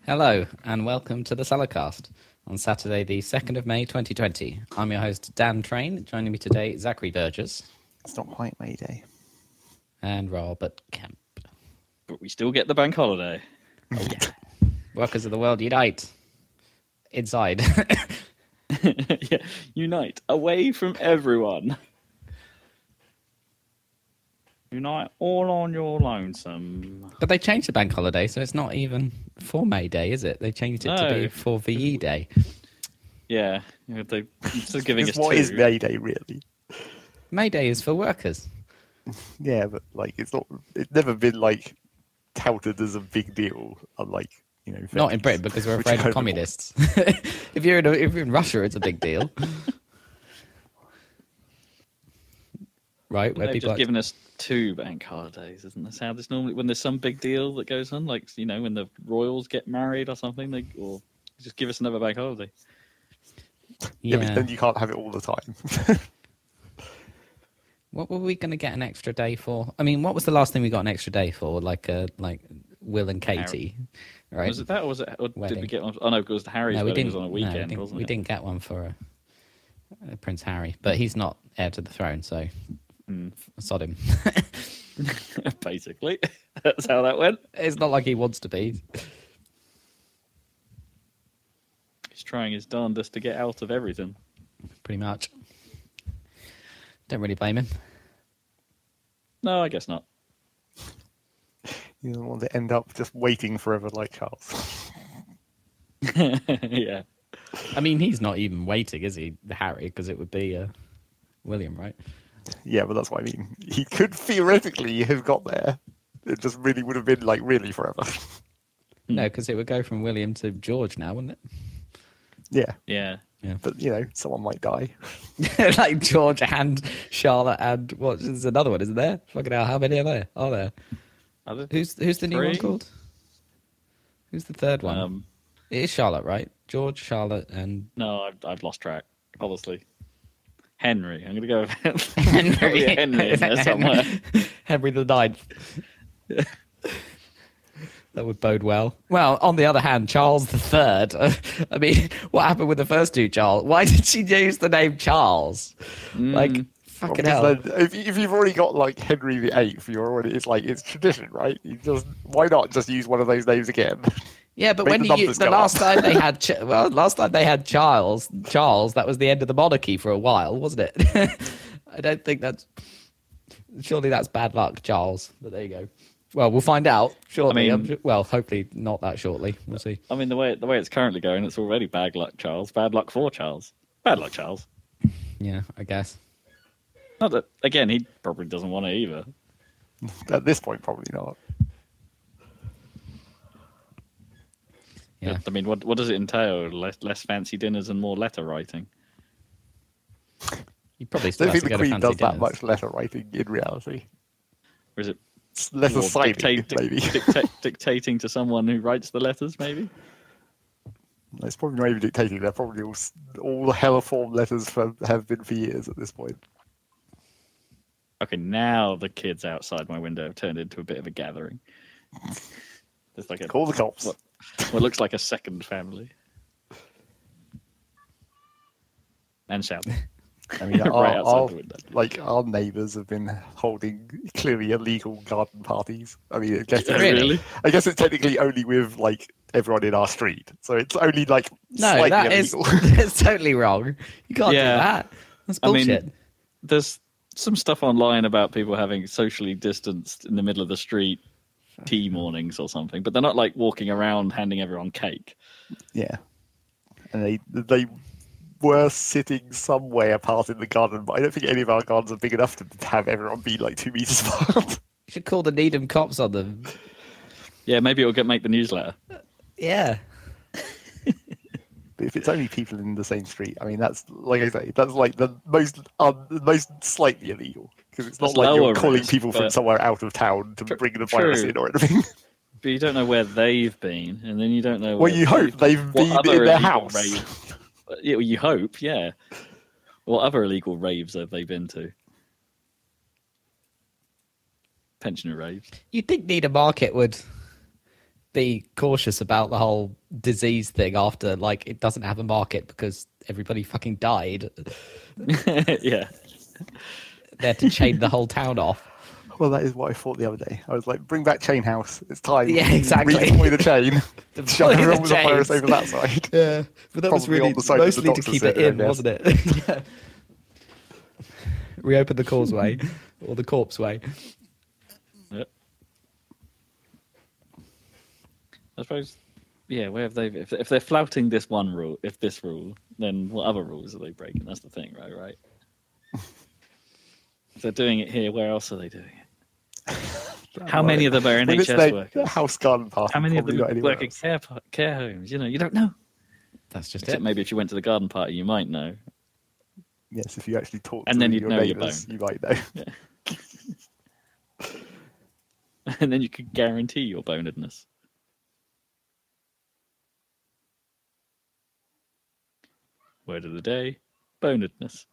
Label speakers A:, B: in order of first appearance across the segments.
A: Hello, and welcome to the Saladcast on Saturday, the 2nd of May, 2020. I'm your host, Dan Train. Joining me today, Zachary Burgess.
B: It's not quite May Day.
A: And Robert Kemp.
C: But we still get the bank holiday.
A: Oh, yeah. Workers of the world, unite. Inside.
C: Yeah, unite. Away from everyone. Unite all on your lonesome.
A: But they changed the bank holiday, so it's not even for May Day, is it? They changed it to be for VE Day.
C: Yeah, they're still giving us
B: What
C: two.
B: is May Day, really?
A: May Day is for workers.
B: Yeah, but it's never been touted as a big deal, unlike
A: Not in Britain, because we're
B: which
A: afraid
B: is
A: of communists. If you're in Russia, it's a big deal. Right, where
C: They've
A: people
C: just given us two bank holidays, isn't this how this normally? When there's some big deal that goes on, like when the royals get married or something, or just give us another bank holiday.
B: Yeah, but then you can't have it all the time.
A: What were we going to get an extra day for? I mean, what was the last thing we got an extra day for? Like Will and Katie, right?
C: Was it that, or was it? Or
A: Wedding.
C: did we get one? Oh no, because the Harry's
A: No, we
C: wedding
A: didn't.
C: was on a weekend,
A: no,
C: wasn't
A: we
C: it?
A: didn't get one for Prince Harry, but he's not heir to the throne, so sod him.
C: Basically, that's how that went.
A: It's not like he wants to be.
C: He's trying his darndest to get out of everything.
A: Pretty much. Don't really blame him.
C: No, I guess not.
B: You don't want to end up just waiting forever like Charles.
C: Yeah.
A: I mean, he's not even waiting, is he, Harry? Because it would be William, right?
B: Yeah, but that's what I mean. He could theoretically have got there. It just really would have been really forever.
A: No, because it would go from William to George now, wouldn't it?
B: Yeah.
C: Yeah.
B: But someone might die.
A: Like George and Charlotte and there's another one, isn't there? Fucking hell, how many are there? Who's the new one called? Who's the third one? It is Charlotte, right? George, Charlotte, and
C: No, I've lost track. Honestly, Henry. I'm gonna go with
A: Henry.
C: Henry in there somewhere.
A: Henry the Ninth. That would bode well. Well, on the other hand, Charles the Third. I mean, what happened with the first two Charles? Why did she use the name Charles? Fucking hell.
B: If you've already got Henry the Eighth, it's tradition, right? Why not just use one of those names again?
A: Yeah, but when last time they had Charles, that was the end of the monarchy for a while, wasn't it? I don't think surely that's bad luck, Charles. But there you go. Well, we'll find out shortly. Hopefully not that shortly. We'll see.
C: I mean, the way it's currently going, it's already bad luck, Charles. Bad luck for Charles. Bad luck, Charles.
A: Yeah, I guess.
C: Not that, again, he probably doesn't want it either.
B: At this point, probably not.
A: Yeah.
C: But, I mean, what does it entail? Less fancy dinners and more letter writing?
A: You probably
B: I
A: still
B: don't
A: have
B: think
A: to
B: the
A: go to
B: Queen
A: fancy
B: does that
A: dinners.
B: much letter writing in reality.
C: Or is it
B: It's letter signing, maybe.
C: dictating to someone who writes the letters, maybe?
B: It's probably not even dictating. They're probably all the helliform letters have been for years at this point.
C: Okay, now the kids outside my window have turned into a bit of a gathering. There's like
B: Call the cops.
C: What looks like a second family. And shouting.
B: I mean,
C: Right outside the window.
B: our neighbours have been holding clearly illegal garden parties. I mean,
C: Really?
B: I guess it's technically only with everyone in our street, so it's only
A: No,
B: slightly
A: that is
B: illegal.
A: it's totally wrong. You can't do that. That's bullshit.
C: I mean, there's some stuff online about people having socially distanced in the middle of the street tea mornings or something, but they're not walking around handing everyone cake.
B: Yeah, and they were sitting somewhere apart in the garden, but I don't think any of our gardens are big enough to have everyone be 2 meters apart.
A: You should call the Needham cops on them.
C: Yeah, maybe it'll make the newsletter.
A: Yeah.
B: But if it's only people in the same street, I mean, that's like I say, that's the most slightly illegal, because it's not
C: That's
B: like you're
C: lower
B: calling
C: risk,
B: people from
C: but-
B: somewhere out of town to bring the virus in or anything.
C: But you don't know where they've been, and then you don't know.
B: Well, you hope they've
C: what
B: been
C: other
B: in their
C: illegal
B: house.
C: raves- Yeah, well, you hope, yeah. What other illegal raves have they been to? Pensioner raves.
A: You'd think Needham Market would be cautious about the whole disease thing after, like, it doesn't have a market because everybody fucking died.
C: Yeah.
A: They had to chain the whole town off.
B: Well, that is what I thought the other day. I was like, bring back Chain House. It's time.
A: Yeah, exactly.
B: Redeploy the chain. Shove everyone with a
A: chains.
B: virus over that side.
A: Yeah, but that was
B: Probably
A: really
B: on the side of the
A: mostly to
B: doctor's
A: keep it
B: surgery, I
A: in,
B: guess.
A: wasn't it? Yeah. Reopen the causeway or the corpse way.
C: Yep. I suppose, yeah. Where have they? If they're flouting this one rule, this rule, then what other rules are they breaking? That's the thing, right? If they're doing it here, where else are they doing it? How many of them are
B: When it's
C: NHS
B: their
C: workers?
B: house garden party.
C: How many of them
B: probably not anywhere
C: work in
B: else.
C: care homes? You don't know.
A: That's just
C: Except
A: it.
C: maybe if you went to the garden party, you might know.
B: Yes, if you actually talk
C: And
B: to
C: then you'd
B: your
C: know you're
B: neighbours,
C: boned.
B: you might know.
C: Yeah. And then you could guarantee your bonedness. Word of the day, bonedness.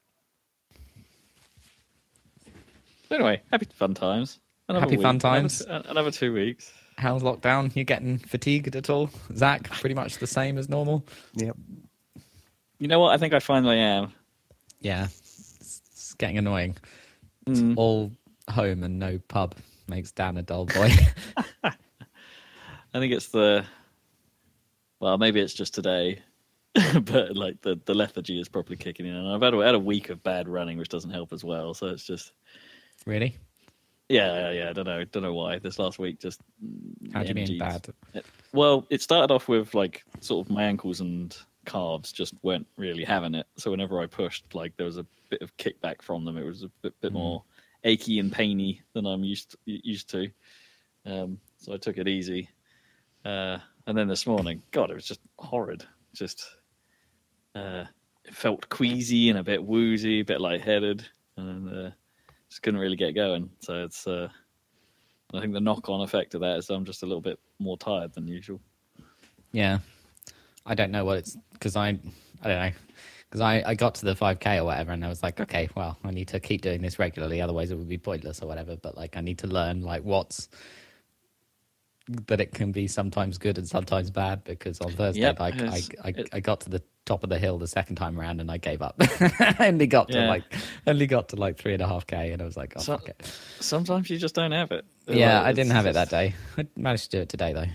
C: Anyway, happy fun times.
A: Happy fun times.
C: Another 2 weeks.
A: How's lockdown? You getting fatigued at all? Zach, pretty much the same as normal?
B: Yep.
C: You know what? I think I finally am.
A: Yeah, it's getting annoying.
C: Mm.
A: It's all home and no pub makes Dan a dull boy.
C: I think it's well, maybe it's just today, but like the lethargy is probably kicking in, and I've had a week of bad running, which doesn't help as well. So it's just
A: Really?
C: yeah. I don't know why this last week just.
A: How do you mean
C: energies-
A: bad?
C: Well, it started off with like sort of my ankles and calves just weren't really having it. So whenever I pushed, like there was a bit of kickback from them. It was a bit more achy and painy than I'm used to. So I took it easy. And then this morning, God, it was just horrid. Just it felt queasy and a bit woozy, a bit lightheaded, and just couldn't really get going. So it's I think the knock-on effect of that is I'm just a little bit more tired than usual.
A: Yeah. I don't know what it's... Because I don't know. Because I got to the 5K or whatever, and I was like, okay, well, I need to keep doing this regularly, otherwise it would be pointless or whatever. But like, I need to learn like that it can be sometimes good and sometimes bad, because on Thursday, I got to the top of the hill the second time around and I gave up. I only got to like 3.5K, and I was like, oh, fuck it.
C: Sometimes you just don't have it.
A: Yeah,
C: Like,
A: I didn't have it that day. I managed to do it today though,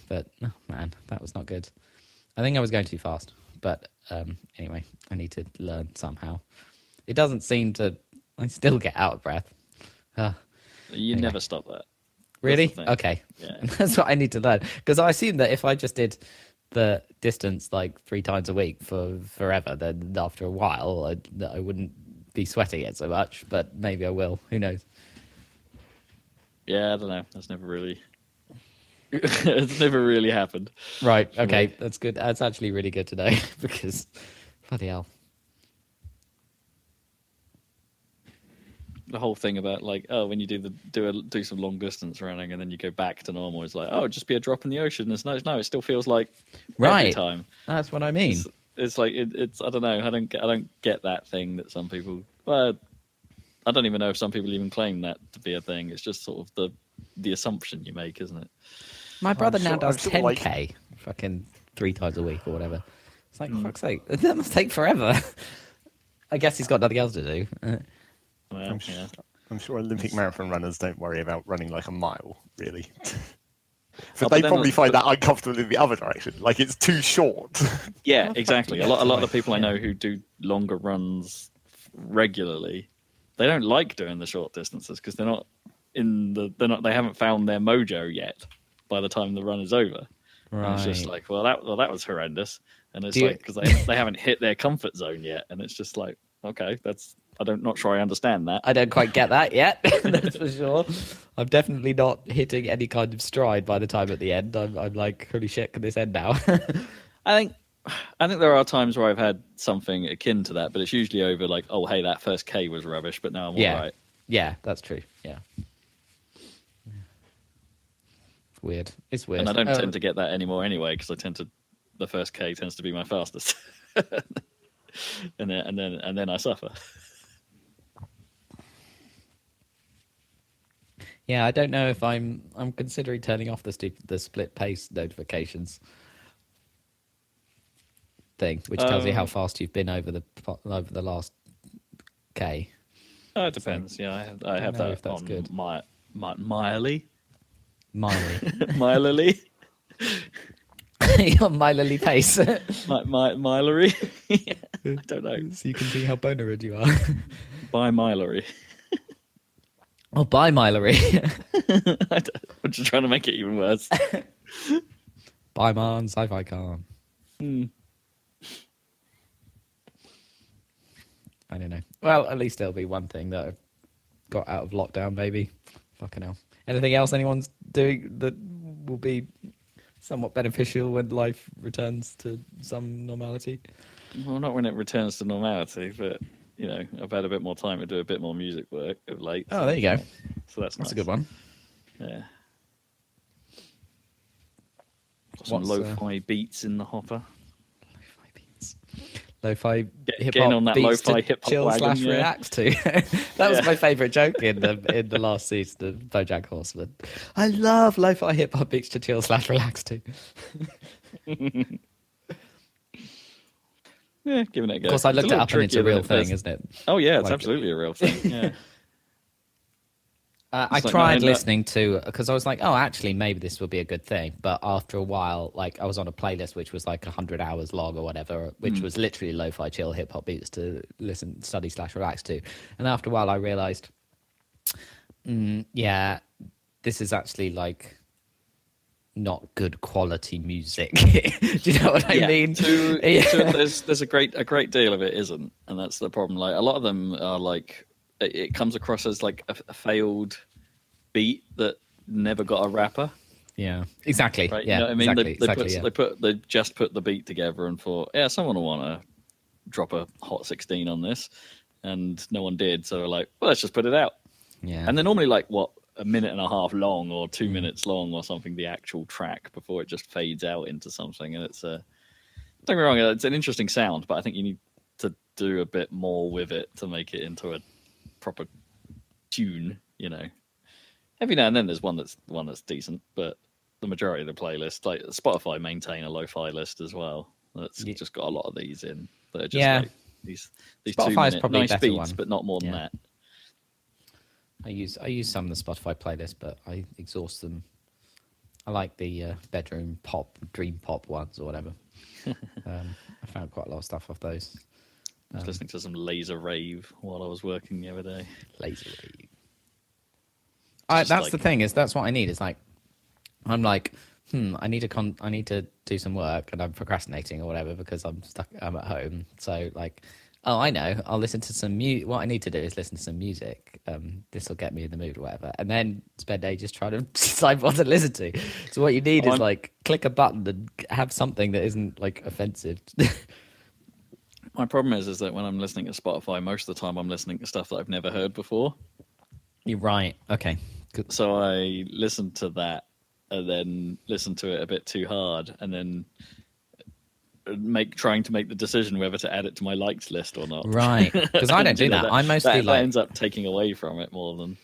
A: but oh, man, that was not good. I think I was going too fast, but anyway, I need to learn somehow. It doesn't seem to. I still get out of breath.
C: You
A: Anyway.
C: never stop that.
A: Really?
C: That's the thing.
A: Okay.
C: Yeah.
A: That's what I need to learn. Because I assume that if I just did the distance like 3 times a week for forever, then after a while, I wouldn't be sweating it so much. But maybe I will. Who knows?
C: Yeah, I don't know. That's never really. It's never really happened.
A: Right. Okay. That's good. That's actually really good to know because bloody hell.
C: The whole thing about like, oh, when you do some long distance running and then you go back to normal, it's like, oh, it'd just be a drop in the ocean. It's no, it still feels like every
A: Right.
C: time.
A: That's what I mean.
C: It's like it's I don't know. I don't get that thing that some people. Well, I don't even know if some people even claim that to be a thing. It's just sort of the assumption you make, isn't it?
A: My brother now does
B: I'm sure,
A: 10K fucking 3 times a week or whatever. It's like, fuck's sake, that must take forever. I guess he's got nothing else to do.
C: Well,
B: I'm sure Olympic marathon runners don't worry about running like a mile, really. But
C: but
B: they
C: then-
B: probably find that uncomfortable in the other direction. Like it's too short.
C: Yeah, exactly. A lot of the people I know who do longer runs regularly, they don't like doing the short distances because they haven't found their mojo yet by the time the run is over.
A: Right.
C: And it's just like, well, that was horrendous. And it's
A: Do you-
C: like, because they haven't hit their comfort zone yet. And it's just like, okay, not sure I understand that.
A: I don't quite get that yet, that's for sure. I'm definitely not hitting any kind of stride by the time at the end. I'm like, holy shit, can this end now?
C: I think there are times where I've had something akin to that, but it's usually over like, oh, hey, that first K was rubbish, but now I'm
A: Yeah.
C: all right.
A: Yeah, that's true. Yeah. It's weird. It's weird.
C: And I don't tend to get that anymore anyway, because the first K tends to be my fastest. and then I suffer.
A: Yeah, I don't know if I'm considering turning off the split pace notifications thing, which tells you how fast you've been over the last K.
C: Oh, it depends. Yeah, I have that
A: that's
C: on
A: good.
C: Miley.
A: Miley. On Miley pace.
C: Milery. I don't know.
A: So you can see how bonerid you are.
C: By Milery.
A: Oh, bye, Milery.
C: I'm just trying to make it even worse.
A: Bye, man. Sci-fi Khan. I don't know. Well, at least there'll be one thing that I've got out of lockdown, maybe. Fucking hell. Anything else anyone's doing that will be somewhat beneficial when life returns to some normality?
C: Well, not when it returns to normality, but, you know, I've had a bit more time to do a bit more music work of late.
A: Oh, there you go.
C: So that's nice.
A: A good one.
C: Yeah. Got some lo-fi beats in the hopper.
A: Lo-fi beats. Lo-fi hip
C: Getting
A: hop
C: on that
A: beats
C: lo-fi
A: to
C: hip hop
A: chill
C: wagon,
A: / relax to. That was my favourite joke in the last season of BoJack Horseman. I love lo-fi hip hop beats to chill / relax to.
C: Yeah, giving it a go.
A: Of course, I looked it up and it's a real thing, isn't it?
C: Oh yeah, it's absolutely a real thing. Yeah.
A: I tried listening to, because I was like, oh, actually, maybe this would be a good thing. But after a while, like, I was on a playlist which was like 100 hours long or whatever, which was literally lo-fi chill hip hop beats to study / relax to. And after a while, I realized, yeah, this is actually like not good quality music. Do you know what I mean?
C: There's a great deal of it isn't, and that's the problem. Like, a lot of them are like, it comes across as like a failed beat that never got a rapper.
A: Yeah, exactly.
C: Right?
A: Yeah,
C: you know what I mean?
A: Exactly,
C: They just put the beat together and thought, yeah, someone will want to drop a hot 16 on this, and no one did. So they're like, well, let's just put it out.
A: Yeah.
C: And they're normally like a minute and a half long or 2 minutes long or something, the actual track, before it just fades out into something. And it's don't get me wrong, it's an interesting sound, but I think you need to do a bit more with it to make it into a proper tune, you know. Every now and then there's one that's decent, but the majority of the playlist, like Spotify, maintain a lo-fi list as well. That's just got a lot of these in that are just like these
A: Spotify's
C: 2 minute
A: probably
C: nice
A: better
C: beats,
A: one.
C: but not more than that.
A: I use some of the Spotify playlist, but I exhaust them. I like the bedroom pop, dream pop ones or whatever. I found quite a lot of stuff off those.
C: I was listening to some laser rave while I was working the other day.
A: Laser rave. That's the thing, is that's what I need. It's like, I'm like, I need to do some work, and I'm procrastinating or whatever because I'm at home. So like, oh, I know, I'll listen to some music. What I need to do is listen to some music. This will get me in the mood or whatever. And then spend ages trying to decide what to listen to. So what you need is like, click a button and have something that isn't like offensive.
C: My problem is that when I'm listening to Spotify, most of the time I'm listening to stuff that I've never heard before.
A: You're right. Okay. Good.
C: So I listen to that and then listen to it a bit too hard, and then trying to make the decision whether to add it to my liked list or not.
A: Right. Because I don't do that. I mostly
C: that ends up taking away from it more than.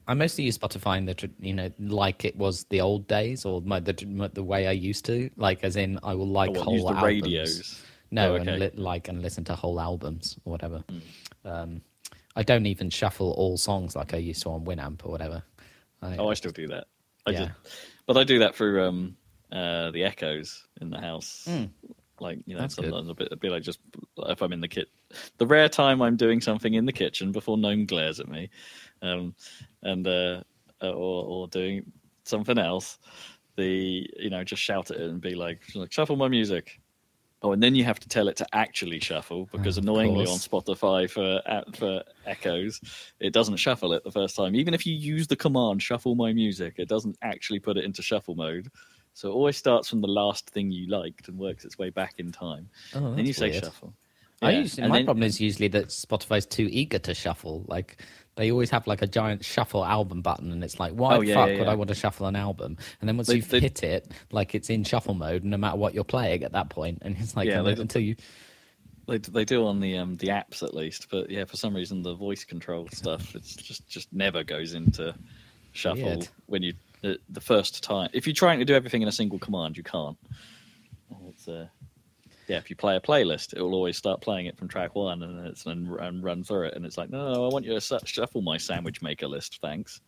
A: I mostly use Spotify in like it was the old days, or the way I used to. Like, as in, I will like whole
C: use the
A: albums.
C: radios.
A: No, and listen to whole albums or whatever. I don't even shuffle all songs like I used to on Winamp or whatever.
C: I still do that. But I do that through the echoes in the house. Like, you know,
A: That's
C: sometimes a bit like, just if I'm in the kitchen, the rare time I'm doing something in the kitchen before no one glares at me, or doing something else, just shout at it and be like shuffle my music. Oh, and then you have to tell it to actually shuffle, because annoyingly on Spotify for echoes, it doesn't shuffle it the first time. Even if you use the command shuffle my music, it doesn't actually put it into shuffle mode. So it always starts from the last thing you liked and works its way back in time.
A: Oh,
C: then you say
A: weird.
C: shuffle.
A: My problem is usually that Spotify's too eager to shuffle. Like, they always have like a giant shuffle album button, and it's like, why the fuck would I want to shuffle an album? And then once you've hit it, like, it's in shuffle mode, no matter what you're playing at that point. And it's like, until you.
C: They do on the apps at least, but yeah, for some reason the voice control stuff, it's just never goes into shuffle
A: Weird.
C: when you the first time. If you're trying to do everything in a single command, you can't. It's if you play a playlist, it will always start playing it from track 1 and run through it, and it's like, no, I want you to shuffle my sandwich maker list, thanks.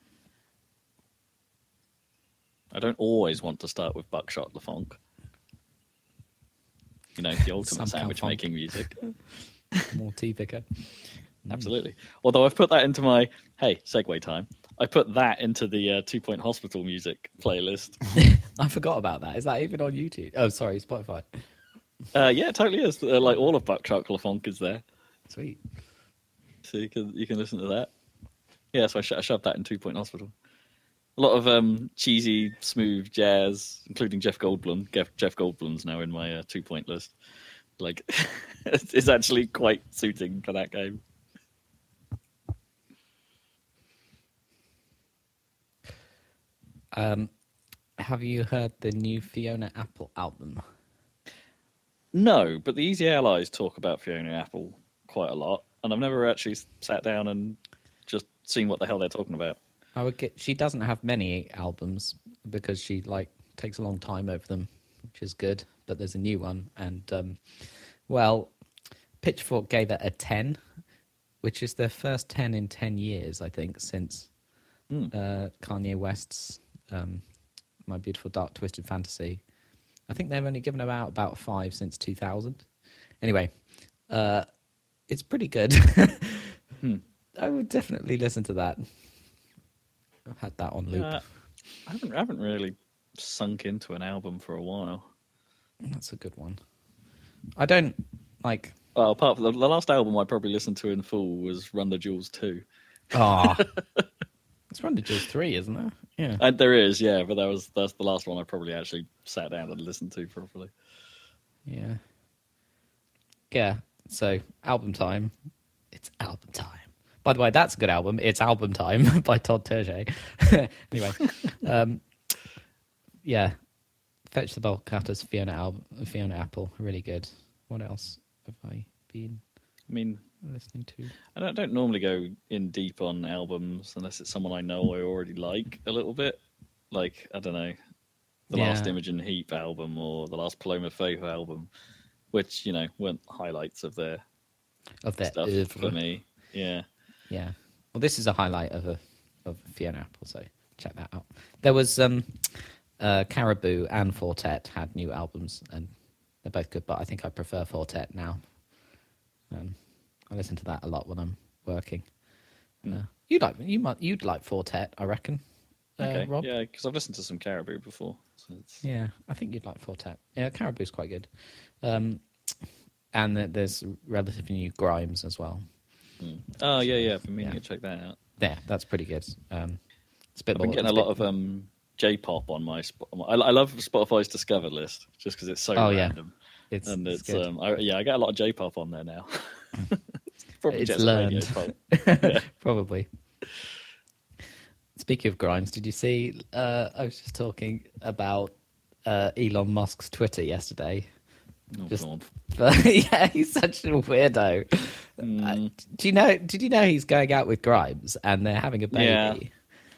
C: I don't always want to start with Buckshot LaFonk. You know, the ultimate sandwich making music.
A: More tea picker.
C: Absolutely. Although I've put that into my segue time. I put that into the 2 Point Hospital music playlist.
A: I forgot about that. Is that even on YouTube? Oh, sorry, Spotify.
C: Yeah, it totally is. Like all of Buckshot LaFonk is there.
A: Sweet.
C: So you can listen to that. Yeah, so I shoved that in 2 Point Hospital. A lot of cheesy, smooth jazz, including Jeff Goldblum. Jeff Goldblum's now in my 2 Point list. Like, it's actually quite suiting for that game.
A: Have you heard the new Fiona Apple album?
C: No, but the Easy Allies talk about Fiona Apple quite a lot, and I've never actually sat down and just seen what the hell they're talking about.
A: She doesn't have many albums because she takes a long time over them, which is good. But there's a new one, and Pitchfork gave it a 10, which is their first 10 in 10 years, I think, since Kanye West's My Beautiful Dark Twisted Fantasy. I think they've only given about 5 since 2000. Anyway, it's pretty good. I would definitely listen to that. I've had that on loop.
C: I haven't really sunk into an album for a while.
A: That's a good one. I don't like.
C: Well, apart from the last album I probably listened to in full was Run the Jewels 2.
A: Ah, it's Run the Jewels 3, isn't there? Yeah,
C: And there is, yeah, but that's the last one I probably actually sat down and listened to properly.
A: yeah. So album time. It's album time. By the way, that's a good album. It's Album Time by Todd Terje. Anyway, Fetch the Ballcatter's Fiona Apple, really good. What else have I been listening to?
C: I don't normally go in deep on albums unless it's someone I know I already like a little bit. Like, I don't know, the last Imogen Heap album or the last Paloma Faith album, which, weren't highlights of their stuff for me. Yeah.
A: Yeah. Well, this is a highlight of Fiona Apple, so check that out. There was Caribou and Fortet had new albums, and they're both good, but I think I prefer Fortet now. I listen to that a lot when I'm working. You'd like Fortet, I reckon.
C: Okay.
A: Rob?
C: Yeah, because I've listened to some Caribou before. So
A: yeah, I think you'd like Fortet. Yeah, Caribou's quite good. And there's relatively new Grimes as well.
C: Oh yeah, I've been meaning to check that out.
A: Yeah, that's pretty good. It's a bit
C: I've been getting a lot of J-pop on my I love Spotify's discovered list just because it's so random.
A: I
C: get a lot of J-pop on there now. Probably
A: it's
C: just
A: learned.
C: Yeah.
A: Probably. Speaking of Grimes, did you see? I was just talking about Elon Musk's Twitter yesterday. Yeah, he's such a weirdo. Did you know he's going out with Grimes and they're having a baby?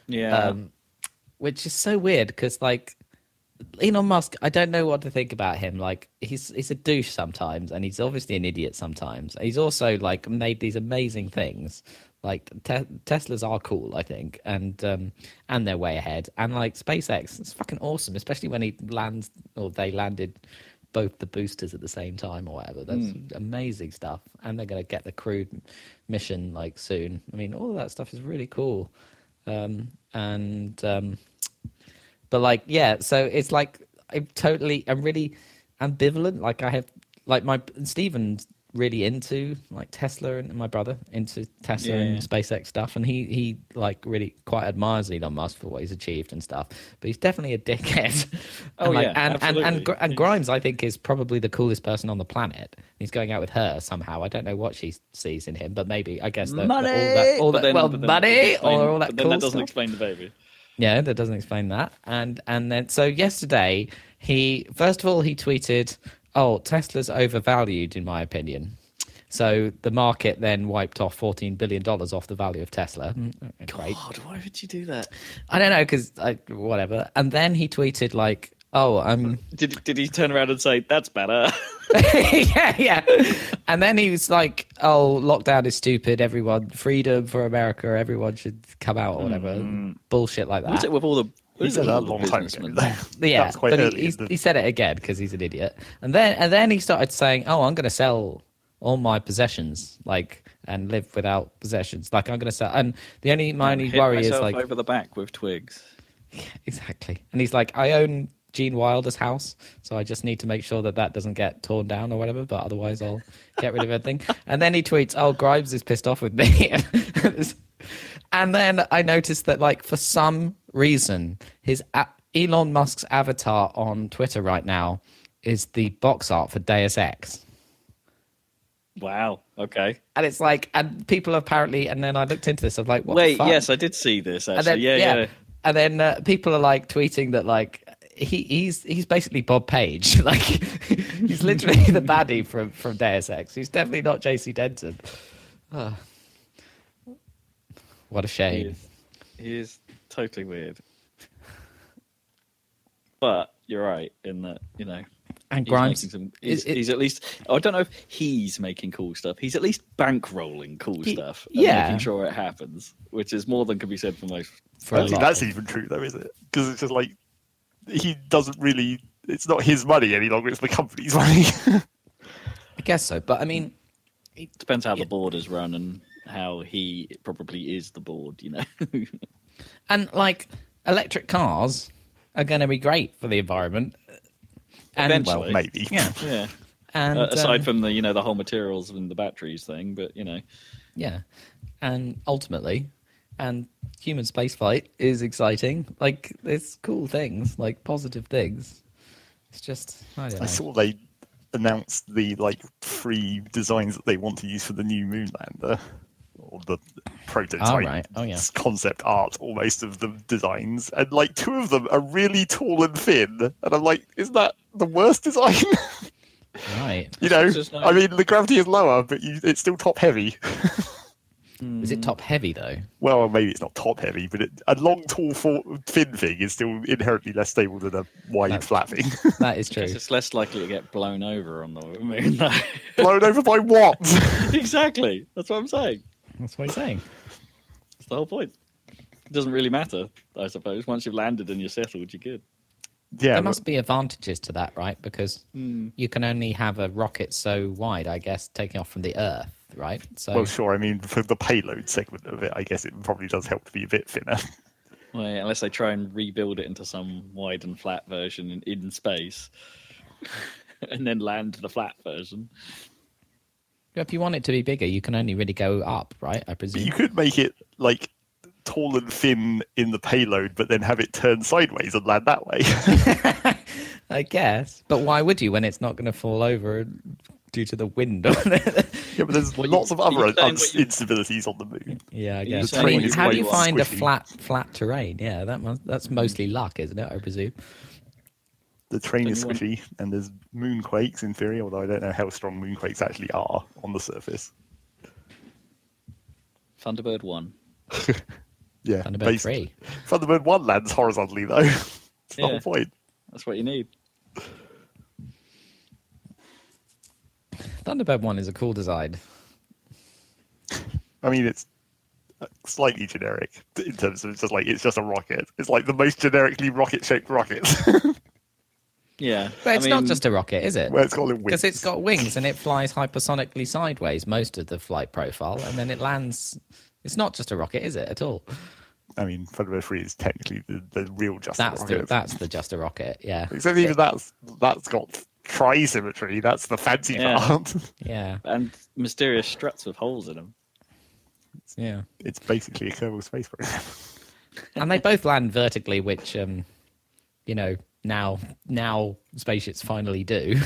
C: Yeah.
A: Which is so weird because Elon Musk, I don't know what to think about him. He's a douche sometimes, and he's obviously an idiot sometimes. He's also made these amazing things. Teslas are cool, I think, and they're way ahead. And SpaceX, it's fucking awesome, especially when they landed both the boosters at the same time or whatever. That's amazing stuff. And they're going to get the crewed mission soon. I mean, all of that stuff is really cool. So it's I'm really ambivalent. I have Stephen's really into Tesla, and my brother into Tesla and SpaceX stuff, and he really quite admires Elon Musk for what he's achieved and stuff, but he's definitely a dickhead. And Grimes, I think, is probably the coolest person on the planet. He's going out with her somehow. I don't know what she sees in him, but maybe, I guess, money, that cool
C: that doesn't
A: stuff.
C: explain the baby.
A: Yeah, that doesn't explain that. And then so yesterday he tweeted, "Oh, Tesla's overvalued in my opinion." So the market then wiped off $14 billion off the value of Tesla. Great.
C: God, why would you do that?
A: I don't know, because whatever. And then he tweeted like, "Oh, I'm."
C: Did he turn around and say that's better?
A: yeah. And then he was like, "Oh, lockdown is stupid. Everyone, freedom for America. Everyone should come out or whatever." Bullshit like that.
C: Was it with all the?
B: He said that a long time ago.
A: Yeah,
B: That's quite
A: but
B: early.
A: he said it again because he's an idiot. And then he started saying, "Oh, I'm going to sell all my possessions, like, and live without possessions. Like, I'm going to sell." And my only worry is like
C: over the back with twigs.
A: Exactly. And he's like, "I own Gene Wilder's house, so I just need to make sure that doesn't get torn down or whatever. But otherwise, I'll get rid of everything." And then he tweets, "Oh, Grimes is pissed off with me." And then I noticed that, like, for some reason, Elon Musk's avatar on Twitter right now is the box art for Deus Ex.
C: Wow. Okay.
A: And it's like, and people apparently, and then I looked into this. I'm like, what?
C: Wait.
A: The fuck?
C: Yes, I did see this. Actually.
A: And then,
C: yeah.
A: And then people are like tweeting that like he's basically Bob Page. Like he's literally the baddie from Deus Ex. He's definitely not JC Denton. Oh. What a shame.
C: He is totally weird. But you're right in that, you know.
A: And Grimes,
C: he's at least. I don't know if he's making cool stuff. He's at least bankrolling cool stuff. And making sure it happens, which is more than can be said for most.
B: I don't think that's even true, though, is it? Because it's just like he doesn't really. It's not his money any longer. It's the company's money.
A: I guess so, but I mean,
C: it depends how the board is run and how he probably is the board, you know.
A: And like electric cars are going to be great for the environment. And,
C: eventually,
B: well, maybe.
C: Yeah.
A: And
C: aside from the the whole materials and the batteries thing, but
A: yeah, and ultimately, and human spaceflight is exciting. Like there's cool things, like positive things. It's just I don't know.
B: I saw they announced the like 3 designs that they want to use for the new moon lander, or the prototype.
A: Oh yeah.
B: Concept art almost of the designs, and like 2 of them are really tall and thin, and I'm like, is that the worst design?
A: Right.
B: You know, I mean, the gravity is lower, but it's still top heavy.
A: Is it top heavy though?
B: Well, maybe it's not top heavy, but a long, tall, thin thing is still inherently less stable than a wide, flat thing.
A: That is true.
C: It's less likely to get blown over on the moon. No.
B: Blown over by what?
C: Exactly. That's what I'm saying.
A: That's what he's saying.
C: That's the whole point. It doesn't really matter, I suppose. Once you've landed and you're settled, you're good.
B: Yeah,
A: there must be advantages to that, right? Because you can only have a rocket so wide, I guess, taking off from the Earth, right? So,
B: well, sure. I mean, for the payload segment of it, I guess it probably does help to be a bit thinner.
C: Well, yeah, unless they try and rebuild it into some wide and flat version in space, and then land the flat version.
A: If you want it to be bigger, you can only really go up, right? I presume.
B: But you could make it like tall and thin in the payload, but then have it turn sideways and land that way.
A: I guess. But why would you when it's not going to fall over due to the wind on it?
B: Yeah, but there's lots of other instabilities on the moon.
A: Yeah, I guess.
B: I mean,
A: how do you find a
B: squishy.
A: flat terrain? Yeah, that's mostly luck, isn't it? I presume.
B: The terrain is squishy, and there's moonquakes in theory, although I don't know how strong moonquakes actually are on the surface.
C: Thunderbird 1.
B: Yeah,
A: Thunderbird 3.
B: Thunderbird 1 lands horizontally, though. That's the whole point.
C: That's what you need.
A: Thunderbird 1 is a cool design.
B: I mean, it's slightly generic in terms of it's just a rocket. It's like the most generically rocket-shaped rocket.
C: Yeah.
A: But it's not just a rocket, is it?
B: Well, it's got wings.
A: Because it's got wings and it flies hypersonically sideways most of the flight profile, and then it lands. It's not just a rocket, is it, at all?
B: I mean, Thunderbird 3 is technically the real just a rocket.
A: That's the just a rocket, yeah.
B: Except even that's got tri-symmetry. That's the fancy part.
A: Yeah.
C: And mysterious struts with holes in them.
A: Yeah.
B: It's basically a Kerbal Space Program.
A: And they both land vertically, which, now spaceships finally do.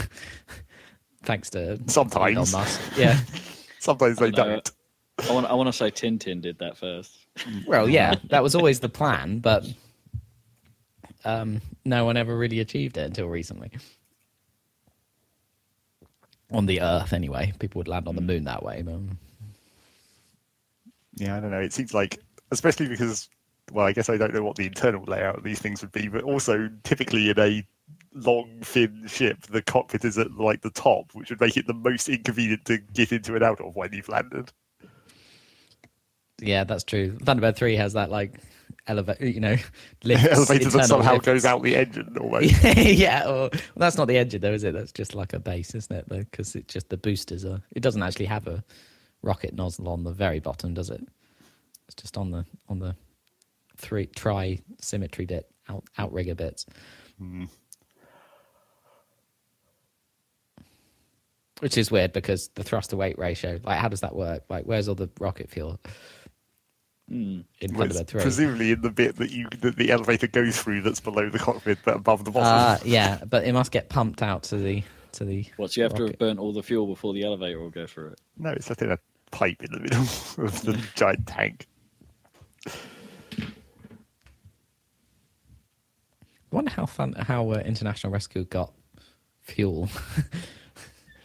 A: Thanks to
B: Sometimes.
A: Elon Musk. Yeah.
B: Sometimes they don't.
C: I want to say Tintin did that first.
A: Well, yeah, that was always the plan, but no one ever really achieved it until recently. on the Earth anyway. People would land on the moon that way. But...
B: Yeah, I don't know. It seems like, especially because, well, I guess I don't know what the internal layout of these things would be, but also typically in a long, thin ship, the cockpit is at like the top, which would make it the most inconvenient to get into and out of when you've landed.
A: Yeah, that's true. Thunderbird 3 has that like elevator, lift.
B: Elevator that somehow goes out the engine almost.
A: Yeah, well, that's not the engine though, is it? That's just like a base, isn't it? Because it's just the boosters are. It doesn't actually have a rocket nozzle on the very bottom, does it? It's just on the tri symmetry bit, outrigger bits. Which is weird because the thrust to weight ratio, like, how does that work? Like, where's all the rocket fuel? In Thunderbird 3.
B: Presumably in the bit that the elevator goes through that's below the cockpit but above the bottom.
A: Yeah, but it must get pumped out to the
C: What, so you have to
A: rocket.
C: have burnt all the fuel before the elevator will go through it?
B: No, it's just in a pipe in the middle of the giant tank.
A: I wonder how International Rescue got fuel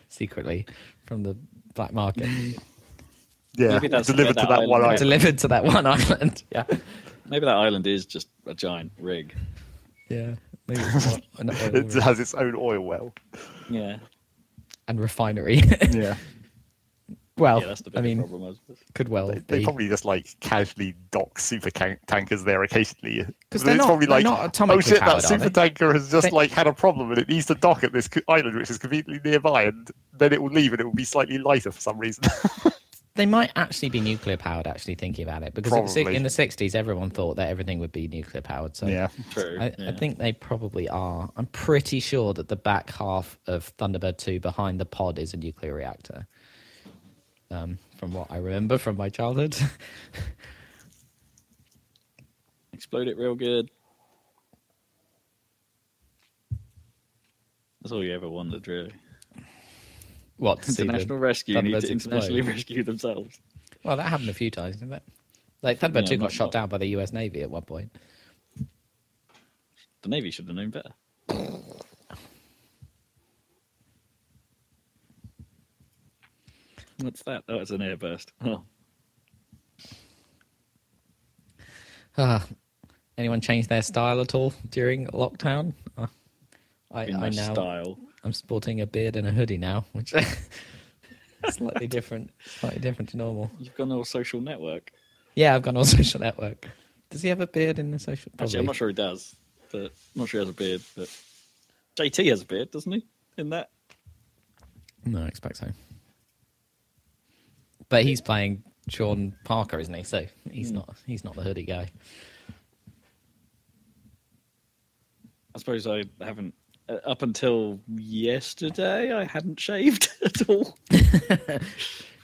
A: secretly from the black market.
B: Yeah,
C: Maybe that's
B: delivered to that one island.
A: Delivered to that one island. Yeah.
C: Maybe that island is just a giant rig.
A: Yeah. Maybe it's not an oil
B: It has its own oil well.
C: Yeah.
A: and refinery.
B: Yeah.
A: Well,
C: Yeah, that's the
A: I
C: big
A: mean,
C: problem, I suppose.
A: could well
B: They
A: be.
B: probably just like casually dock super tankers there occasionally.
A: Because
B: It's probably
A: they're
B: like,
A: not atomically
B: oh shit,
A: powered,
B: that
A: are
B: super
A: they?
B: tanker has just
A: They-
B: like had a problem and it needs to dock at this island which is conveniently nearby, and then it will leave and it will be slightly lighter for some reason.
A: They might actually be nuclear powered, actually thinking about it. Because
B: Probably.
A: in the 60s, everyone thought that everything would be nuclear powered. So
B: Yeah.
C: True.
A: I think they probably are. I'm pretty sure that the back half of Thunderbird 2 behind the pod is a nuclear reactor. From what I remember from my childhood.
C: Explode it real good. That's all you ever wanted, really.
A: What? To see the
C: International Rescue need
A: Thunderbirds
C: to internationally
A: explode?
C: rescue themselves.
A: Well, that happened a few times, didn't it? Like Thunderbird 2 got
C: not-
A: shot
C: not-
A: down by the US Navy at one point.
C: The Navy should have known better. What's that? Oh, it's an airburst. Oh,
A: Anyone change their style at all during lockdown? I
C: in my
A: now
C: style.
A: I'm sporting a beard and a hoodie now, which is slightly different to normal.
C: You've gone all social network.
A: Yeah, I've gone on social network. Does he have a beard in the social?
C: Actually, I'm not sure he does, but I'm not sure he has a beard. But JT has a beard, doesn't he? In that.
A: No, I expect so. But he's playing Sean Parker, isn't he? So he's not the hoodie guy.
C: I suppose I haven't. Up until yesterday, I hadn't shaved at all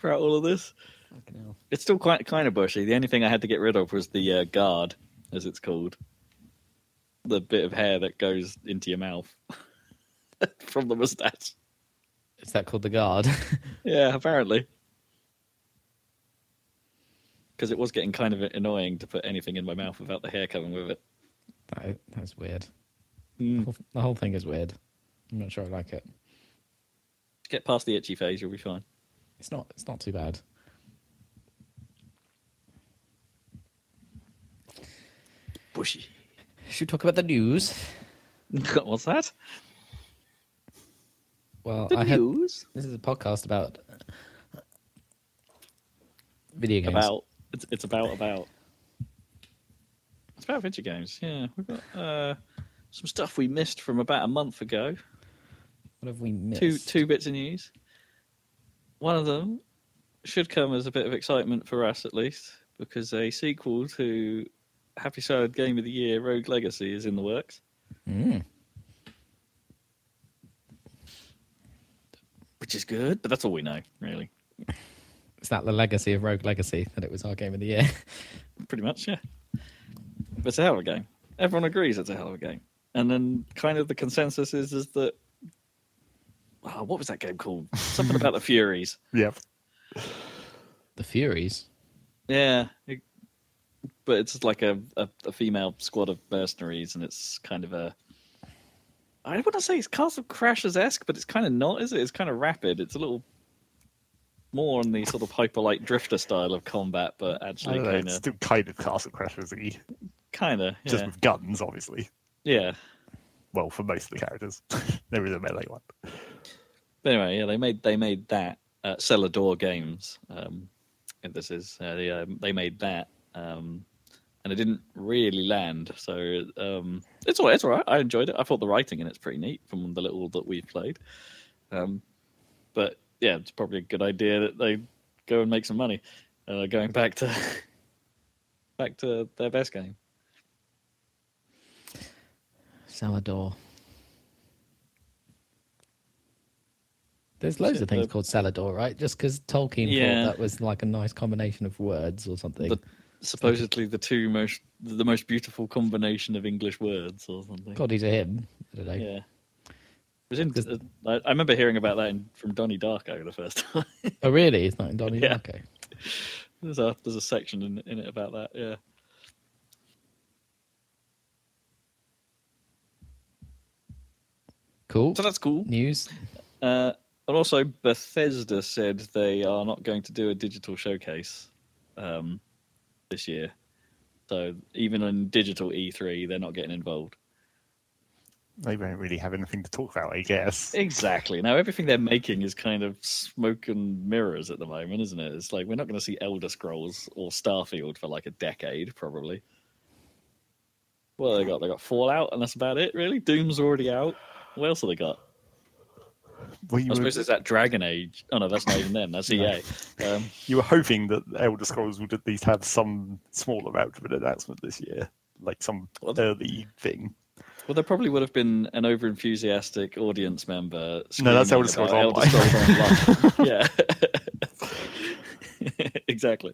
C: throughout all of this.
A: Fucking hell.
C: It's still kind of bushy. The only thing I had to get rid of was the guard, as it's called, the bit of hair that goes into your mouth from the mustache.
A: Is that called the guard?
C: Yeah, apparently. Because it was getting kind of annoying to put anything in my mouth without the hair coming with it.
A: That's weird.
C: Mm.
A: The whole thing is weird. I'm not sure I like it.
C: Get past the itchy phase, you'll be fine.
A: It's not too bad.
C: Bushy.
A: Should we talk about the news?
C: What's that?
A: Well,
C: The news?
A: This is a podcast about video games.
C: It's about video games. Yeah, we've got some stuff we missed from about a month ago.
A: What have we missed?
C: Two bits of news. One of them should come as a bit of excitement for us, at least, because a sequel to Happy Salad Game of the Year, Rogue Legacy, is in the works.
A: Mm.
C: Which is good, but that's all we know, really.
A: Is that the legacy of Rogue Legacy, that it was our game of the year?
C: Pretty much, yeah. But it's a hell of a game. Everyone agrees it's a hell of a game. And then kind of the consensus is that... Oh, what was that game called? Something about the Furies.
B: Yep.
A: The Furies?
C: Yeah. But it's like a female squad of mercenaries, and it's kind of a... I wouldn't say it's Castle Crashers-esque, but it's kind of not, is it? It's kind of rapid. It's a little more on the sort of hyper-light drifter style of combat, but actually kind
B: It's
C: of...
B: still kind of Castle Crashers-y.
C: Kind of, yeah.
B: Just with guns, obviously.
C: Yeah.
B: Well, for most of the characters. There is a melee one.
C: But anyway, yeah, they made that Celador Games. And this is they made that, and it didn't really land. So it's all right. It's all right. I enjoyed it. I thought the writing in it's pretty neat from the little that we've played. But yeah, it's probably a good idea that they go and make some money, going back to their best game.
A: Salador. There's loads of things called Salador, right? Just because Tolkien thought that was like a nice combination of words or something.
C: Supposedly the most beautiful combination of English words or something.
A: God, he's a him. I don't know.
C: Yeah. It was I remember hearing about that from Donnie Darko the first time.
A: Oh, really? It's not in Donnie Darko.
C: There's a section in it about that. Yeah.
A: Cool.
C: So that's cool
A: news.
C: And also, Bethesda said they are not going to do a digital showcase this year. So even in digital E3, they're not getting involved.
B: They won't really have anything to talk about, I guess.
C: Exactly. Now, everything they're making is kind of smoke and mirrors at the moment, isn't it? It's like we're not going to see Elder Scrolls or Starfield for like a decade, probably. What have they got? They got Fallout, and that's about it, really? Doom's already out. What else have they got?
B: Well,
C: I suppose it's that Dragon Age. Oh, no, that's not even them. That's EA.
B: You were hoping that Elder Scrolls would at least have some small amount of an announcement this year, like some early thing.
C: Well, there probably would have been an over-enthusiastic audience member.
B: No, that's Elder Scrolls Online.
C: Yeah. Exactly.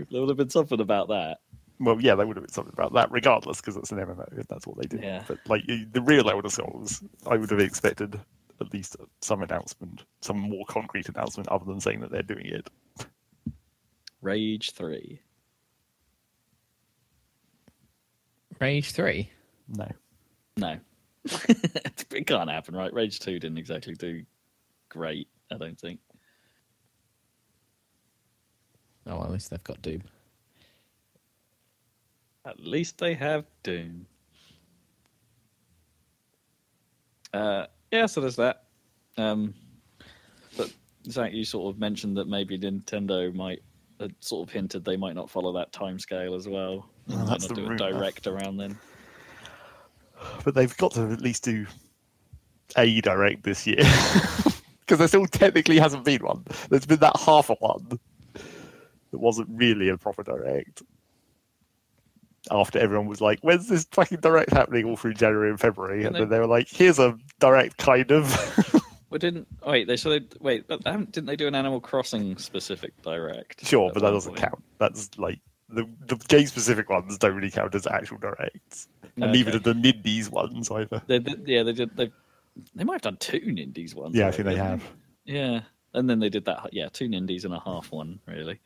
C: There would have been something about that.
B: Well, yeah, there would have been something about that, regardless, because it's an MMO, and that's what they do.
C: Yeah.
B: But like the real Elder Scrolls, I would have expected at least some announcement, some more concrete announcement, other than saying that they're doing it.
C: Rage 3.
A: Rage 3?
C: No. It can't happen, right? Rage 2 didn't exactly do great, I don't think.
A: Oh, well, at least they've got Doom.
C: At least they have Doom. Yeah, so there's that. But Zach, you sort of mentioned that maybe Nintendo might sort of hinted they might not follow that timescale as well. They might not do a direct around then.
B: But they've got to at least do a direct this year. Because there still technically hasn't been one. There's been that half a one that wasn't really a proper direct. After everyone was like, when's this fucking direct happening all through January and February? And then they were like, here's a direct kind of.
C: Well, didn't they do an Animal Crossing specific direct?
B: Sure, but that doesn't count. That's like the game specific ones don't really count as actual directs. And neither do the Nindies ones either.
C: They did. They might have done 2 Nindies ones.
B: Yeah, I think they have.
C: Yeah. And then they did that, 2 Nindies and a half one, really.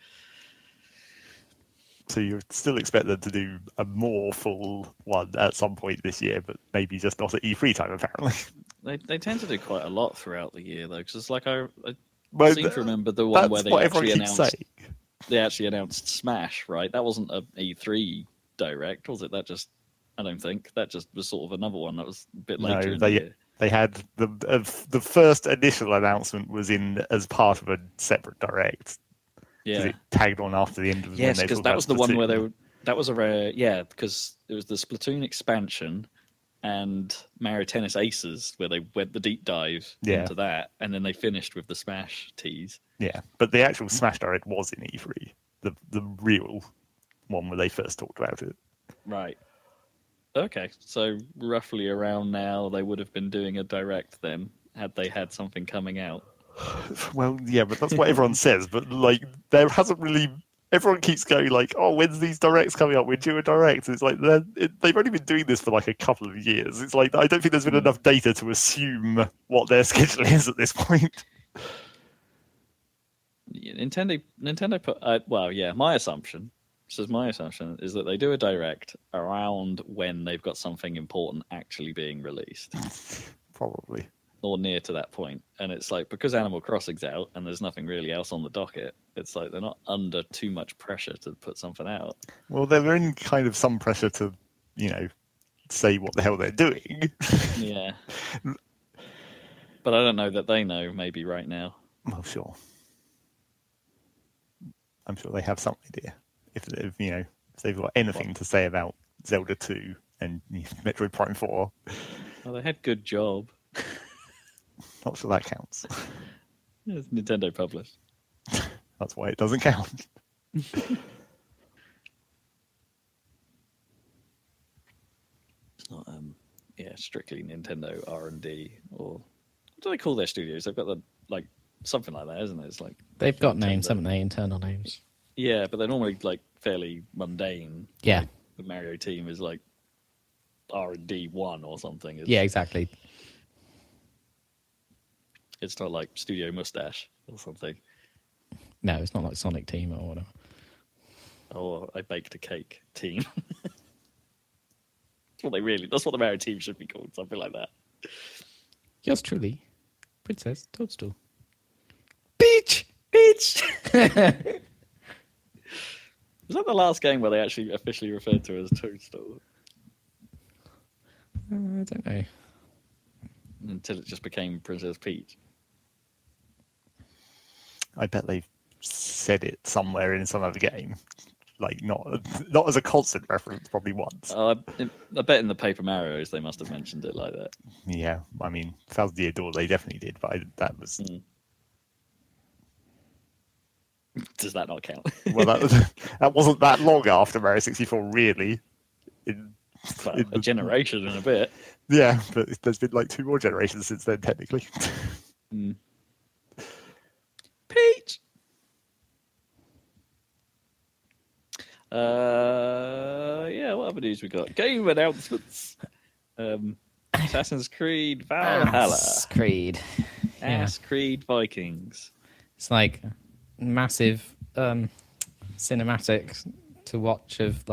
B: So you still expect them to do a more full one at some point this year, but maybe just not at E3 time, apparently.
C: They tend to do quite a lot throughout the year, though, because it's like I seem to remember the one where they actually announced Smash, right? That wasn't an E3 direct, was it? I don't think. That just was sort of another one that was a bit later in the year.
B: They had the first initial announcement was as part of a separate direct.
C: Yeah,
B: it tagged on after the end of the
C: yes, because that was the one where that was a rare, because it was the Splatoon expansion and Mario Tennis Aces where they went the deep dive into that, and then they finished with the Smash tease.
B: Yeah, but the actual Smash Direct was in E3, the real one where they first talked about it.
C: Right. Okay, so roughly around now they would have been doing a direct then, had they had something coming out.
B: Well, yeah, but that's what everyone says. But like, there hasn't really. Everyone keeps going like, "Oh, when's these directs coming up? We're due a direct." It's like they've only been doing this for like a couple of years. It's like I don't think there's been enough data to assume what their schedule is at this point.
C: Nintendo put my assumption. My assumption is that they do a direct around when they've got something important actually being released.
B: Probably.
C: or near to that point. And it's like, because Animal Crossing's out and there's nothing really else on the docket, it's like they're not under too much pressure to put something out.
B: Well, they're in kind of some pressure to, say what the hell they're doing.
C: Yeah. But I don't know that they know, maybe right now.
B: Well, sure. I'm sure they have some idea. If they've got anything to say about Zelda 2 and Metroid Prime 4.
C: Well, they had Good Job.
B: Not sure that counts.
C: It's Nintendo published.
B: That's why it doesn't count.
C: It's not, strictly Nintendo R&D, or what do they call their studios? They've got something like that, isn't it? It's like
A: they've got names, haven't they? Internal names.
C: Yeah, but they're normally fairly mundane.
A: Yeah.
C: Like, the Mario team is like R&D 1 or something.
A: Yeah, exactly.
C: It's not like Studio Mustache or something.
A: No, it's not like Sonic Team or whatever.
C: Or I Baked a Cake team. That's what the Mario team should be called, something like that.
A: Yours truly, Princess Toadstool. Peach! Peach!
C: Was that the last game where they actually officially referred to her as Toadstool?
A: I don't know.
C: Until it just became Princess Peach.
B: I bet they've said it somewhere in some other game. Like, not as a constant reference, probably once.
C: I bet in the Paper Marios they must have mentioned it like that.
B: Yeah, I mean, Thousand Year Door, they definitely did, but that was...
C: Does that not count?
B: Well, that wasn't that long after Mario 64, really.
C: A generation and a bit.
B: Yeah, but there's been like 2 more generations since then, technically.
C: Peach! What other news we got? Game announcements. Assassin's Creed Valhalla.
A: Creed.
C: Ass Creed Vikings.
A: It's like massive cinematics to watch of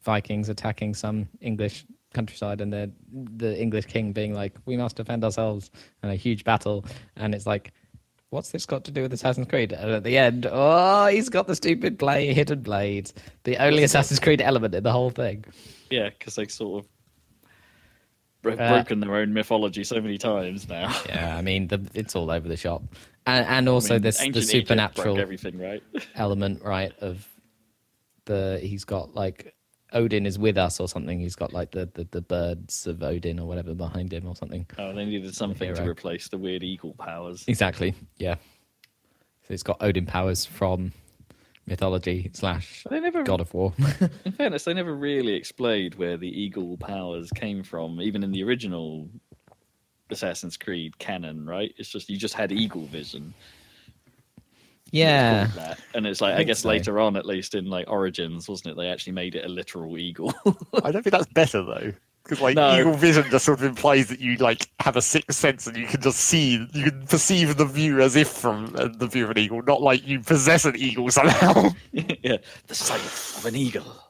A: Vikings attacking some English countryside, and the English king being like, we must defend ourselves, and a huge battle, and it's like, what's this got to do with Assassin's Creed? And at the end, he's got the stupid hidden blades, the only Assassin's Creed element in the whole thing.
C: Yeah, because they sort of broken their own mythology so many times now.
A: Yeah, I mean, it's all over the shop, and also the supernatural
C: everything, right?
A: element, right? Of he's got Odin is with us or something. He's got the birds of Odin or whatever behind him or something.
C: Oh, they needed something to replace the weird eagle powers.
A: Exactly. Yeah. So it's got Odin powers from mythology / God of War.
C: In fairness, they never really explained where the eagle powers came from, even in the original Assassin's Creed canon, right? It's just you just had eagle vision.
A: Yeah.
C: And it's I guess so. Later on, at least in Origins, wasn't it? They actually made it a literal eagle.
B: I don't think that's better though. Because eagle vision just sort of implies that you have a sixth sense and you can just you can perceive the view as if from the view of an eagle, not like you possess an eagle somehow.
C: Yeah, the sight of an eagle.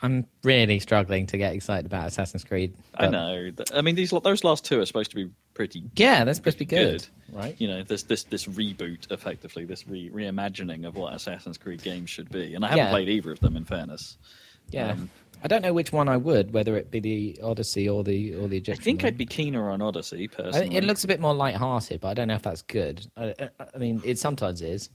A: I'm really struggling to get excited about Assassin's Creed.
C: I know. I mean, those last 2 are supposed to be pretty.
A: Yeah, they're supposed to be good, right?
C: This reboot, effectively, this reimagining of what Assassin's Creed games should be. And I haven't played either of them, in fairness.
A: Yeah. I don't know which one I would, whether it be the Odyssey or the Egyptian.
C: I think
A: one.
C: I'd be keener on Odyssey, personally.
A: It looks a bit more light-hearted, but I don't know if that's good. I mean, it sometimes is.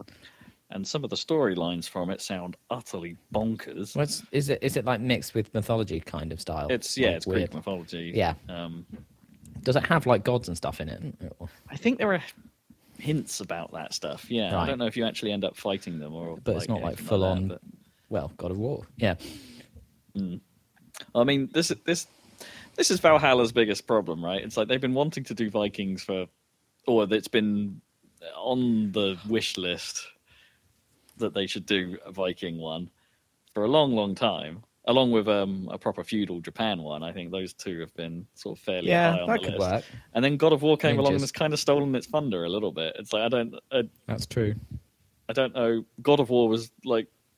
C: And some of the storylines from it sound utterly bonkers.
A: Is it mixed with mythology kind of style?
C: It's
A: weird.
C: Greek mythology.
A: Yeah. Does it have gods and stuff in it?
C: I think there are hints about that stuff. Yeah,
A: right.
C: I don't know if you actually end up fighting them or.
A: But it's not full on. But... Well, God of War. Yeah.
C: I mean, this is Valhalla's biggest problem, right? It's they've been wanting to do Vikings or it's been on the wish list that they should do a Viking one for a long, long time, along with a proper feudal Japan one. I think those 2 have been sort of fairly high on the list. Yeah, that could work. And then God of War came along and has kind of stolen its thunder a little bit. It's
A: that's true.
C: I don't know. God of War was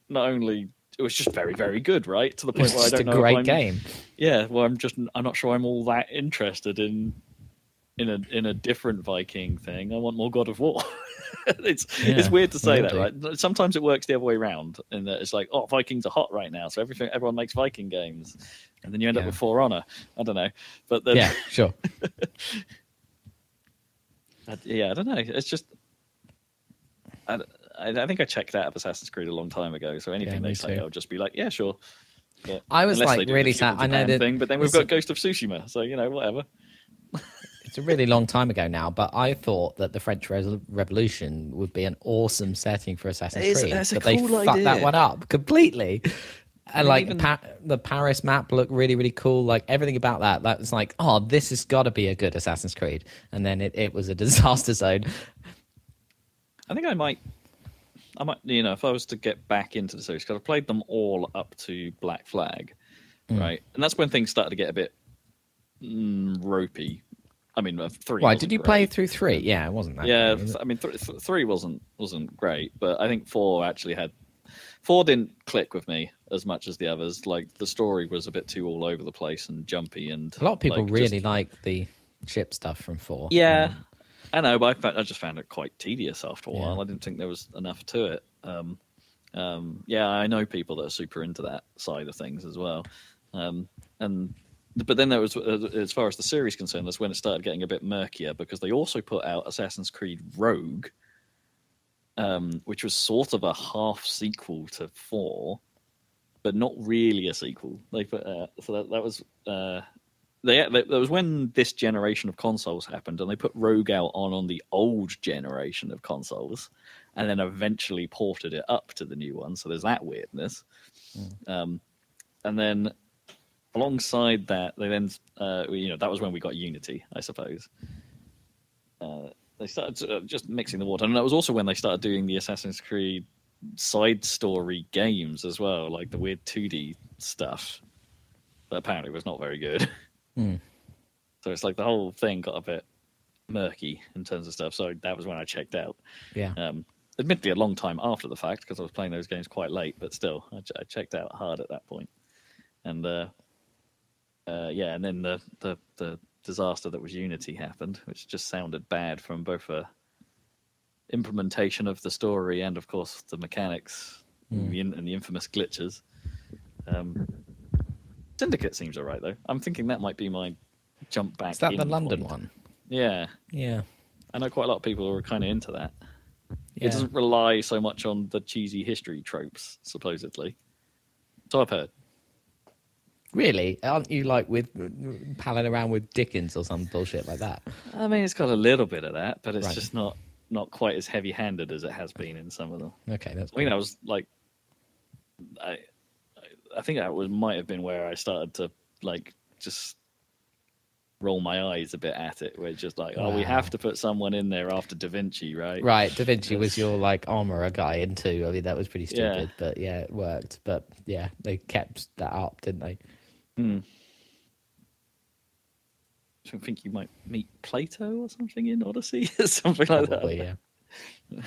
C: not only was just very, very good, right? To the point
A: It's
C: where I
A: just
C: don't
A: a
C: know
A: great
C: if I'm,
A: game.
C: Yeah, well, I'm not sure I'm all that interested in a different Viking thing. I want more God of War. It's weird to say that, right? Sometimes it works the other way around, in that it's like, oh, Vikings are hot right now, so everyone makes Viking games, and then you end up with For Honor. I don't know, but then
A: yeah, sure.
C: I don't know. It's just I think I checked out of Assassin's Creed a long time ago, so anything they say, I'll just be like, yeah, sure. But
A: I was like really sad. I know that
C: thing, but then we've got Ghost of Tsushima, so whatever.
A: It's a really long time ago now, but I thought that the French Revolution would be an awesome setting for Assassin's Creed, but they fucked that one up completely. And the Paris map looked really, really cool. Like everything about that was like, oh, this has got to be a good Assassin's Creed. And then it was a disaster zone.
C: I think I might, if I was to get back into the series, because I've played them all up to Black Flag, right? And that's when things started to get a bit ropey. I mean, 3.
A: Why did you play through 3? Yeah, it wasn't that.
C: Yeah,
A: great,
C: I mean, 3 wasn't great, but I think 4 actually had. 4 didn't click with me as much as the others. Like the story was a bit too all over the place and jumpy, and
A: a lot of people really like the ship stuff from 4.
C: Yeah, I know, but I just found it quite tedious after a while. I didn't think there was enough to it. I know people that are super into that side of things as well, But then there was, as far as the series is concerned, that's when it started getting a bit murkier, because they also put out Assassin's Creed Rogue, which was sort of a half sequel to 4, but not really a sequel. They put so that was that was when this generation of consoles happened, and they put Rogue out on the old generation of consoles, and then eventually ported it up to the new one. So there's that weirdness, and then. Alongside that, they then, that was when we got Unity, I suppose. They started just mixing the water. And that was also when they started doing the Assassin's Creed side story games as well, like the weird 2D stuff. That apparently was not very good. So it's like the whole thing got a bit murky in terms of stuff. So that was when I checked out.
A: Yeah.
C: Admittedly, a long time after the fact, because I was playing those games quite late, but still, I checked out hard at that point. And... and then the disaster that was Unity happened, which just sounded bad from both a implementation of the story and, of course, the mechanics and the infamous glitches. Syndicate seems alright though. I'm thinking that might be my jump back. Is
A: that the London one?
C: Yeah.
A: Yeah.
C: I know quite a lot of people who are kind of into that.
A: Yeah.
C: It doesn't rely so much on the cheesy history tropes, supposedly. So I've heard.
A: Really? Aren't you like palling around with Dickens or some bullshit like that?
C: I mean, it's got a little bit of that, but it's just not quite as heavy-handed as it has been in some of them.
A: Okay, that's.
C: I mean, I was like, I think that might have been where I started to like just roll my eyes a bit at it. Where it's just like, we have to put someone in there after Da Vinci, right?
A: Right, Da Vinci was your like armorer guy in 2. I mean, that was pretty stupid, but yeah, it worked. But yeah, they kept that up, didn't they?
C: I think you might meet Plato or something in Odyssey, something
A: Probably,
C: like that.
A: Yeah.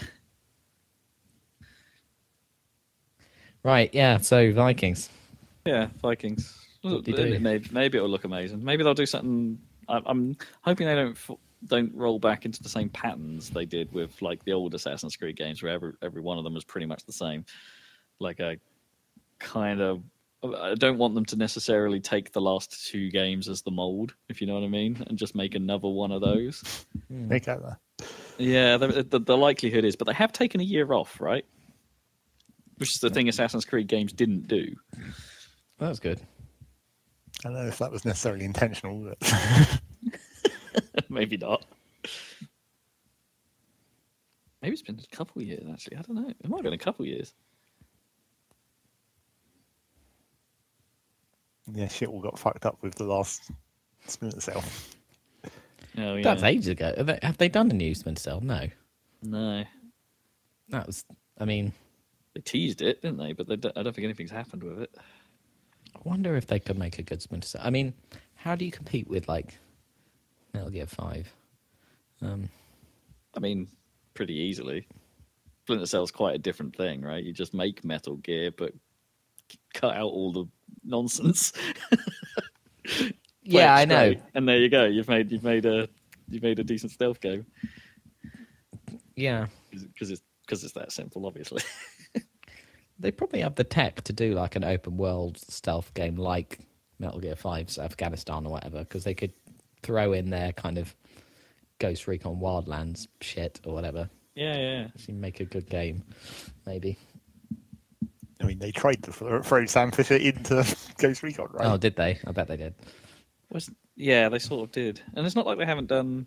A: Right, yeah. So Vikings.
C: Yeah, Vikings. Maybe it'll look amazing. Maybe they'll do something. I'm hoping they don't roll back into the same patterns they did with like the old Assassin's Creed games, where every one of them was pretty much the same. Like a kind of. I don't want them to necessarily take the last 2 games as the mold, if you know what I mean, and just make another one of those.
B: They get that.
C: Yeah, the likelihood is, but they have taken a year off, right? Which is the thing Assassin's Creed games didn't do.
A: That was good.
B: I don't know if that was necessarily intentional, but
C: maybe not. Maybe it's been a couple of years, actually. I don't know. It might have been a couple of years.
B: Yeah, shit all got fucked up with the last Splinter Cell.
C: Oh, yeah.
A: That's ages ago. Have they done a new Splinter Cell? No.
C: No.
A: That was. I mean,
C: they teased it, didn't they? But I don't think anything's happened with it.
A: I wonder if they could make a good Splinter Cell. I mean, how do you compete with like Metal Gear 5?
C: I mean, pretty easily. Splinter Cell's quite a different thing, right? You just make Metal Gear, but cut out all the nonsense.
A: Yeah, I know.
C: And there you go. You've made a decent stealth game.
A: Yeah,
C: because it's that simple, obviously.
A: they probably have the tech to do like an open world stealth game like Metal Gear 5's Afghanistan or whatever, because they could throw in their kind of Ghost Recon Wildlands shit or whatever.
C: Yeah.
A: Actually make a good game, maybe.
B: I mean, they tried to throw Sam Fisher into Ghost Recon, right?
A: Oh, did they? I bet they did.
C: Yeah, they sort of did. And it's not like they haven't done...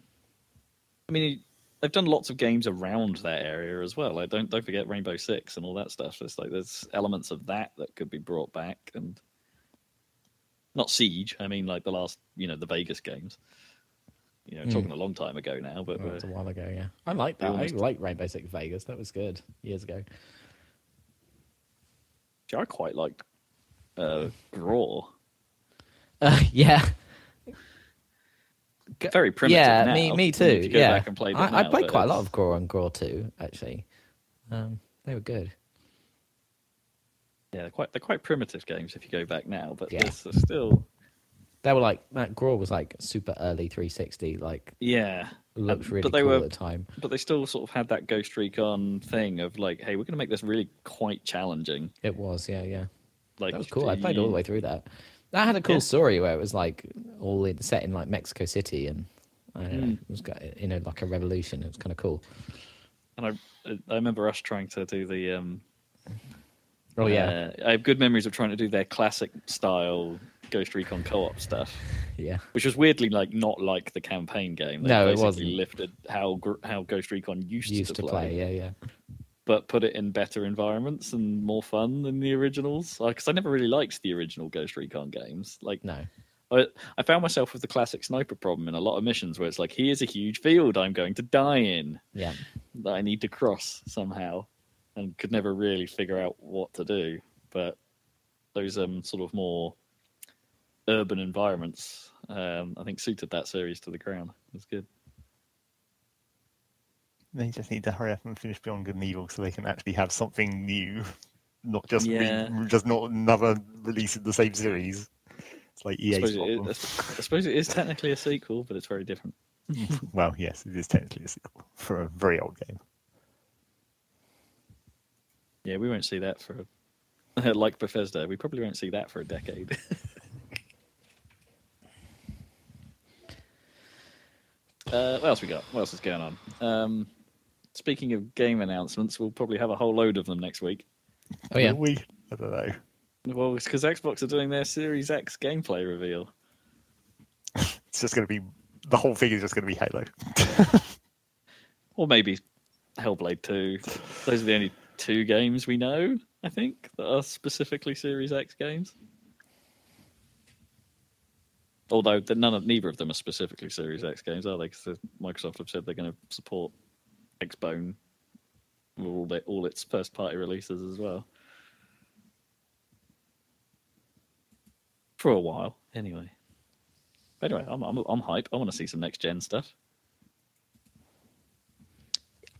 C: I mean, they've done lots of games around that area as well. Like, don't forget Rainbow Six and all that stuff. It's like there's elements of that could be brought back, and not Siege. I mean, like the last, the Vegas games. Talking a long time ago now, but
A: it was a while ago. Yeah, I like that. I like Rainbow Six Vegas. That was good years ago.
C: I quite liked Graw.
A: Yeah.
C: Very primitive.
A: Yeah,
C: now.
A: me too.
C: Go
A: yeah,
C: back and play
A: I played quite a lot of Graw and Graw 2, actually. They were good.
C: Yeah, they're quite primitive games if you go back now, but
A: yeah.
C: they're still.
A: They were like that. Graw was like super early 360, like looked really cool at the time.
C: But they still sort of had that Ghost Recon thing of like, hey, we're going to make this really quite challenging.
A: It was, yeah.
C: Like,
A: that was cool. I played all the way through that. That had a cool story where it was like set in like Mexico City, and I don't know, it was like a revolution. It was kind of cool.
C: And I remember us trying to do the.
A: I
C: have good memories of trying to do their classic style Ghost Recon co-op stuff.
A: Yeah,
C: which was weirdly not like the campaign game.
A: It wasn't.
C: Lifted how Ghost Recon used to play.
A: Yeah.
C: But put it in better environments and more fun than the originals. Because I never really liked the original Ghost Recon games. Like,
A: no.
C: I found myself with the classic sniper problem in a lot of missions where it's like, here's a huge field I'm going to die in.
A: Yeah.
C: That I need to cross somehow. And could never really figure out what to do. But those sort of more urban environments, I think suited that series to the ground. It was good.
B: They just need to hurry up and finish Beyond Good and Evil so they can actually have something new, not just just not another release in the same series. It's like EA's problem.
C: I suppose it is technically a sequel, but it's very different.
B: Well, yes, it is technically a sequel for a very old game.
C: Yeah, we won't see that for like Bethesda. We probably won't see that for a decade. What else we got? What else is going on? Speaking of game announcements, we'll probably have a whole load of them next week.
A: Oh yeah,
B: I don't know.
C: Well, it's because Xbox are doing their Series X gameplay reveal.
B: It's just going to be the whole thing is just going to be Halo,
C: or maybe Hellblade 2. Those are the only 2 games we know, I think, that are specifically Series X games. Although neither of them are specifically Series X games, are they? Because Microsoft have said they're going to support Xbone with all its first-party releases as well. For a while, anyway. But anyway, I'm hype. I want to see some next-gen stuff.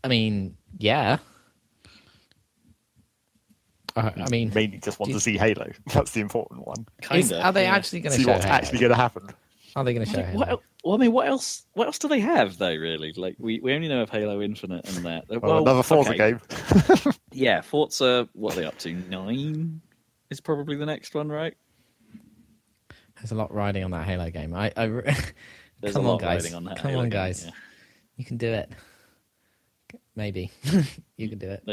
A: I mean, yeah. I mean,
B: mainly just want to see Halo. That's the important one.
A: Are they actually going to
B: see
A: show
B: what's
A: Halo?
B: actually going to happen?
A: Are they going to show Halo?
C: Well, I mean, what else do they have though? Really, like we only know of Halo Infinite and that.
B: Well, another Forza game.
C: Yeah, Forza. What are they up to? 9 is probably the next one, right?
A: There's a lot riding on that Halo game.
C: There's
A: Come
C: a lot
A: on, guys.
C: riding on that.
A: Come
C: Halo
A: on,
C: game,
A: guys.
C: yeah.
A: You can do it. Maybe you can do it.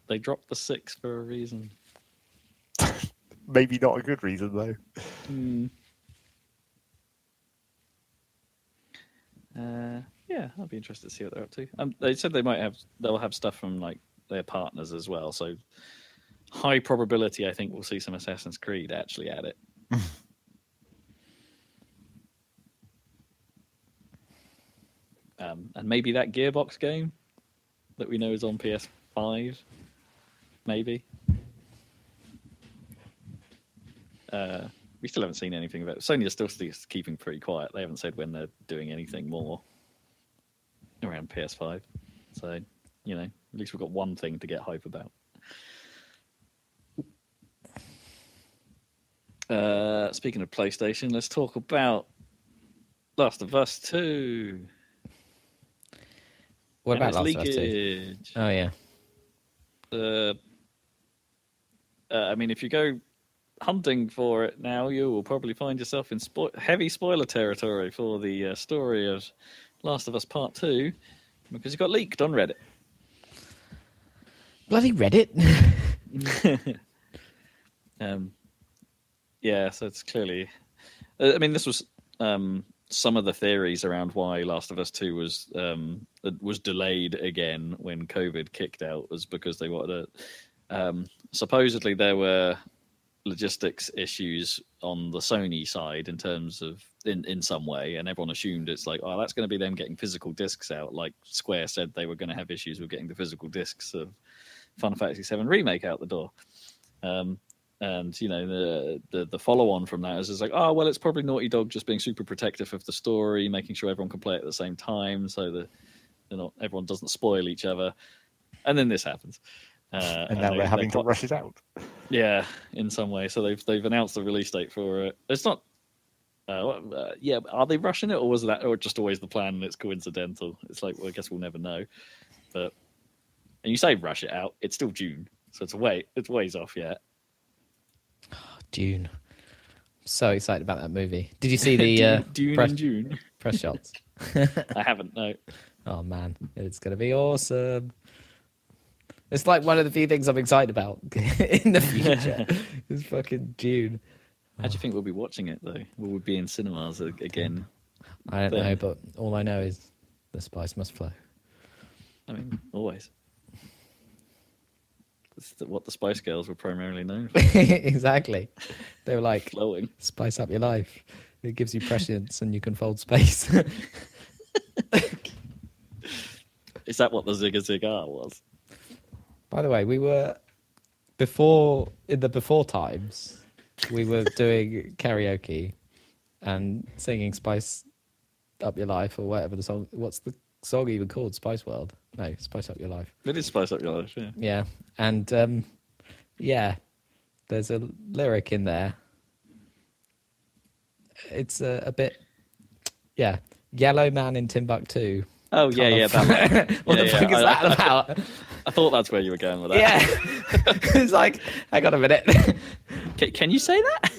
C: They dropped the 6 for a reason.
B: Maybe not a good reason though.
C: Yeah, I'd be interested to see what they're up to. They said they'll have stuff from like their partners as well. So high probability, I think we'll see some Assassin's Creed actually at it. And maybe that Gearbox game that we know is on PS5. Maybe. We still haven't seen anything about it. Sony is still keeping pretty quiet. They haven't said when they're doing anything more around PS5. So, at least we've got one thing to get hype about. Speaking of PlayStation, let's talk about Last of Us 2.
A: What
C: And
A: about
C: its
A: Last of Us 2?
C: leakage.
A: Oh, yeah.
C: I mean, if you go hunting for it now, you will probably find yourself in heavy spoiler territory for the story of Last of Us Part 2, because it got leaked on Reddit.
A: Bloody Reddit.
C: Yeah, so it's clearly... I mean, this was some of the theories around why Last of Us 2 was delayed again when COVID kicked out, was because they wanted to... supposedly there were logistics issues on the Sony side in terms of in some way, and everyone assumed it's like, oh, that's going to be them getting physical discs out, like Square said they were going to have issues with getting the physical discs of Final Fantasy VII Remake out the door. And you know, the follow on from that is like, oh well, it's probably Naughty Dog just being super protective of the story, making sure everyone can play it at the same time, so that everyone doesn't spoil each other. And then this happens,
B: and now they're having to rush it out.
C: Yeah, in some way. So they've announced the release date for it. It's not. Yeah, are they rushing it, or was that, or just always the plan and it's coincidental? It's like, well, I guess we'll never know. But and you say rush it out, it's still June, so it's ways off yet.
A: June. I'm so excited about that movie. Did you see the
C: June
A: press shots?
C: I haven't, no.
A: Oh man, it's gonna be awesome. It's like one of the few things I'm excited about in the future. It's fucking June.
C: How do you think we'll be watching it though? Will we be in cinemas again?
A: I don't know, but all I know is the spice must flow.
C: I mean, always. That's what the Spice Girls were primarily known for.
A: Exactly. They were like,
C: flowing.
A: Spice up your life. It gives you prescience and you can fold space.
C: Is that what the Zigga Ziggar was?
A: By the way, we were in the before times, we were doing karaoke and singing Spice Up Your Life or whatever the song. What's the song even called? Spice World? No, Spice Up Your Life.
C: It is Spice Up Your Life, yeah.
A: Yeah, and yeah, there's a lyric in there. It's a bit, yeah, Yellow Man in Timbuktu.
C: Oh yeah, that one.
A: What the fuck is that about?
C: I thought that's where you were going with that.
A: Yeah, it's like, hang on a minute.
C: Can you say that?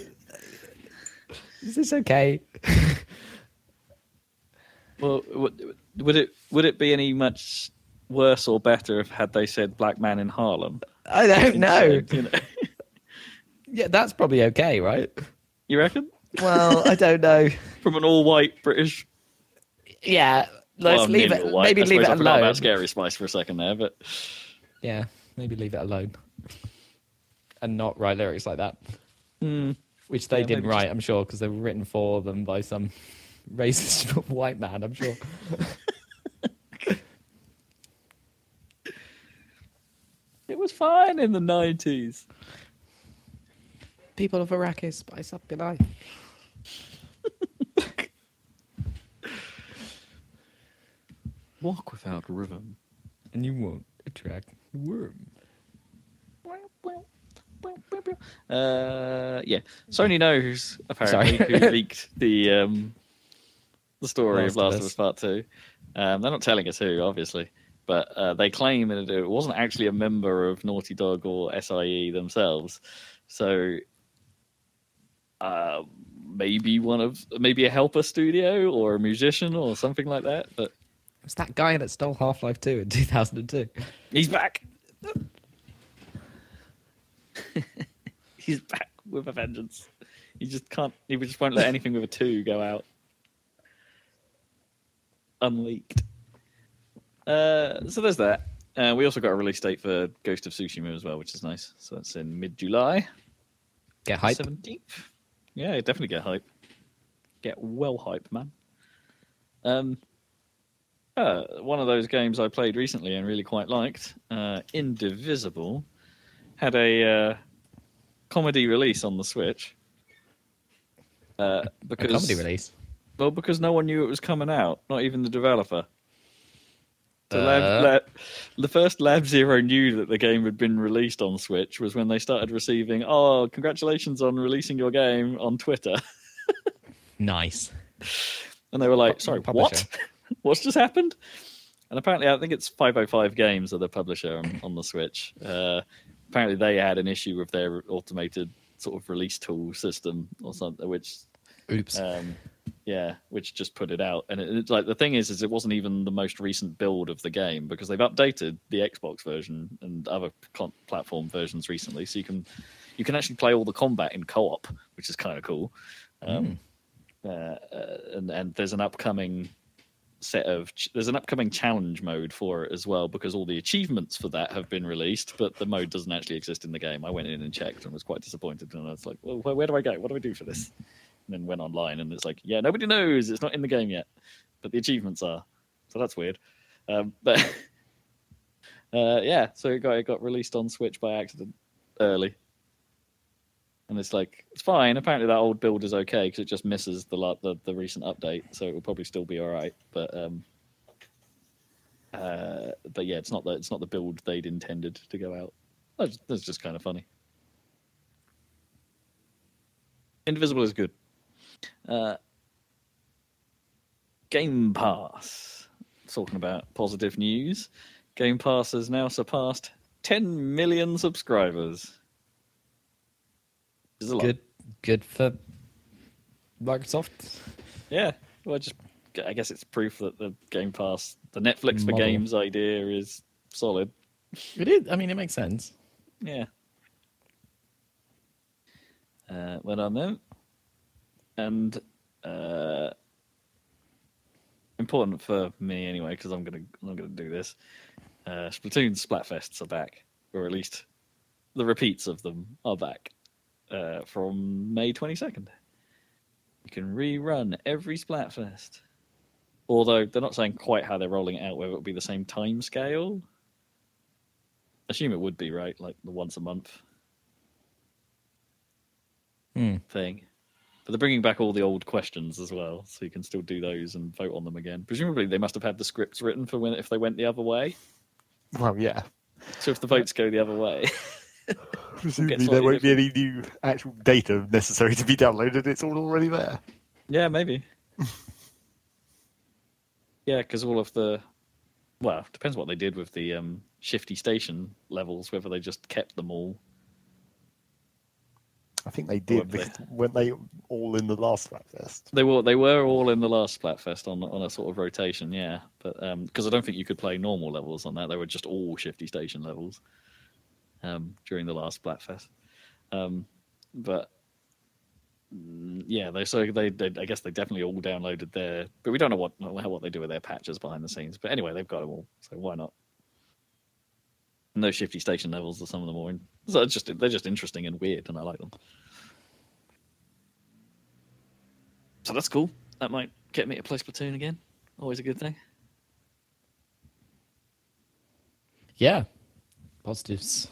A: Is this okay?
C: Well, would it be any much worse or better if had they said "Black Man in Harlem"?
A: I don't know.
C: You know.
A: Yeah, that's probably okay, right?
C: You reckon?
A: Well, I don't know.
C: From an all-white British.
A: Yeah, let's leave it. Maybe leave it alone. I forgot
C: about Scary Spice for a second there, but
A: yeah, maybe leave it alone and not write lyrics like that. Which they didn't write, I'm sure, because they were written for them by some racist white man, I'm sure.
C: It was fine in the 90s.
A: People of Arrakis, spice up your life.
C: Walk without rhythm,
A: and you won't attract the worm.
C: Yeah. Sony knows apparently who leaked the story of Last of Us Part 2. They're not telling us who, obviously, but they claim that it wasn't actually a member of Naughty Dog or SIE themselves. So maybe a helper studio or a musician or something like that. But
A: it was that guy that stole Half-Life 2 in 2002.
C: He's back. He's back with a vengeance. He just can't. He just won't let anything with a 2 go out unleaked. So there's that. We also got a release date for Ghost of Tsushima as well, which is nice. So that's in mid-July.
A: Get hype.
C: 17th. Yeah, definitely get hype. Get well hype, man. One of those games I played recently and really quite liked, Indivisible, had a comedy release on the Switch.
A: Because a comedy release?
C: Well, because no one knew it was coming out, not even the developer. The first Lab Zero knew that the game had been released on Switch was when they started receiving, "Oh, congratulations on releasing your game" on Twitter.
A: Nice.
C: And they were like, "Sorry,
A: Publisher.
C: what? What's just happened?" And apparently, I think it's 505 Games are the publisher on the Switch. Apparently, they had an issue with their automated sort of release tool system or something, which,
A: Oops.
C: which just put it out. And it's like the thing is it wasn't even the most recent build of the game because they've updated the Xbox version and other platform versions recently, so you can actually play all the combat in co-op, which is kind of cool. And there's an upcoming challenge mode for it as well because all the achievements for that have been released, but the mode doesn't actually exist in the game. I went in and checked and was quite disappointed, and I was like, well, where do I go? What do I do for this? And then went online and it's like, yeah, nobody knows, it's not in the game yet, but the achievements are, so that's weird. So it got released on Switch by accident early. And it's like, it's fine. Apparently that old build is okay because it just misses the recent update, so it will probably still be all right. But yeah, it's not the build they'd intended to go out. That's just kind of funny. Indivisible is good. Game Pass. Talking about positive news, Game Pass has now surpassed 10 million subscribers.
A: Good for Microsoft.
C: Yeah, well, I guess it's proof that the Game Pass, the Netflix for games idea is solid.
A: It is. I mean, it makes sense.
C: Yeah. Went on then, and important for me anyway because I'm gonna do this. Splatoon Splatfests are back, or at least the repeats of them are back. From May 22nd. You can rerun every Splatfest. Although they're not saying quite how they're rolling it out, whether it will be the same time scale. Assume it would be, right? Like the once a month thing. But they're bringing back all the old questions as well, so you can still do those and vote on them again. Presumably they must have had the scripts written for if they went the other way.
B: Well, yeah.
C: So if the votes go the other way...
B: Presumably there won't be any new actual data necessary to be downloaded. It's all already there.
C: Yeah, maybe. Yeah, because all of the... Well, it depends what they did with the shifty station levels, whether they just kept them all.
B: I think they did, because weren't they all in the last Splatfest?
C: They were all in the last Splatfest on a sort of rotation, yeah. But because I don't think you could play normal levels on that. They were just all shifty station levels. During the last Splatfest, but yeah, I guess they definitely all downloaded their, but we don't know what they do with their patches behind the scenes. But anyway, they've got them all, so why not? And those shifty station levels are some of them more. So they're just interesting and weird, and I like them. So that's cool. That might get me to play Splatoon again. Always a good thing.
A: Yeah, positives.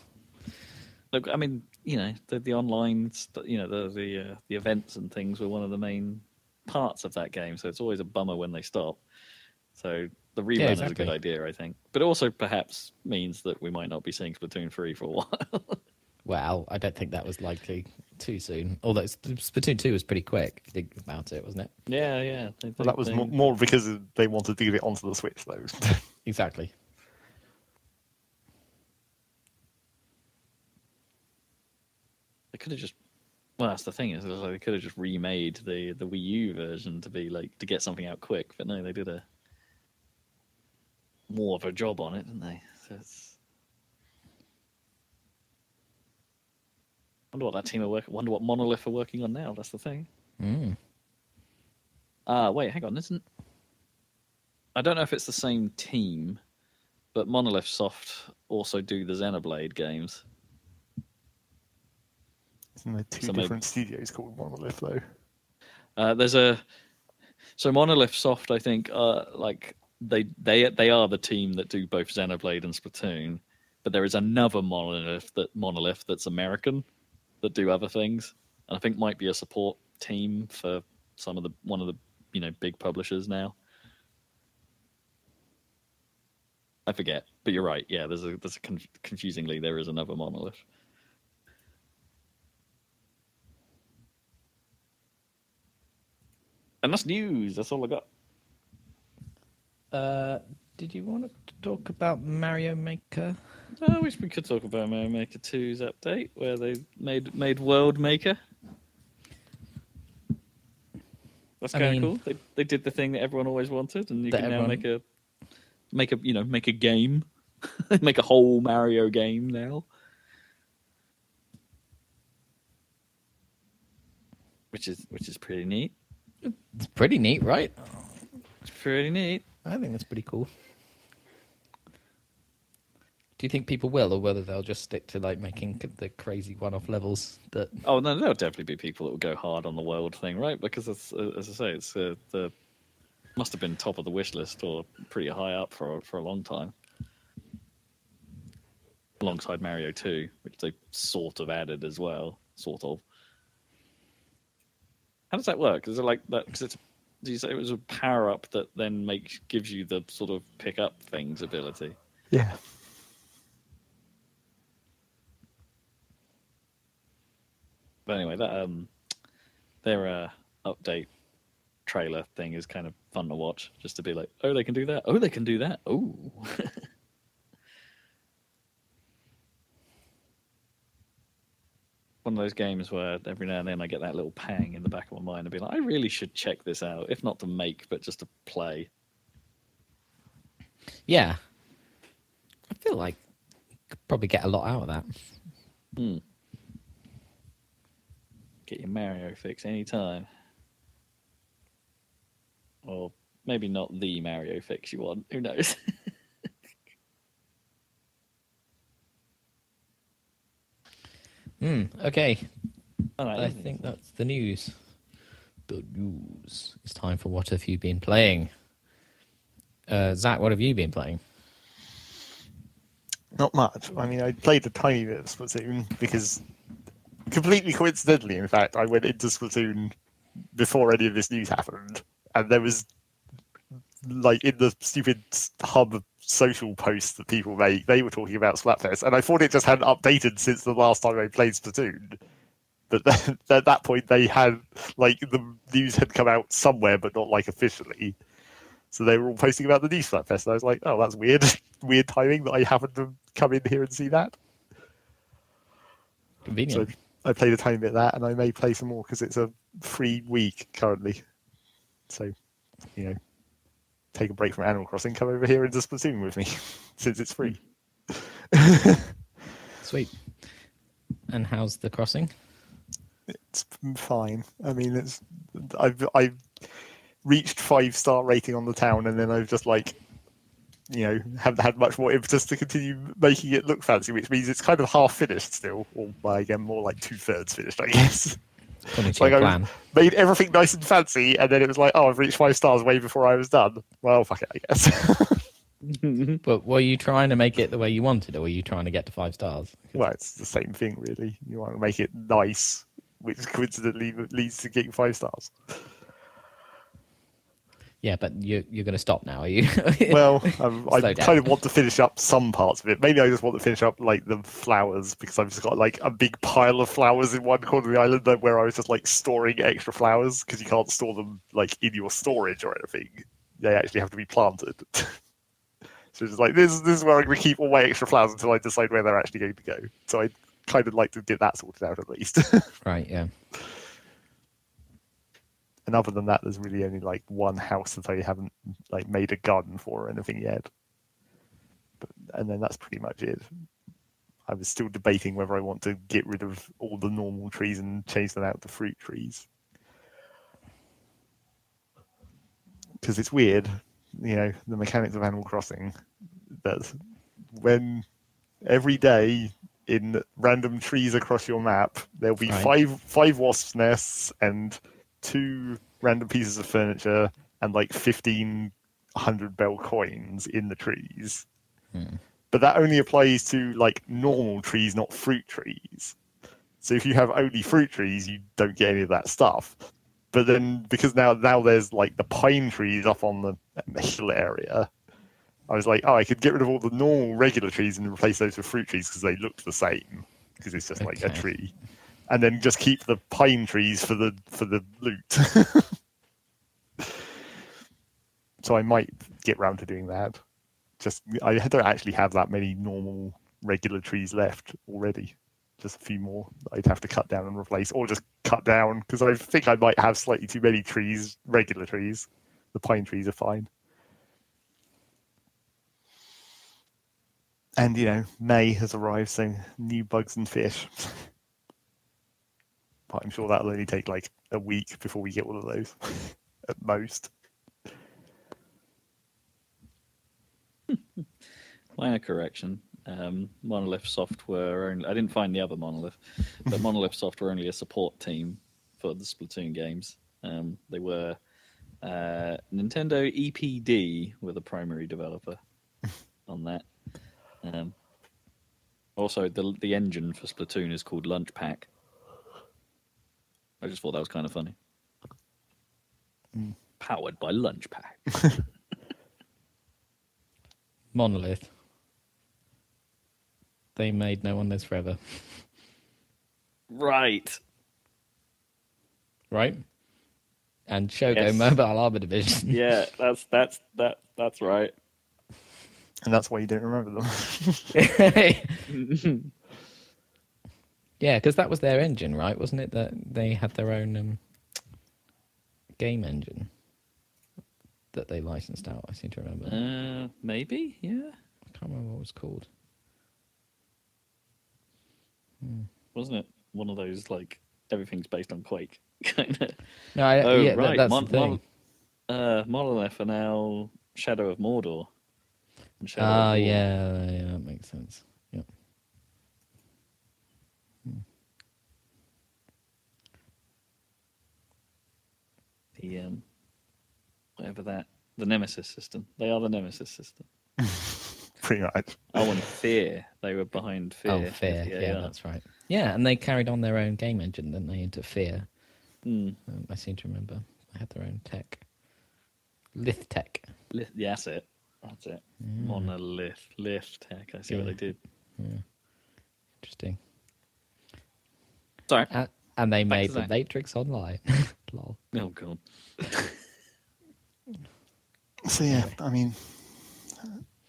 C: Look, I mean, the online, the events and things were one of the main parts of that game. So it's always a bummer when they stop. So the rerun is a good idea, I think. But it also perhaps means that we might not be seeing Splatoon 3 for a while.
A: Well, I don't think that was likely too soon. Although Splatoon 2 was pretty quick, if you think about it, wasn't it?
C: Yeah.
B: Well, that was more because they wanted to get it onto the Switch, though.
A: Exactly.
C: They could have just... Well, that's the thing, is they could have just remade the Wii U version to be to get something out quick, but no, they did more of a job on it, didn't they? So wonder what that team are working. Wonder what Monolith are working on now. That's the thing. Wait, hang on. I don't know if it's the same team, but Monolith Soft also do the Xenoblade games.
B: Isn't there two different studios called Monolith,
C: though? So Monolith Soft, I think, they are the team that do both Xenoblade and Splatoon, but there is another Monolith that's American that do other things, and I think might be a support team for one of the big publishers now. I forget, but you're right. Yeah, confusingly there is another monolith. And that's news. That's all I
A: got. Did you want to talk about Mario Maker?
C: I wish we could talk about Mario Maker 2's update, where they made World Maker. That's kind of cool. They did the thing that everyone always wanted, and you can now make a game, make a whole Mario game now, which is pretty neat.
A: It's pretty neat, right?
C: It's pretty neat.
A: I think that's pretty cool. Do you think people will, or whether they'll just stick to like making the crazy one-off levels? That
C: no, there'll definitely be people that will go hard on the world thing, right? Because as I say, it's the must have been top of the wish list or pretty high up for a long time, alongside Mario 2, which they sort of added as well, sort of. How does that work? Is it like that? Because do you say it was a power up that then gives you the sort of pick up things ability?
B: Yeah.
C: But anyway, that their update trailer thing is kind of fun to watch, just to be like, oh, they can do that. Oh, they can do that. Oh. One of those games where every now and then I get that little pang in the back of my mind and be like, I really should check this out, if not to make, but just to play.
A: Yeah. I feel like you could probably get a lot out of that.
C: Get your Mario fix anytime. Or maybe not the Mario fix you want. Who knows?
A: Okay.
C: All right,
A: I think that's the news. The news. It's time for What Have You Been Playing? Zach, what have you been playing?
B: Not much. I mean, I played a tiny bit of Splatoon because, completely coincidentally, in fact, I went into Splatoon before any of this news happened, and there was, like, in the stupid hub social posts that people make, they were talking about Splatfest, and I thought it just hadn't updated since the last time I played Splatoon. But then, at that point, they had, like, the news had come out somewhere, but not, like, officially. So they were all posting about the new Splatfest, and I was like, oh, that's weird. Weird timing that I happened to come in here and see that.
A: Convenient.
B: So I played a tiny bit of that, and I may play some more because it's a free week currently. So, take a break from Animal Crossing, come over here into Splatoon with me, since it's free.
A: Sweet. And how's the crossing?
B: It's fine. I mean, I've reached 5-star rating on the town, and then I've just haven't had much more impetus to continue making it look fancy, which means it's kind of half finished still, or again more like 2/3 finished, I guess.
A: Like
B: I made everything nice and fancy, and then it was like, oh, I've reached 5 stars way before I was done. Well, fuck it, I guess.
A: But were you trying to make it the way you wanted, or were you trying to get to 5 stars?
B: Well, it's the same thing, really. You want to make it nice, which coincidentally leads to getting 5 stars.
A: Yeah, but you're going to stop now, are you?
B: Well, I kind of want to finish up some parts of it. Maybe I just want to finish up like the flowers, because I've just got like a big pile of flowers in one corner of the island where I was just like storing extra flowers, because you can't store them like in your storage or anything. They actually have to be planted. So it's like this is where I'm going to keep all my extra flowers until I decide where they're actually going to go. So I'd kind of like to get that sorted out at least.
A: Right, yeah.
B: And other than that, there's really only like one house that I haven't like made a garden for or anything yet. And then that's pretty much it. I was still debating whether I want to get rid of all the normal trees and change them out to fruit trees. Because it's weird, the mechanics of Animal Crossing, that when every day in random trees across your map, there'll be five wasps' nests and 2 random pieces of furniture and like 1,500 bell coins in the trees. But that only applies to like normal trees, not fruit trees. So if you have only fruit trees, you don't get any of that stuff. But then because now there's like the pine trees up on the hill area, I was like, oh, I could get rid of all the normal regular trees and replace those with fruit trees because they looked the same, because it's just like a tree, and then just keep the pine trees for the loot. So I might get round to doing that. Just I don't actually have that many normal regular trees left already. Just a few more I'd have to cut down and replace, or just cut down, because I think I might have slightly too many trees, regular trees. The pine trees are fine. And, May has arrived, so new bugs and fish. But I'm sure that'll only take like a week before we get all of those, at most.
C: Minor correction. Monolith Software only. I didn't find the other Monolith, but Monolith Software only a support team for the Splatoon games. They were Nintendo EPD were the primary developer on that. Also, the engine for Splatoon is called Lunch Pack. I just thought that was kind of funny. Powered by Lunch Pack.
A: Monolith. They made No One Lives Forever.
C: Right.
A: Right? And Shogo
C: Yes.
A: Mobile Armor Division.
C: Yeah, that's right.
B: And that's why you don't remember them.
A: Yeah, because that was their engine, right? Wasn't it that they had their own game engine that they licensed out? I seem to remember.
C: Maybe, yeah.
A: I can't remember what it was called.
C: Wasn't it one of those, like, everything's based on Quake kind of?
A: No,
C: Right.
A: that's the thing.
C: Monolith are now Shadow of Mordor. And Shadow of War.
A: Yeah, that makes sense. Yep.
C: The whatever that, the Nemesis system. They are the Nemesis system.
B: Pretty much.
C: Oh, and Fear. They were behind Fear.
A: Oh, Fear. Yeah, that's right. Yeah, and they carried on their own game engine, didn't they, into Fear? I seem to remember. They had their own tech. Lith Tech.
C: Yeah, that's it. That's it. Monolith. Lift Tech. I see what they did.
A: Yeah. Interesting.
C: Sorry.
A: And they
C: Back
A: made
C: to
A: the
C: Zach.
A: Matrix Online. Lol.
C: Oh, God.
B: So yeah, I mean,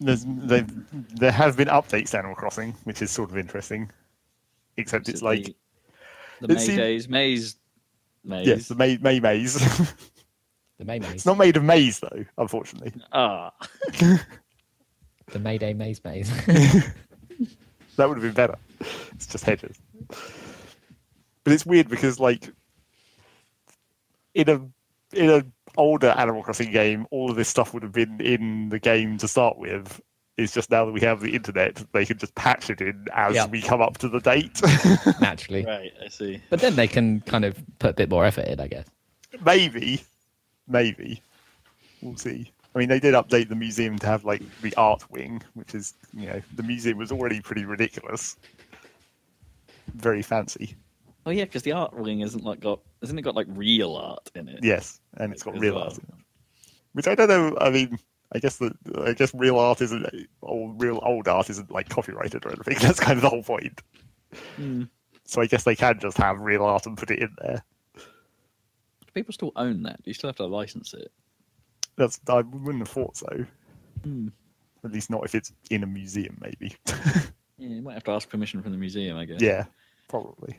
B: there have been updates to Animal Crossing, which is sort of interesting. Except it's like
C: the May Days Maze.
B: Yes, the May Maze.
A: The May Maze.
B: It's not made of maize though, unfortunately.
A: The Mayday Maze Maze.
B: That would have been better. It's just hedges. But it's weird because, like, in a older Animal Crossing game, all of this stuff would have been in the game to start with. It's just now that we have the internet, they can just patch it in as we come up to the date.
A: Naturally.
C: Right, I see.
A: But then they can kind of put a bit more effort in, I guess.
B: Maybe. We'll see. I mean, they did update the museum to have, like, the art wing, which is, the museum was already pretty ridiculous. Very fancy.
C: Oh yeah, because the art wing isn't it got like real art in it?
B: Yes, and it's got real
C: well.
B: art in it. Which I don't know. I mean, I guess real art isn't, or real old art isn't like copyrighted or anything. That's kind of the whole point. So I guess they can just have real art and put it in there.
C: Do people still own that? Do you still have to license it?
B: I wouldn't have thought so. At least not if it's in a museum, maybe.
C: Yeah, you might have to ask permission from the museum, I guess.
B: Yeah, probably.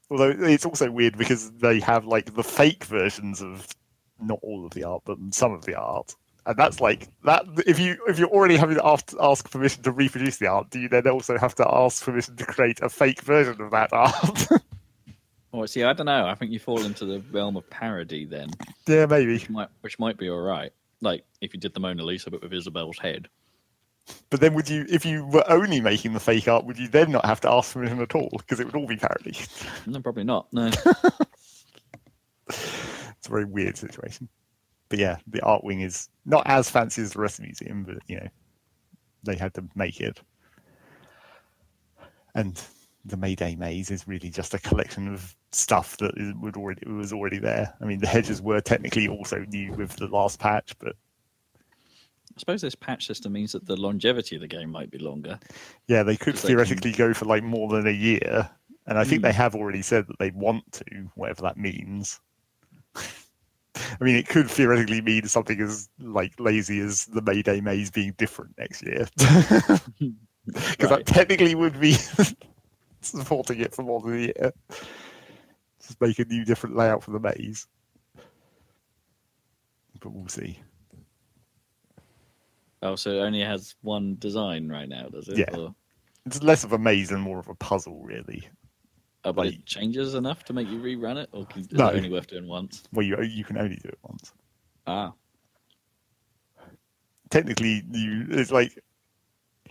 B: Although it's also weird because they have like the fake versions of not all of the art, but some of the art, and that's like that. If you're already having to ask permission to reproduce the art, do you then also have to ask permission to create a fake version of that art?
C: Oh, see, I don't know. I think you fall into the realm of parody then.
B: Yeah, maybe.
C: Which might be all right. Like if you did the Mona Lisa but with Isabel's head.
B: But then if you were only making the fake art, would you then not have to ask permission at all? Because it would all be parody.
C: No, probably not. No.
B: It's a very weird situation. But yeah, the art wing is not as fancy as the rest of the museum, but they had to make it. And the Mayday Maze is really just a collection of stuff that was already there. I mean, the hedges were technically also new with the last patch, but
C: I suppose this patch system means that the longevity of the game might be longer.
B: Yeah, they could theoretically go for like more than a year, and I think they have already said that they want to, whatever that means. I mean, it could theoretically mean something as like lazy as the Mayday Maze being different next year, because that technically would be supporting it for more than a year. Just make a new, different layout for the maze, but we'll see.
C: Oh, so it only has one design right now, does it?
B: Yeah,
C: or...
B: it's less of a maze and more of a puzzle, really.
C: Oh, but it changes enough to make you rerun it, or is it only worth doing once?
B: Well, you can only do it once.
C: Ah.
B: Technically, it's like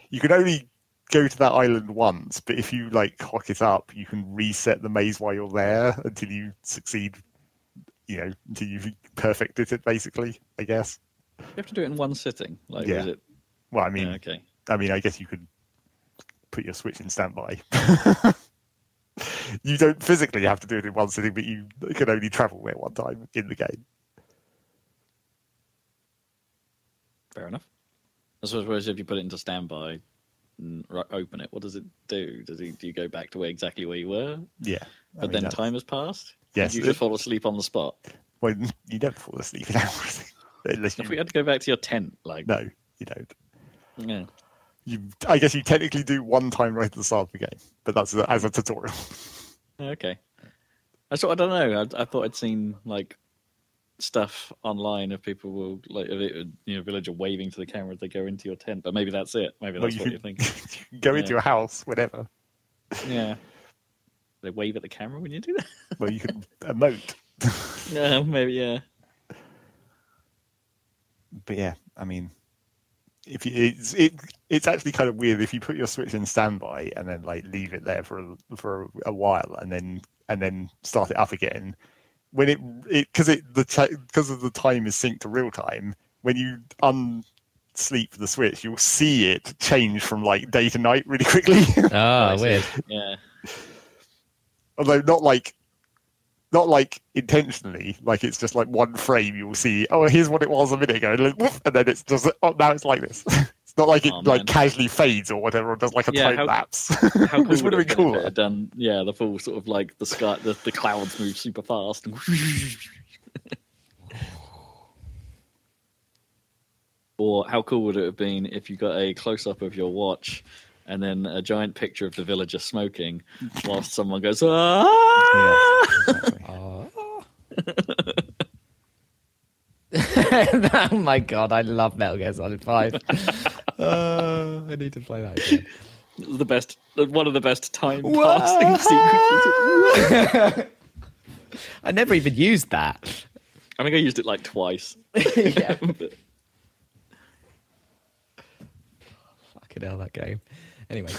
B: you can only go to that island once, but if you like cock it up, you can reset the maze while you're there until you succeed. Until you've perfected it, basically. I guess.
C: You have to do it in one sitting. Like,
B: yeah.
C: Is it...
B: Well, I mean,
C: okay.
B: I mean, I guess you could put your Switch in standby. You don't physically have to do it in one sitting, but you can only travel there one time in the game.
C: Fair enough. I suppose if you put it into standby and open it, what does it do? Do you go back to exactly where you were?
B: Yeah.
C: But then time has passed?
B: Yes.
C: Did you just fall asleep on the spot?
B: Well, you don't fall asleep in hours.
C: If we had to go back to your tent,
B: No, you don't.
C: Yeah.
B: I guess you technically do one time right at the start of the game, but that's as a tutorial.
C: Okay. I don't know. I thought I'd seen like stuff online of people will villager waving to the camera as they go into your tent, but maybe that's it. Maybe that's what you're thinking.
B: You can go into your house whenever.
C: Yeah. They wave at the camera when you do that.
B: Well, you can emote.
C: Yeah, maybe yeah.
B: But yeah, I mean, it's actually kind of weird if you put your Switch in standby and then like leave it there for a while and then start it up again. When because of the time is synced to real time. When you unsleep the Switch, you'll see it change from like day to night really quickly.
A: Oh, weird.
C: Yeah.
B: Although not like intentionally, like it's just like one frame you'll see, oh, here's what it was a minute ago, and then it's just, oh, now it's like this. It's not like it casually fades or whatever, or does like a time lapse.
C: How cool
B: Which would have been cool.
C: Done, the full sort of like the sky, the clouds move super fast. Or how cool would it have been if you got a close up of your watch and then a giant picture of the villager smoking whilst someone goes, ah!
B: Yes, exactly.
A: Oh my god, I love Metal Gear Solid 5. I need to play that again.
C: One of the best time passing sequences.
A: I never even used that.
C: I think I used it like twice.
A: Yeah. Fucking hell, that game. Anyway.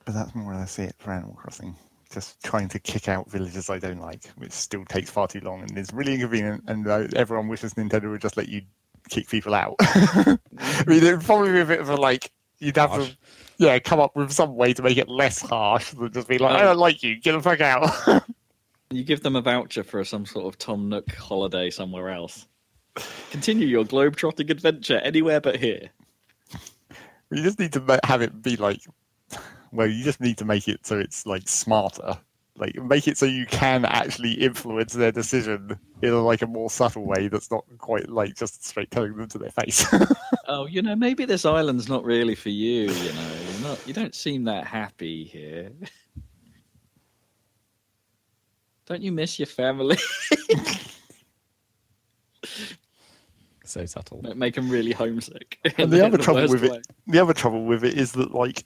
B: But that's more or less it for Animal Crossing. Just trying to kick out villagers I don't like, which still takes far too long and is really inconvenient. And everyone wishes Nintendo would just let you kick people out. I mean, it would probably be a bit of a like, you'd have to come up with some way to make it less harsh than just be like, I don't like you, get the fuck out.
C: You give them a voucher for some sort of Tom Nook holiday somewhere else. Continue your globe-trotting adventure anywhere but here.
B: You just need to have it be like, well, you just need to make it so it's like smarter. Like make it so you can actually influence their decision in like a more subtle way that's not quite like just straight telling them to their face.
C: Oh, maybe this island's not really for you. You don't seem that happy here. Don't you miss your family?
A: So subtle.
C: Make them really homesick.
B: And the other trouble with it is that like,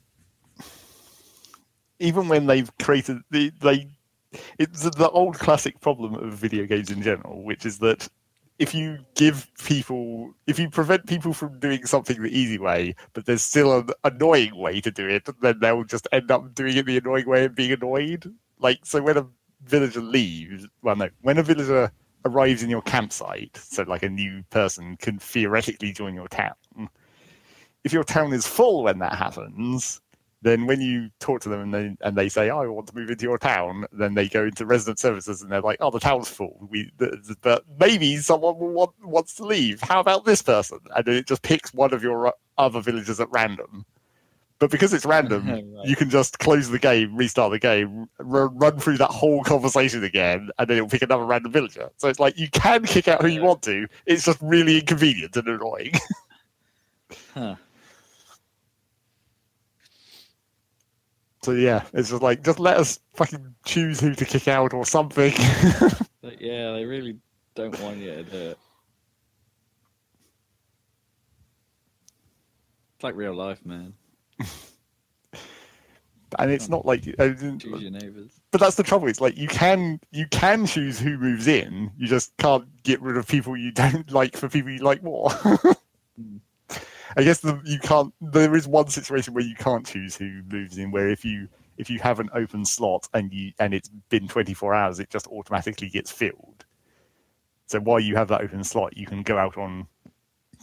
B: even when they've created it's the old classic problem of video games in general, which is that if you prevent people from doing something the easy way, but there's still an annoying way to do it, then they'll just end up doing it the annoying way and being annoyed. Like, so when a villager when a villager arrives in your campsite, so like a new person can theoretically join your town. If your town is full when that happens, then when you talk to them and they say, oh, I want to move into your town, then they go into resident services and they're like, oh, the town's full. But maybe someone wants to leave. How about this person? And then it just picks one of your other villagers at random. But because it's random, right. You can just close the game, restart the game, run through that whole conversation again, and then it'll pick another random villager. So it's like you can kick out who you want to. It's just really inconvenient and annoying.
C: Huh.
B: So yeah, it's just like, just let us fucking choose who to kick out or something.
C: But yeah, they really don't want you to do it. It's like real life, man.
B: And it's not like
C: choose your neighbours.
B: But that's the trouble. It's like you can choose who moves in. You just can't get rid of people you don't like for people you like more. I guess you can't. There is one situation where you can't choose who moves in. Where if you have an open slot and it's been 24 hours, it just automatically gets filled. So while you have that open slot, you can go out on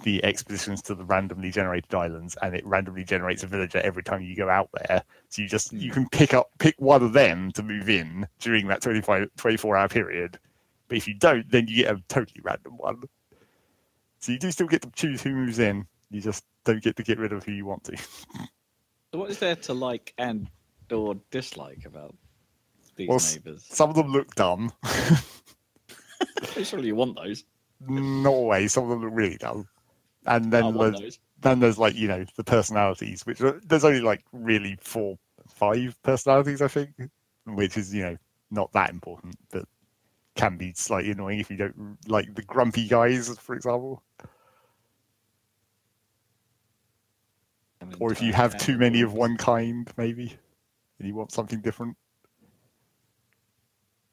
B: the expeditions to the randomly generated islands, and it randomly generates a villager every time you go out there. So you can pick one of them to move in during that 24-hour period. But if you don't, then you get a totally random one. So you do still get to choose who moves in. You just don't get to get rid of who you want to.
C: So what is there to like and or dislike about these neighbours?
B: Some of them look dumb.
C: Surely you want those.
B: Not always. Some of them look really dumb. And then there's like, the personalities, which there's only like really 4-5 personalities, I think, which is, not that important, but can be slightly annoying if you don't like the grumpy guys, for example. Or if you have too many of one kind, maybe, and you want something different.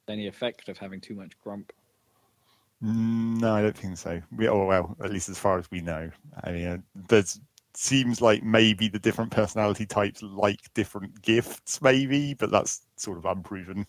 C: Any effect of having too much grump?
B: No, I don't think so. Well, at least as far as we know. I mean, seems like maybe the different personality types like different gifts, maybe, but that's sort of unproven.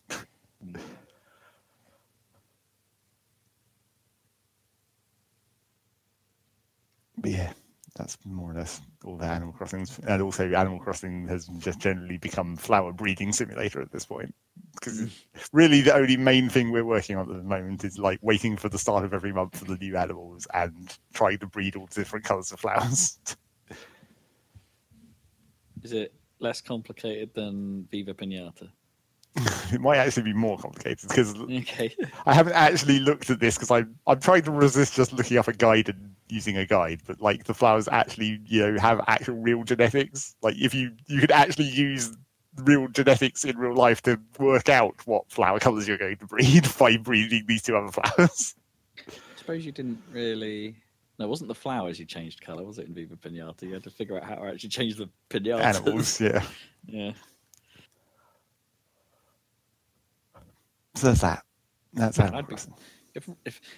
B: But yeah, that's more or less all the Animal Crossings. And also Animal Crossing has just generally become flower breeding simulator at this point. Because really the only main thing we're working on at the moment is like waiting for the start of every month for the new animals and trying to breed all different colours of flowers.
C: Is it less complicated than Viva Pinata?
B: It might actually be more complicated because I haven't actually looked at this because I'm trying to resist just looking up a guide and using a guide, but like the flowers actually have actual real genetics. Like if you could actually use real genetics in real life to work out what flower colours you're going to breed by breeding these two other flowers.
C: I suppose you didn't really. No, it wasn't the flowers you changed colour, was it, in Viva Pinata? You had to figure out how to actually change the pinatas.
B: Animals, yeah.
C: Yeah.
B: So there's that. That's Animal Crossing.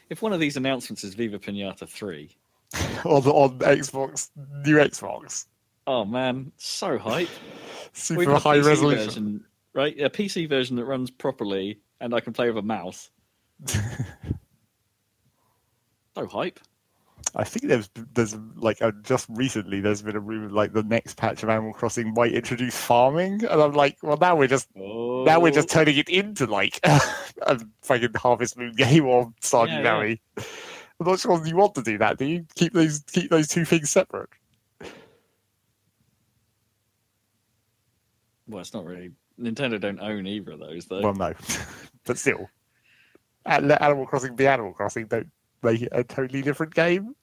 C: If one of these announcements is Viva Pinata 3.
B: on Xbox, new Xbox.
C: Oh man, so hype.
B: Super high resolution.
C: Version, right? A PC version that runs properly and I can play with a mouse. So hype.
B: I think there's like just recently there's been a rumor like the next patch of Animal Crossing might introduce farming, and I'm like, well, now we're just turning it into like a fucking Harvest Moon game or Stardew Valley. Yeah. I'm not sure you want to do that. Do you keep those two things separate?
C: Well, it's not really. Nintendo don't own either of those, though.
B: Well, no, but still, let Animal Crossing be Animal Crossing. Don't make it a totally different game.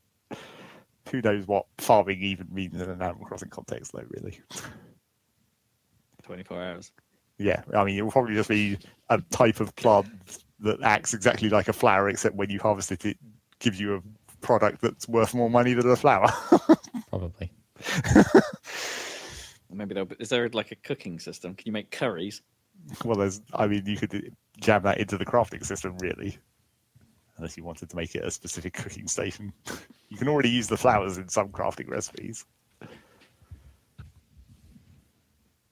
B: Who knows what farming even means in an Animal Crossing context, though, really.
C: 24 hours.
B: Yeah, I mean, it will probably just be a type of plant that acts exactly like a flower, except when you harvest it, it gives you a product that's worth more money than a flower.
A: Probably.
C: Maybe is there like a cooking system? Can you make curries?
B: Well, you could jam that into the crafting system, really. Unless you wanted to make it a specific cooking station. You can already use the flowers in some crafting recipes.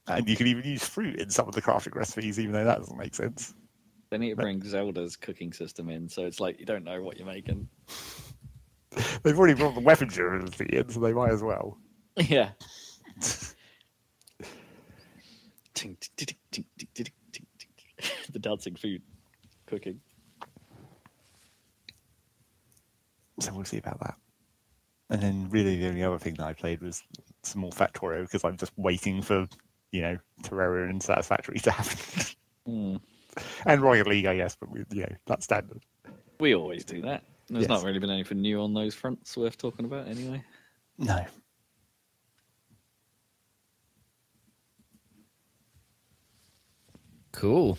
B: And you can even use fruit in some of the crafting recipes, even though that doesn't make sense.
C: They need to bring Zelda's cooking system in, so it's like you don't know what you're making.
B: They've already brought the weapon durability in, so they might as well.
C: Yeah. dancing food cooking.
B: So we'll see about that. And then really the only other thing that I played was some more Factorio because I'm just waiting for, Terraria and Satisfactory to happen. And Rocket League, I guess, but that's standard.
C: We always do that. There's not really been anything new on those fronts worth talking about anyway.
B: No.
A: Cool.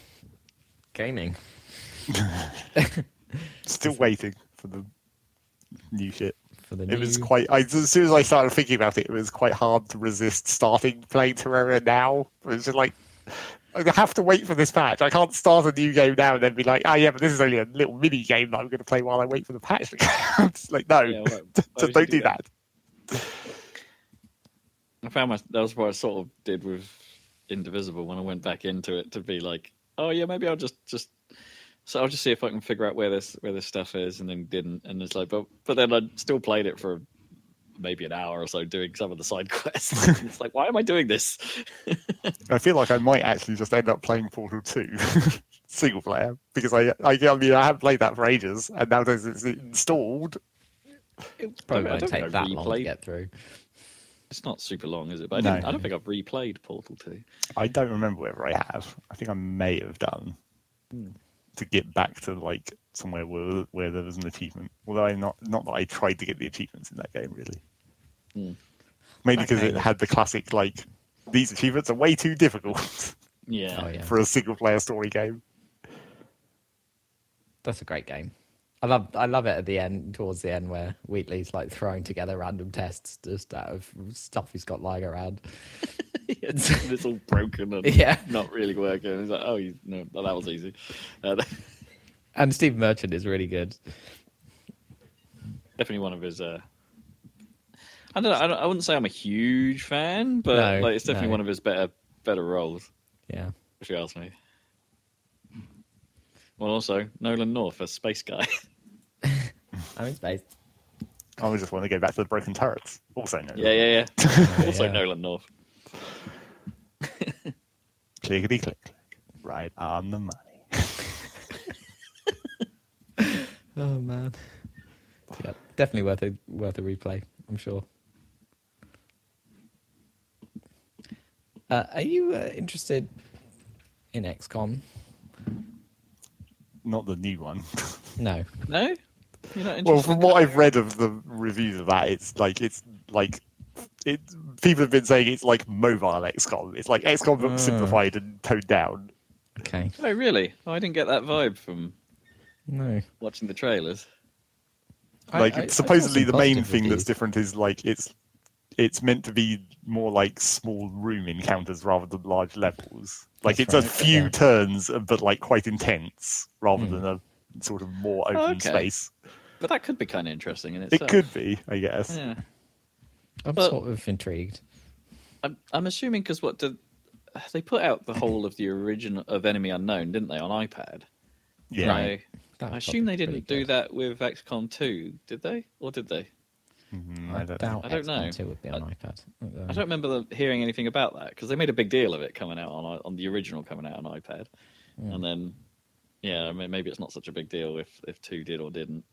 A: Gaming.
B: Still waiting for the new shit.
A: It
B: was quite. As soon as I started thinking about it, it was quite hard to resist starting playing Terraria now. It was just like, I have to wait for this patch. I can't start a new game now and then be like, oh yeah, but this is only a little mini game that I'm going to play while I wait for the patch. It's like, no, just don't do that.
C: I found that was what I sort of did with Indivisible when I went back into it to be like, oh yeah, maybe I'll just so I'll just see if I can figure out where this stuff is, and then didn't, and it's like, but then I still played it for maybe an hour or so doing some of the side quests. It's like, why am I doing this?
B: I feel like I might actually just end up playing Portal 2 single player because I haven't played that for ages, and now that it's installed,
A: it's probably going to take that long to get through.
C: It's not super long, is it? But I don't think I've replayed Portal 2.
B: I don't remember whether I have. I think I may have done to get back to like somewhere where there was an achievement. Although not that I tried to get the achievements in that game really. Maybe because it had the classic like these achievements are way too difficult. For a single player story game.
A: That's a great game. I love it at the end, towards the end, where Wheatley's like throwing together random tests just out of stuff he's got lying around.
C: It's all broken and not really working. He's like, oh, no, that was easy.
A: And Steve Merchant is really good.
C: Definitely one of his. I don't know. I wouldn't say I'm a huge fan, but it's definitely one of his better roles.
A: Yeah,
C: if you ask me. Well, also Nolan North, a space guy.
A: I'm in space.
B: I just want to go back to the broken turrets. Also Nolan.
C: Yeah. Also Nolan North.
B: Clickety click, click. Right on the money.
A: Oh man. Yeah, definitely worth a replay, I'm sure. Are you interested in XCOM?
B: Not the new one.
A: No.
C: No? You're not interested?
B: Well, from what I've read of the reviews of that, it's like people have been saying it's like mobile XCOM. It's like XCOM but simplified and toned down.
A: Okay.
C: Oh, really? Oh, I didn't get that vibe from watching the trailers.
B: Supposedly the main thing that's different is like it's meant to be more like small room encounters rather than large levels. Like it's a few turns, but like quite intense rather than a sort of more open space.
C: But that could be kind of interesting in itself.
B: It could be, I guess.
C: Yeah.
A: I'm sort of intrigued.
C: I'm assuming because they put out the whole of the original of Enemy Unknown, didn't they, on iPad?
B: Yeah.
C: Right. I assume they didn't do that with XCOM 2, did they? Or did they?
A: I don't know.
C: XCOM
A: 2 would be on iPad.
C: I don't remember hearing anything about that because they made a big deal of it coming out on the original coming out on iPad, and then maybe it's not such a big deal if 2 did or didn't.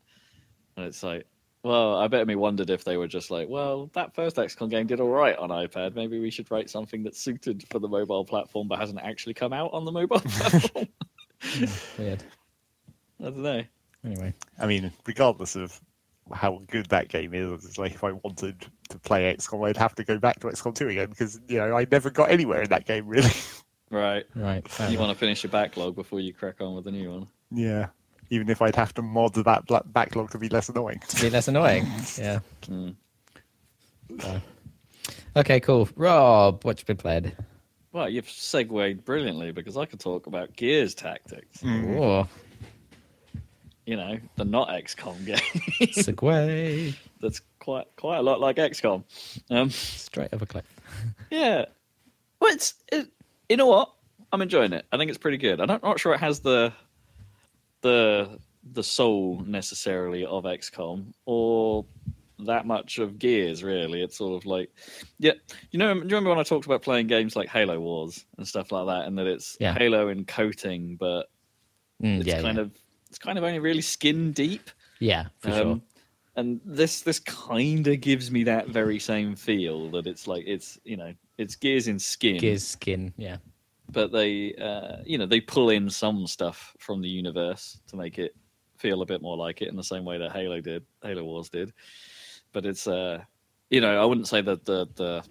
C: And it's like, well, I bet me wondered if they were just like, well, that first XCOM game did all right on iPad. Maybe we should write something that's suited for the mobile platform but hasn't actually come out on the mobile platform.
A: Weird.
C: I don't know.
A: Anyway,
B: I mean, regardless of how good that game is, it's like if I wanted to play XCOM, I'd have to go back to XCOM 2 again because I never got anywhere in that game really.
C: Right.
A: You
C: want to finish your backlog before you crack on with the new one.
B: Yeah. Even if I'd have to mod that backlog to be less annoying.
A: Yeah. Okay, cool. Rob, what you been playing?
C: Well, you've segued brilliantly because I could talk about Gears Tactics.
A: Oh.
C: The not XCOM game.
A: Segue.
C: That's quite a lot like XCOM.
A: Straight over clip.
C: Yeah. Well, you know what? I'm enjoying it. I think it's pretty good. I'm not sure it has the soul necessarily of XCOM or that much of Gears, really. It's sort of like, do you remember when I talked about playing games like Halo Wars and stuff like that, and that it's Halo in coating, but It's kind of only really skin deep.
A: Yeah, for sure.
C: And this kind of gives me that very same feel that it's like it's Gears in skin.
A: Gears skin, yeah.
C: But they they pull in some stuff from the universe to make it feel a bit more like it in the same way that Halo Wars did. But it's I wouldn't say that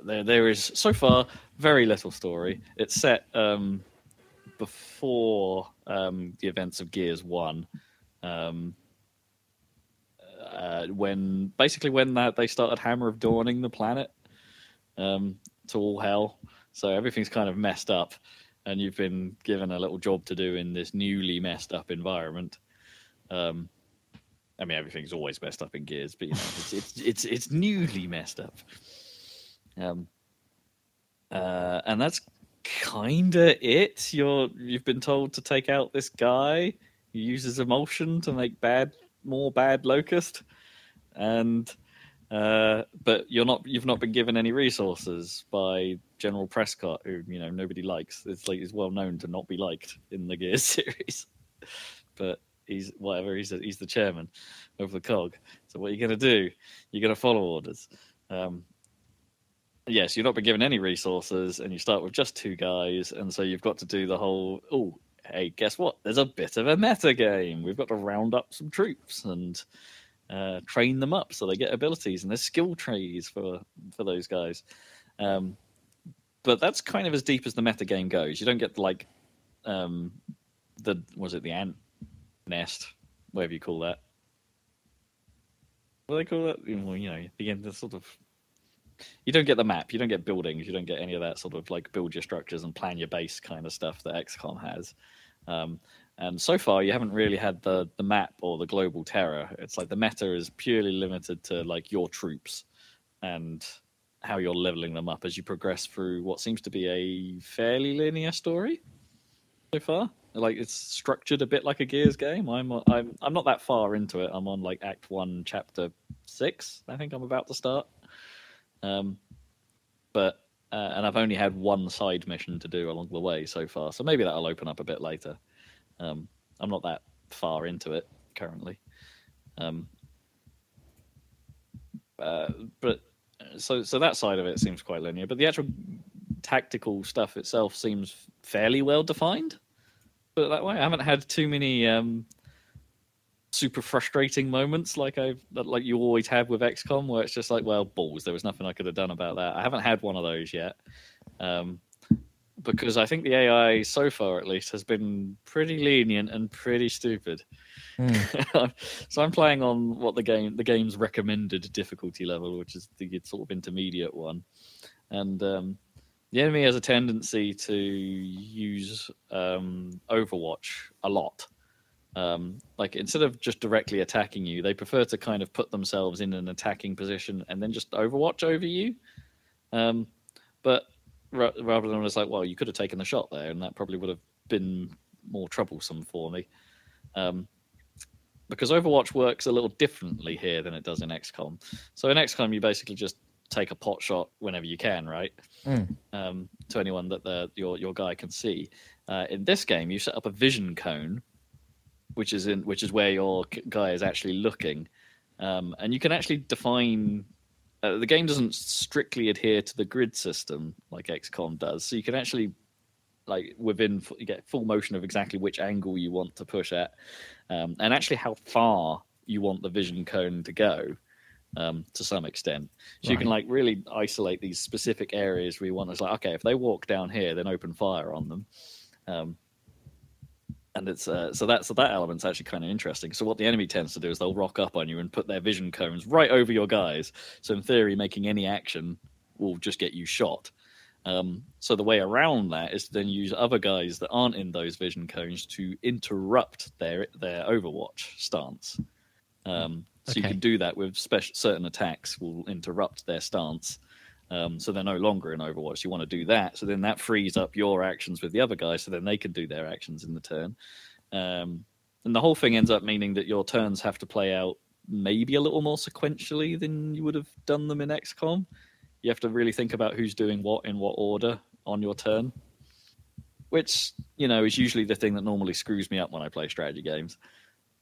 C: there is so far very little story. It's set before the events of Gears 1. When they started Hammer of Dawning the planet to all hell, so everything's kind of messed up, and you've been given a little job to do in this newly messed up environment. I mean, everything's always messed up in Gears, but it's newly messed up. And that's kind of it. You've been told to take out this guy who uses emulsion to make more bad Locust, and but you've not been given any resources by General Prescott, who nobody likes. It's like he's well known to not be liked in the Gears series, but he's the chairman of the COG. So what are you going to do? You're going to follow orders. Yes, you've not been given any resources, and you start with just 2 guys, and so you've got to do the whole, hey, guess what? There's a bit of a meta game. We've got to round up some troops and train them up so they get abilities, and there's skill trees for those guys. But that's kind of as deep as the meta game goes. You don't get the ant nest, whatever you call that. What do they call that? Well, begin to sort of. You don't get the map, you don't get buildings, you don't get any of that sort of like build your structures and plan your base kind of stuff that XCOM has. And so far, you haven't really had the map or the global terror. It's like the meta is purely limited to like your troops and how you're leveling them up as you progress through what seems to be a fairly linear story so far. Like it's structured a bit like a Gears game. I'm not that far into it. I'm on like Act 1, Chapter 6. I think I'm about to start. But I've only had one side mission to do along the way so far, so maybe that'll open up a bit later. I'm not that far into it currently. But so that side of it seems quite linear, but the actual tactical stuff itself seems fairly well defined. Put it that way. I haven't had too many super frustrating moments like you always have with XCOM, where it's just like, well, balls, there was nothing I could have done about that. I haven't had one of those yet, because I think the AI so far, at least, has been pretty lenient and pretty stupid. So I'm playing on what the game's recommended difficulty level, which is the sort of intermediate one, and the enemy has a tendency to use Overwatch a lot. Like instead of just directly attacking you, they prefer to kind of put themselves in an attacking position and then just Overwatch over you. But rather than just like, well, you could have taken the shot there, and that probably would have been more troublesome for me. Because Overwatch works a little differently here than it does in XCOM. So in XCOM, you basically just take a pot shot whenever you can, right? To anyone that your guy can see. In this game, you set up a vision cone, which is where your guy is actually looking, and you can actually define. The game doesn't strictly adhere to the grid system like XCOM does, so you can actually, like you get full motion of exactly which angle you want to push at, and actually how far you want the vision cone to go, to some extent. So right. You can like really isolate these specific areas where you want. It's like, okay, if they walk down here, then open fire on them. And it's so that element's actually kind of interesting. So what the enemy tends to do is they'll rock up on you and put their vision cones right over your guys. So in theory, making any action will just get you shot. So the way around that is to then use other guys that aren't in those vision cones to interrupt their Overwatch stance. So you can do that with certain attacks will interrupt their stance. So they're no longer in Overwatch. You want to do that, so then that frees up your actions with the other guys, so then they can do their actions in the turn. And the whole thing ends up meaning that your turns have to play out maybe a little more sequentially than you would have done them in XCOM. You have to really think about who's doing what in what order on your turn. which is usually the thing that normally screws me up when I play strategy games.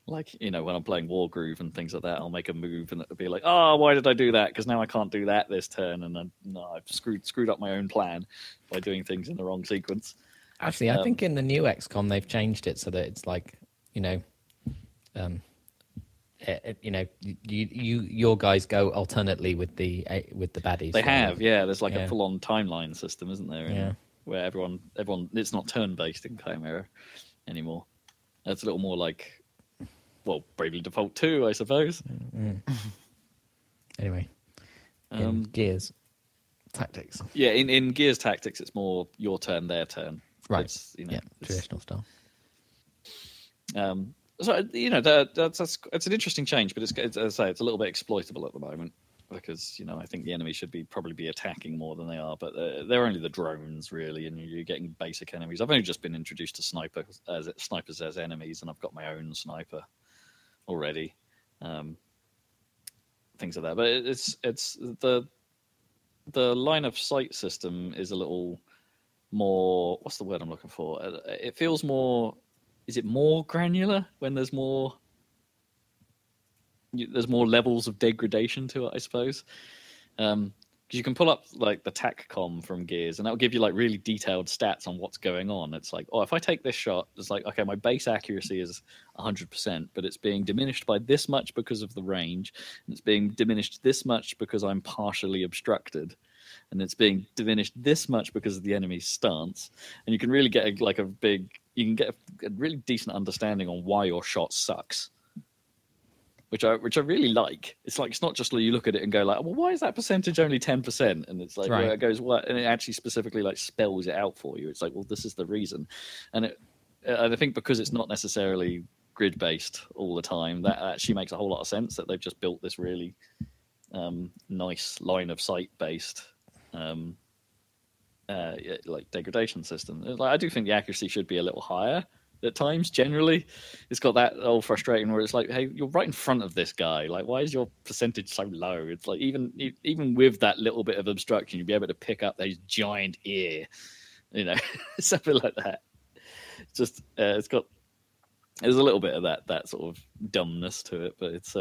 C: Like, when I'm playing Wargroove and things like that, I'll make a move and it'll be like, oh, why did I do that? Because now I can't do that this turn, and I've screwed up my own plan by doing things in the wrong sequence.
A: Actually, I think in the new XCOM they've changed it so that it's like, your guys go alternately with the baddies.
C: They have, yeah. There's like a full-on timeline system, isn't there?
A: Yeah.
C: Where everyone, it's not turn-based in Chimera anymore. It's a little more like, well, Bravely Default 2, I suppose.
A: Anyway, in Gears Tactics.
C: Yeah, in Gears Tactics, it's more your turn, their turn.
A: Right.
C: It's,
A: traditional style.
C: So that's it's an interesting change, but it's as I say, it's a little bit exploitable at the moment because I think the enemy should probably be attacking more than they are, but they're only the drones really, and you're getting basic enemies. I've only just been introduced to snipers as enemies, and I've got my own sniper already, things like that. But it's the line of sight system is a little more. What's the word I'm looking for? It feels more. Is it more granular when there's more levels of degradation to it, I suppose? Because you can pull up like the TACCOM from Gears, and that'll give you like really detailed stats on what's going on. It's like, oh, if I take this shot, it's like, okay, my base accuracy is 100%, but it's being diminished by this much because of the range, and it's being diminished this much because I'm partially obstructed, and it's being diminished this much because of the enemy's stance. And you can really get you can get a really decent understanding on why your shot sucks, which I really like. It's like, it's not just like you look at it and go like, well, why is that percentage only 10%? And it's like,
A: right.
C: Where it goes, what? And it actually specifically like spells it out for you. It's like, well, this is the reason. And I think because it's not necessarily grid based all the time, that actually makes a whole lot of sense that they've just built this really nice line of sight based like degradation system. Like, I do think the accuracy should be a little higher at times. Generally, it's got that old frustrating where it's like, hey, you're right in front of this guy. Like, why is your percentage so low? It's like even with that little bit of obstruction, you'd be able to pick up those giant ear, something like that. Just there's a little bit of that sort of dumbness to it, but it's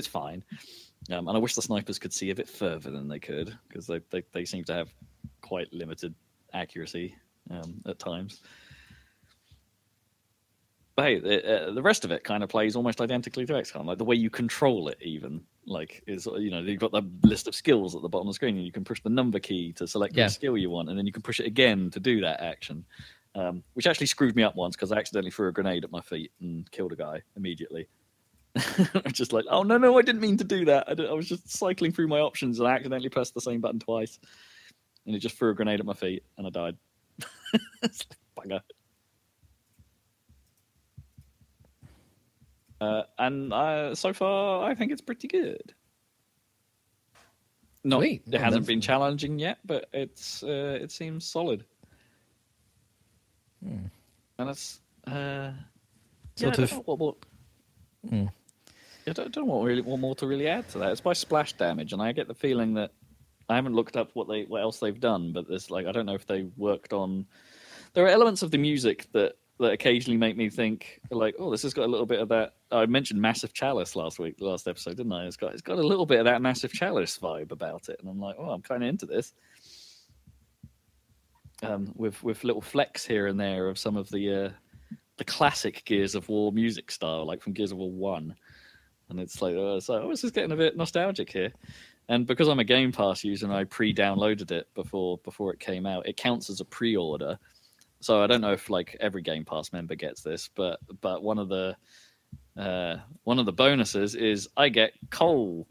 C: fine. And I wish the snipers could see a bit further than they could, because they seem to have quite limited accuracy at times. But hey, the rest of it kind of plays almost identically to XCOM. Like the way you control it, even like is you've got the list of skills at the bottom of the screen, and you can push the number key to select the skill you want, and then you can push it again to do that action. Which actually screwed me up once because I accidentally threw a grenade at my feet and killed a guy immediately. I'm just like, oh no, I didn't mean to do that. I was just cycling through my options and I accidentally pressed the same button twice, and it just threw a grenade at my feet and I died. It's like, bugger. And so far, I think it's pretty good.
A: Sweet.
C: It hasn't been challenging yet, but it seems solid. And it's I don't know what more to really add to that. It's by Splash Damage, and I get the feeling that I haven't looked up what else they've done, but there's like, I don't know if they worked on. There are elements of the music that occasionally make me think like, oh, this has got a little bit of that. I mentioned Massive Chalice last episode, didn't I? It's got a little bit of that Massive Chalice vibe about it, and I'm like, oh, I'm kind of into this. With little flecks here and there of some of the classic Gears of War music style, like from Gears of War 1. And it's like, this is getting a bit nostalgic here. And because I'm a Game Pass user and I pre-downloaded it before it came out, it counts as a pre-order. So I don't know if like every Game Pass member gets this, but one of the bonuses is I get Cole.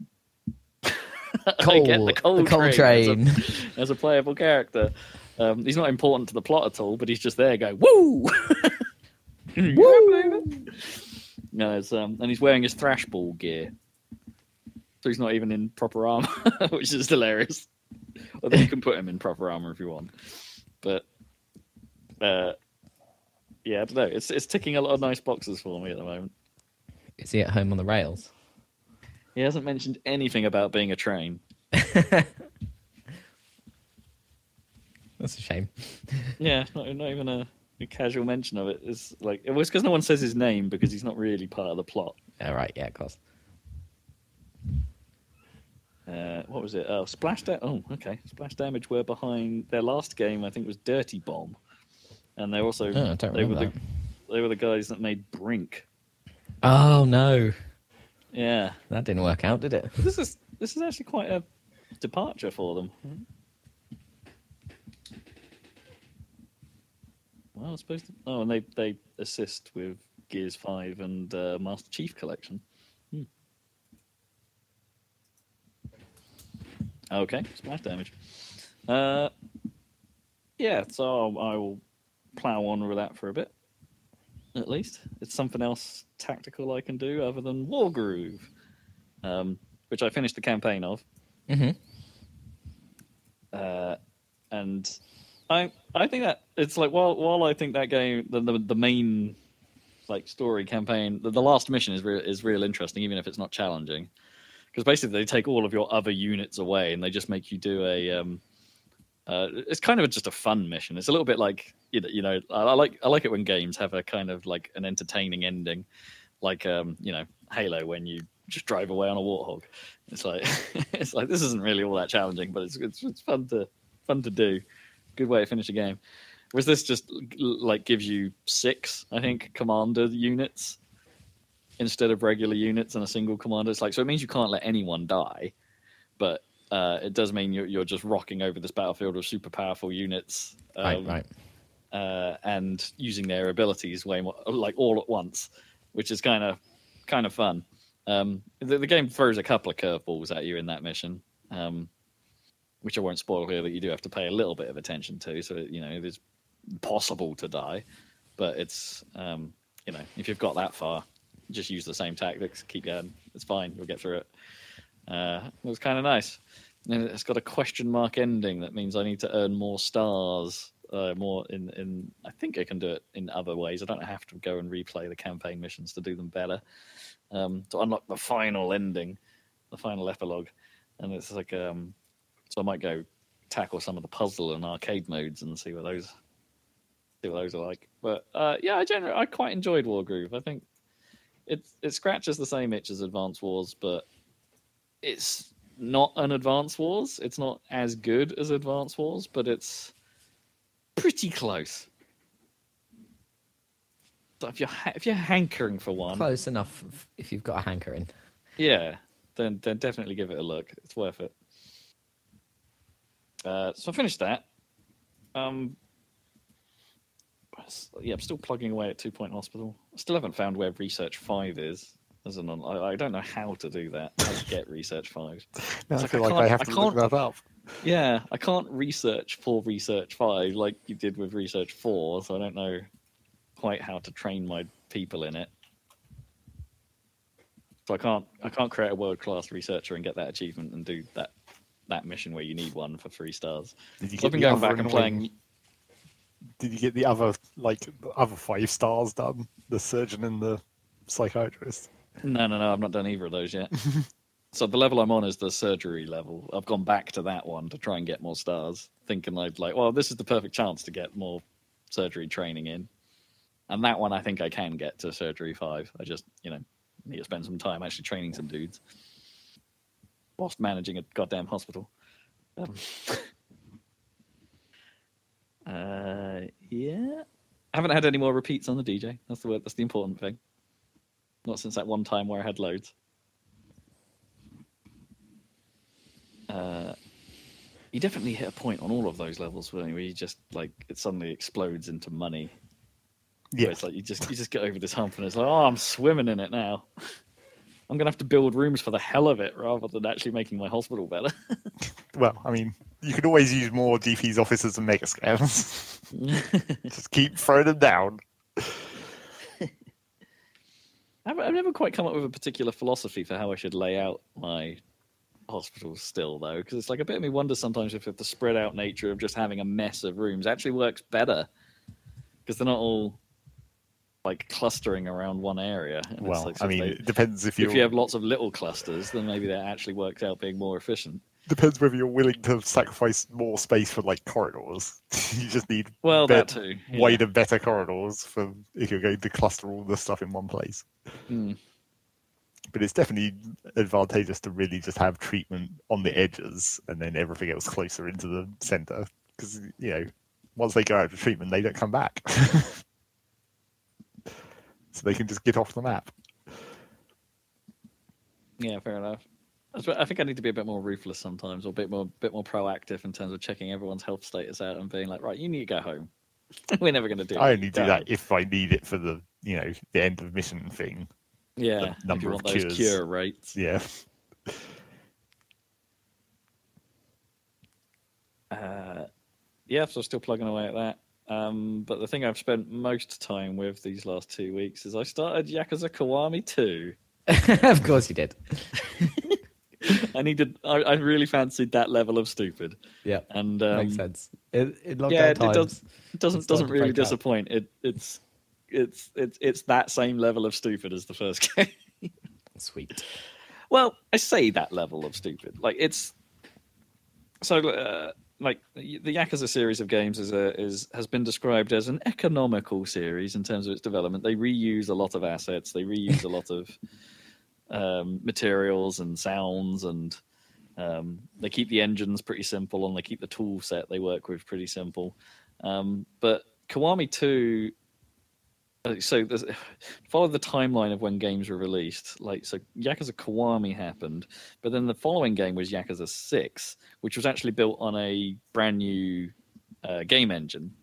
C: I get the Cole train as a playable character. He's not important to the plot at all, but he's just there going, woo! Woo! No, and he's wearing his Thrashball gear. So he's not even in proper armor, which is hilarious. Although you can put him in proper armor if you want. But, I don't know. It's ticking a lot of nice boxes for me at the moment.
A: Is he at home on the rails?
C: He hasn't mentioned anything about being a train.
A: That's a shame.
C: Yeah, not even a casual mention of it. It's like it was because no one says his name because he's not really part of the plot.
A: All right, yeah, of course.
C: What was it? Oh, Splash Damage. Oh, okay. Splash Damage were behind their last game. I think was Dirty Bomb, and they also
A: I don't remember that.
C: They were the guys that made Brink.
A: Oh no,
C: Yeah,
A: that didn't work out, did it?
C: this is actually quite a departure for them. Well, I suppose. Oh, and they assist with Gears 5 and Master Chief Collection. Okay, Splash Damage. Yeah, so I will plow on with that for a bit. At least it's something else tactical I can do other than Wargroove, which I finished the campaign of.
A: Mm-hmm.
C: And I think that it's like while I think that game the main like story campaign the last mission is real interesting even if it's not challenging because basically they take all of your other units away and they just make you do a it's kind of just a fun mission. It's a little bit like you know I like it when games have a kind of like an entertaining ending, like you know Halo when you just drive away on a warthog. It's like it's like this isn't really all that challenging, but it's fun to do. Good way to finish a game. Whereas this just like gives you 6, I think, commander units instead of regular units and a single commander. It's like so it means you can't let anyone die, but it does mean you're just rocking over this battlefield with super powerful units,
A: Right.
C: and using their abilities way more like all at once, which is kind of fun. The game throws a couple of curveballs at you in that mission, which I won't spoil here. That you do have to pay a little bit of attention to. So you know it is possible to die, but it's you know if you've got that far, just use the same tactics. Keep going. It's fine. You'll get through it. It was kind of nice. And it's got a question mark ending. That means I need to earn more stars. More in I think I can do it in other ways. I don't have to go and replay the campaign missions to do them better. To unlock the final ending, the final epilogue, and it's like so I might go tackle some of the puzzle and arcade modes and see what those are like. But yeah, I quite enjoyed Wargroove. I think it scratches the same itch as Advance Wars, but it's not an Advance Wars. It's not as good as Advance Wars, but it's pretty close. So if you're hankering for one,
A: Close enough if you've got a hankering.
C: yeah, then definitely give it a look. It's worth it. So I finished that. Yeah, I'm still plugging away at 2 Point Hospital. I still haven't found where Research 5 is. I don't know how to do that. How to get Research 5.
B: No, I feel like I have to look that up.
C: Yeah, I can't research for Research 5 like you did with Research 4, so I don't know quite how to train my people in it. So I can't create a world-class researcher and get that achievement and do that mission where you need one for 3 stars. So I've been going back and playing.
B: Did you get the other 5 stars done? The surgeon and the psychiatrist?
C: No, I've not done either of those yet. So the level I'm on is the surgery level. I've gone back to that one to try and get more stars, thinking well, this is the perfect chance to get more surgery training in. And that one I think I can get to surgery 5. I just, need to spend some time actually training some dudes whilst managing a goddamn hospital. Yeah. I haven't had any more repeats on the DJ. That's the important thing. Not since that one time where I had loads. You definitely hit a point on all of those levels where you just it suddenly explodes into money. Yeah, it's like you just get over this hump and it's like, oh, I'm swimming in it now. I'm gonna have to build rooms for the hell of it rather than actually making my hospital better.
B: Well, I mean, you could always use more GP's officers and mega scans. Just keep throwing them down.
C: I've never quite come up with a particular philosophy for how I should lay out my hospitals still, though, because it's like a bit of me wonders sometimes if the spread out nature of just having a mess of rooms actually works better because they're not all clustering around one area.
B: And well, it depends if you
C: have lots of little clusters, then maybe that actually works out being more efficient.
B: Depends whether you're willing to sacrifice more space for like corridors. You just need
C: that too. Yeah.
B: wider, better corridors for if you're going to cluster all the stuff in one place.
C: Mm.
B: But it's definitely advantageous to really just have treatment on the edges and then everything else closer into the center. Because, once they go out of treatment, they don't come back. So they can just get off the map.
C: Yeah, fair enough. I think I need to be a bit more ruthless sometimes, or a bit more proactive in terms of checking everyone's health status out and being like, right, you need to go home. We're never going to do it.
B: I only do that if I need it for the the end of mission thing.
C: Yeah,
B: the number
C: if you
B: of
C: want
B: cures.
C: those cure rates.
B: Yeah.
C: Yeah, so still plugging away at that. But the thing I've spent most time with these last 2 weeks is I started Yakuza Kiwami 2.
A: Of course you did.
C: I really fancied that level of stupid.
A: Yeah,
C: and
A: makes sense. In lockdown times,
C: it doesn't really disappoint. It's that same level of stupid as the first game.
A: Sweet.
C: Well, I say that level of stupid. Like it's so. Like the Yakuza series of games has been described as an economical series in terms of its development. They reuse a lot of assets. They reuse a lot of materials and sounds, and they keep the engines pretty simple, and they keep the tool set they work with pretty simple. But Kiwami 2, so follow the timeline of when games were released. Like, so Yakuza Kiwami happened, but then the following game was Yakuza 6, which was actually built on a brand new game engine.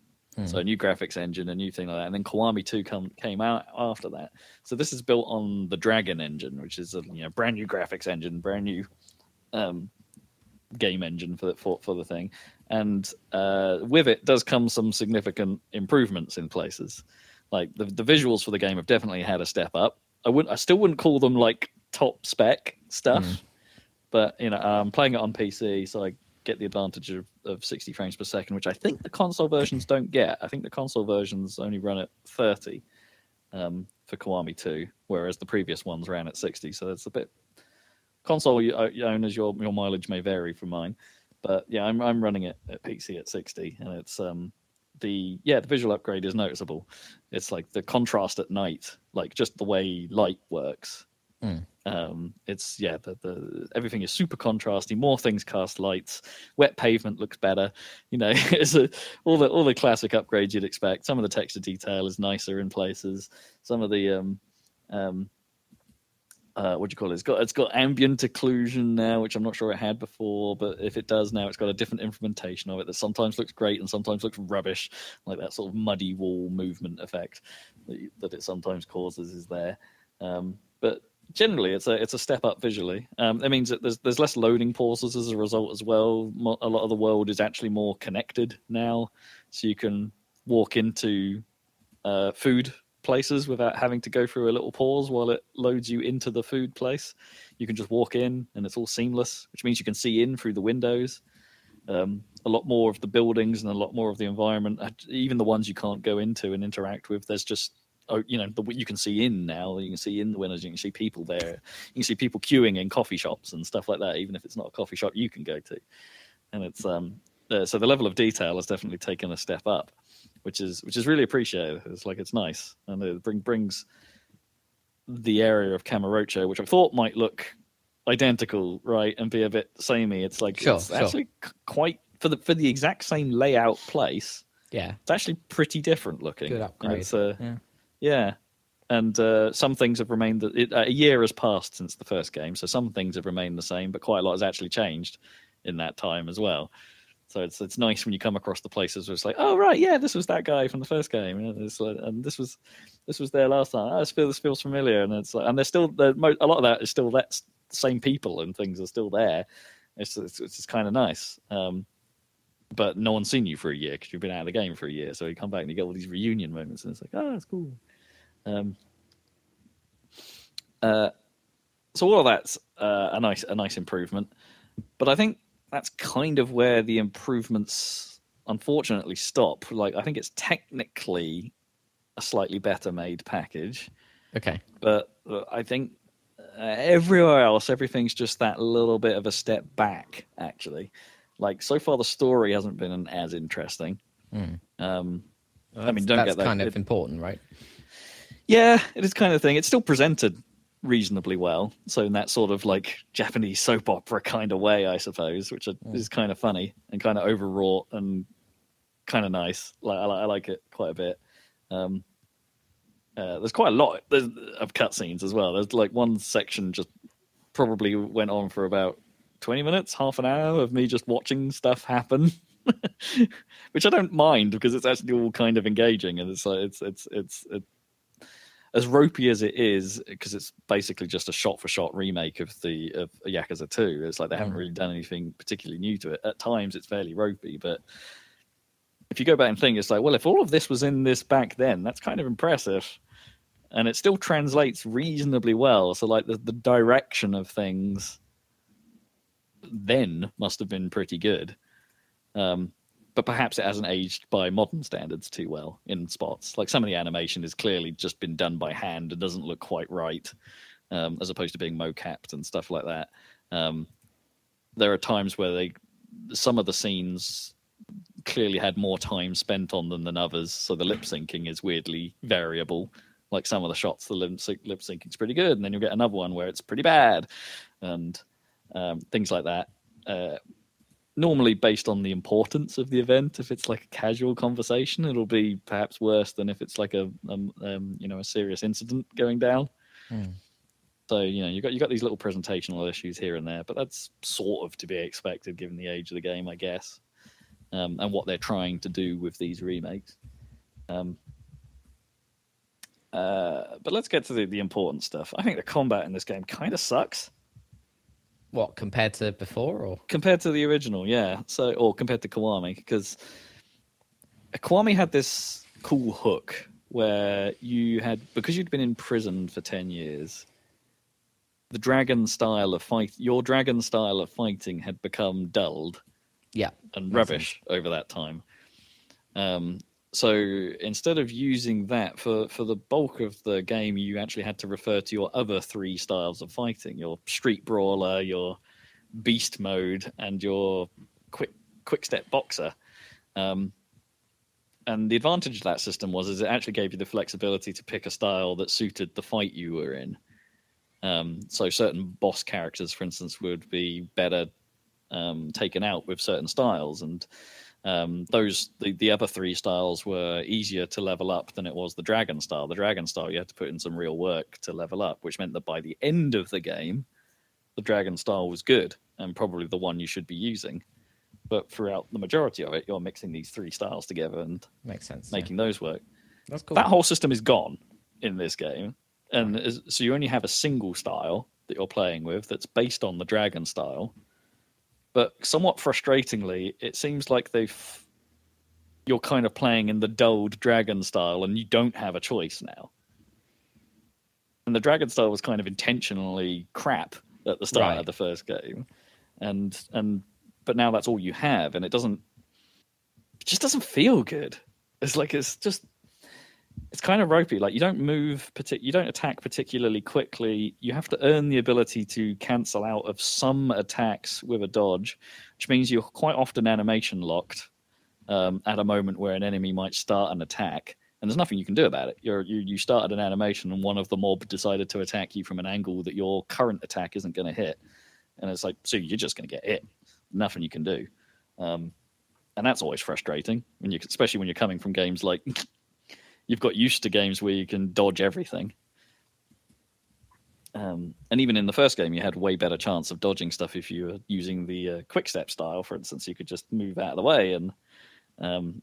C: So a new graphics engine, a new thing like that. And then Kiwami 2 came out after that. So this is built on the Dragon engine, which is a brand new graphics engine, brand new game engine for the thing. And with it does come some significant improvements in places. Like the visuals for the game have definitely had a step up. I still wouldn't call them like top spec stuff, but I'm playing it on PC, so I get the advantage of 60 frames per second, which I think the console versions don't get. I think the console versions only run at 30 for Kiwami 2, whereas the previous ones ran at 60. So that's a bit console owners, your mileage may vary from mine, but yeah, I'm running it at PC at 60, and it's the visual upgrade is noticeable. It's like the contrast at night, like just the way light works. It's the everything is super contrasty. More things cast lights. Wet pavement looks better. It's all the classic upgrades you'd expect. Some of the texture detail is nicer in places. Some of the what do you call it? It's got ambient occlusion now, which I'm not sure it had before, but if it does now, it's got a different implementation of it that sometimes looks great and sometimes looks rubbish, like that sort of muddy wall movement effect that it sometimes causes is there. But generally, it's a step up visually. It means that there's less loading pauses as a result as well. A lot of the world is actually more connected now, so you can walk into food places without having to go through a little pause while it loads you into the food place. You can just walk in and it's all seamless, which means you can see in through the windows. A lot more of the buildings and a lot more of the environment, even the ones you can't go into and interact with, there's just you can see in now. You can see in the windows. You can see people there. You can see people queuing in coffee shops and stuff like that. Even if it's not a coffee shop you can go to, and it's so the level of detail has definitely taken a step up, which is really appreciated. It's nice, and it brings the area of Kamurocho, which I thought might look identical, right, and be a bit samey. It's like it's actually quite for the exact same layout place.
A: Yeah,
C: it's actually pretty different looking.
A: Good upgrade.
C: Yeah, and some things have remained. A year has passed since the first game, so some things have remained the same, but quite a lot has actually changed in that time as well. So it's nice when you come across the places where it's like, oh right, yeah, this was that guy from the first game, and this was there last time. Oh, this feels familiar, and it's like, and there's still a lot of that is still that same people and things are still there. It's just kind of nice. But no one's seen you for a year because you've been out of the game for a year. So you come back and you get all these reunion moments, and it's like, oh, that's cool. So all of that's a nice improvement. But I think that's kind of where the improvements unfortunately stop. Like, I think it's technically a slightly better made package.
A: Okay.
C: But I think everywhere else, everything's just that little bit of a step back, actually. Like, so far, the story hasn't been as interesting. I mean,
A: that's
C: get that.
A: kind of important, right?
C: Yeah, it is kind of thing. It's still presented reasonably well. So in that sort of like Japanese soap opera kind of way, I suppose, which is kind of funny and kind of overwrought and kind of nice. Like I like it quite a bit. There's quite a lot of cutscenes as well. There's like one section just probably went on for about 20 minutes, half an hour of me just watching stuff happen. Which I don't mind because it's actually all kind of engaging, and it's like it's as ropey as it is, because it's basically just a shot-for-shot remake of Yakuza 2. It's like they haven't really done anything particularly new to it. At times, it's fairly ropey, but if you go back and think, it's like, well, if all of this was in this back then, that's kind of impressive, and it still translates reasonably well. So, like the direction of things then must have been pretty good. But perhaps it hasn't aged by modern standards too well in spots. Like some of the animation has clearly just been done by hand and doesn't look quite right, as opposed to being mocapped and stuff like that. There are times where some of the scenes clearly had more time spent on them than others, so the lip syncing is weirdly variable. Like some of the shots, the lip syncing is pretty good, and then you'll get another one where it's pretty bad, and things like that. Normally based on the importance of the event. If it's like a casual conversation, it'll be perhaps worse than if it's like a serious incident going down. So you got these little presentational issues here and there, but that's sort of to be expected given the age of the game, I guess, and what they're trying to do with these remakes. But let's get to the important stuff. I think the combat in this game kind of sucks.
A: What, compared to before, or
C: compared to the original? Yeah. So, or compared to Kiwami, because Kiwami had this cool hook where because you'd been imprisoned for 10 years, your dragon style of fighting had become dulled, and rubbish over that time. So instead of using that for the bulk of the game, you actually had to refer to your other 3 styles of fighting: your street brawler, your beast mode, and your quick step boxer. And the advantage of that system is it actually gave you the flexibility to pick a style that suited the fight you were in. So certain boss characters, for instance, would be better taken out with certain styles, and the other 3 styles were easier to level up than it was the dragon style. The dragon style, you had to put in some real work to level up, which meant that by the end of the game, the dragon style was good and probably the one you should be using. But throughout the majority of it, you're mixing these 3 styles together and
A: makes sense,
C: making those work.
A: That's cool.
C: That whole system is gone in this game, and so you only have a single style that you're playing with that's based on the dragon style. But somewhat frustratingly, it seems like you're kind of playing in the dulled dragon style, and you don't have a choice now. And the dragon style was kind of intentionally crap at the start of the first game, but now that's all you have, and it just doesn't feel good. It's like it's kind of ropey. Like you don't you don't attack particularly quickly. You have to earn the ability to cancel out of some attacks with a dodge, which means you're quite often animation locked at a moment where an enemy might start an attack, and there's nothing you can do about it. You started an animation, and one of the mob decided to attack you from an angle that your current attack isn't going to hit, and it's like, so you're just going to get hit. Nothing you can do, and that's always frustrating especially when you're coming from games like. You've got used to games where you can dodge everything. And even in the first game, you had way better chance of dodging stuff if you were using the quick step style, for instance. You could just move out of the way, and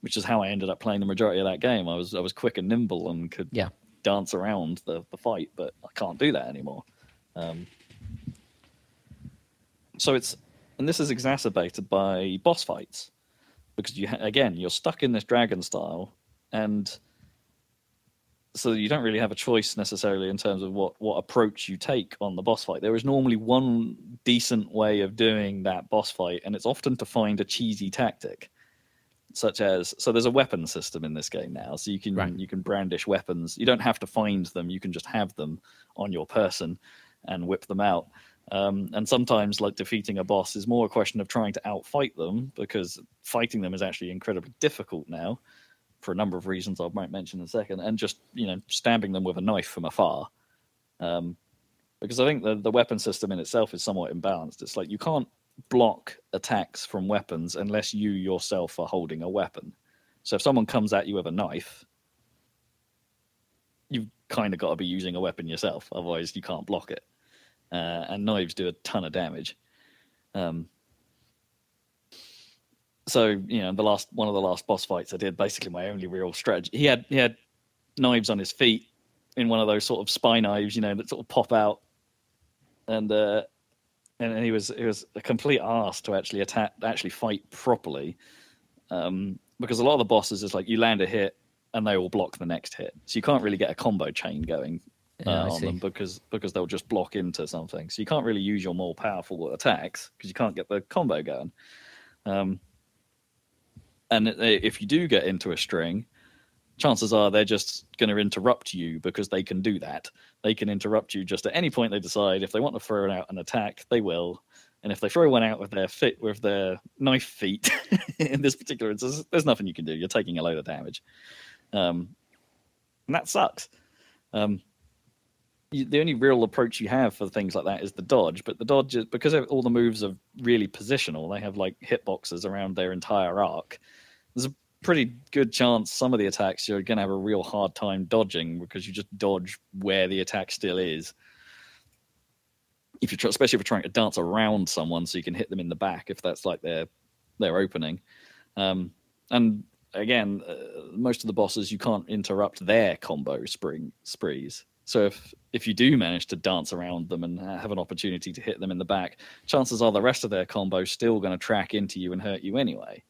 C: which is how I ended up playing the majority of that game. I was quick and nimble and could dance around the fight, but I can't do that anymore. So and this is exacerbated by boss fights, because you're stuck in this dragon style, and so you don't really have a choice necessarily in terms of what approach you take on the boss fight. There is normally one decent way of doing that boss fight, and it's often to find a cheesy tactic, such as, so there's a weapon system in this game now, so you can brandish weapons. You don't have to find them, you can just have them on your person, and whip them out. And sometimes, like, defeating a boss is more a question of trying to outfight them, because fighting them is actually incredibly difficult now for a number of reasons I might mention in a second, and just, stabbing them with a knife from afar. Because I think the weapon system in itself is somewhat imbalanced. It's like you can't block attacks from weapons unless you yourself are holding a weapon. So if someone comes at you with a knife, you've kind of got to be using a weapon yourself, otherwise you can't block it. And knives do a ton of damage. So, one of the last boss fights I did, basically my only real strategy. He had knives on his feet, in one of those sort of spy knives, that sort of pop out, and he was a complete arse to actually fight properly, because a lot of the bosses is like you land a hit and they will block the next hit, so you can't really get a combo chain going on them because they'll just block into something. So you can't really use your more powerful attacks because you can't get the combo going. And if you do get into a string, chances are they're just going to interrupt you, because they can do that. They can interrupt you just at any point they decide. If they want to throw out an attack, they will. And if they throw one out with their knife feet, in this particular instance, there's nothing you can do. You're taking a load of damage. And that sucks. The only real approach you have for things like that is the dodge. But the dodge is, because all the moves are really positional, they have like hitboxes around their entire arc. There's a pretty good chance some of the attacks you're going to have a real hard time dodging, because you just dodge where the attack still is. Especially if you're trying to dance around someone so you can hit them in the back, if that's like their opening. And again, most of the bosses, you can't interrupt their combo sprees. So if you do manage to dance around them and have an opportunity to hit them in the back, chances are the rest of their combo is still going to track into you and hurt you anyway.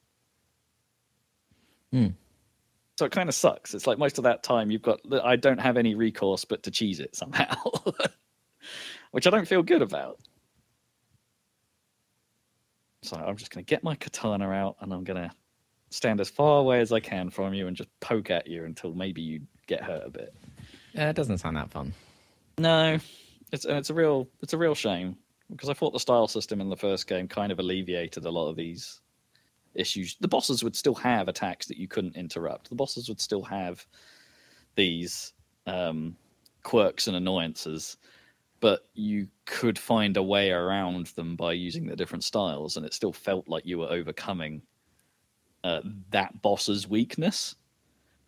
C: So it kind of sucks. It's like most of that time I don't have any recourse but to cheese it somehow, which I don't feel good about. So I'm just going to get my katana out, and I'm going to stand as far away as I can from you and just poke at you until maybe you get hurt a bit.
A: Yeah, it doesn't sound that fun.
C: No, it's a real shame, because I thought the style system in the first game kind of alleviated a lot of these issues. The bosses would still have attacks that you couldn't interrupt. The bosses would still have these quirks and annoyances, but you could find a way around them by using the different styles, and it still felt like you were overcoming that boss's weakness.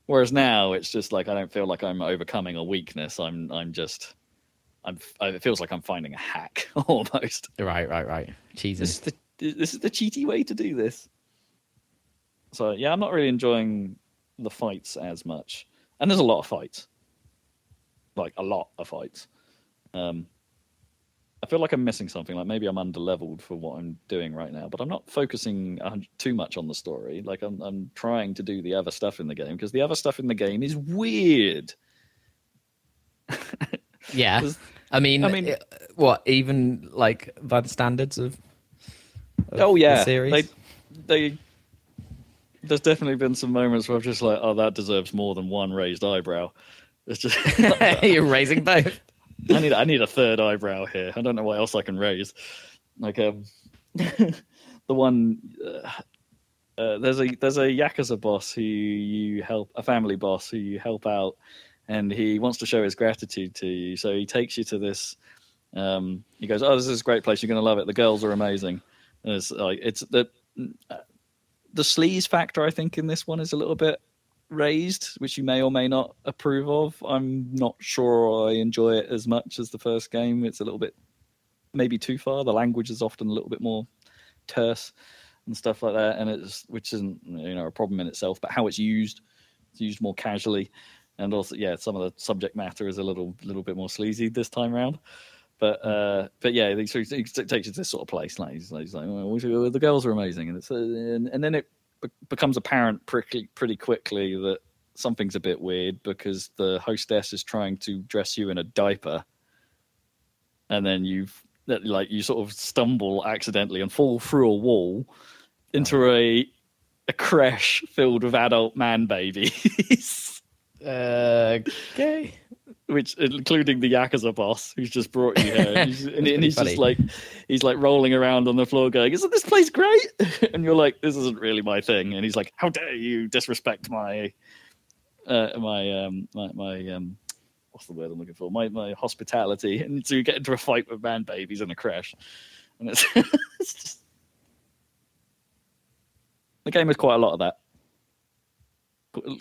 C: Whereas now it's just like I don't feel like I'm overcoming a weakness. It feels like I'm finding a hack almost.
A: Right. Cheesing.
C: This is the cheaty way to do this. So yeah, I'm not really enjoying the fights as much. And there's a lot of fights. Like a lot of fights. I feel like I'm missing something. Like maybe I'm underleveled for what I'm doing right now, but I'm not focusing too much on the story. Like I'm trying to do the other stuff in the game, because the other stuff in the game is weird.
A: Yeah. I mean, what, even like by the standards of the series?
C: There's definitely been some moments where I'm just like, oh, that deserves more than one raised eyebrow. It's just
A: you're raising both.
C: I need a third eyebrow here. I don't know what else I can raise. Like the one there's a Yakuza boss who you help, a family boss who you help out, and he wants to show his gratitude to you. So he takes you to this. He goes, "Oh, this is a great place. You're going to love it. The girls are amazing." And it's like the sleaze factor, I think, in this one is a little bit raised, which you may or may not approve of. I'm not sure I enjoy it as much as the first game. It's a little bit maybe too far. The language is often a little bit more terse and stuff like that, and which isn't a problem in itself, but how it's used more casually, and also some of the subject matter is a little bit more sleazy this time around. But yeah, he takes you to this sort of place. Like he's like, well, the girls are amazing, and then it becomes apparent pretty quickly that something's a bit weird, because the hostess is trying to dress you in a diaper, and then you sort of stumble accidentally and fall through a wall into a creche filled with adult man babies.
A: Okay.
C: which including the Yakuza boss who's just brought you here, and he's
A: funny.
C: just like rolling around on the floor going, "Isn't this place great?" And you're like, "This isn't really my thing." And he's like, "How dare you disrespect my what's the word I'm looking for? My hospitality." And so you get into a fight with man babies in a crash, and it's, it's just... the game has quite a lot of that.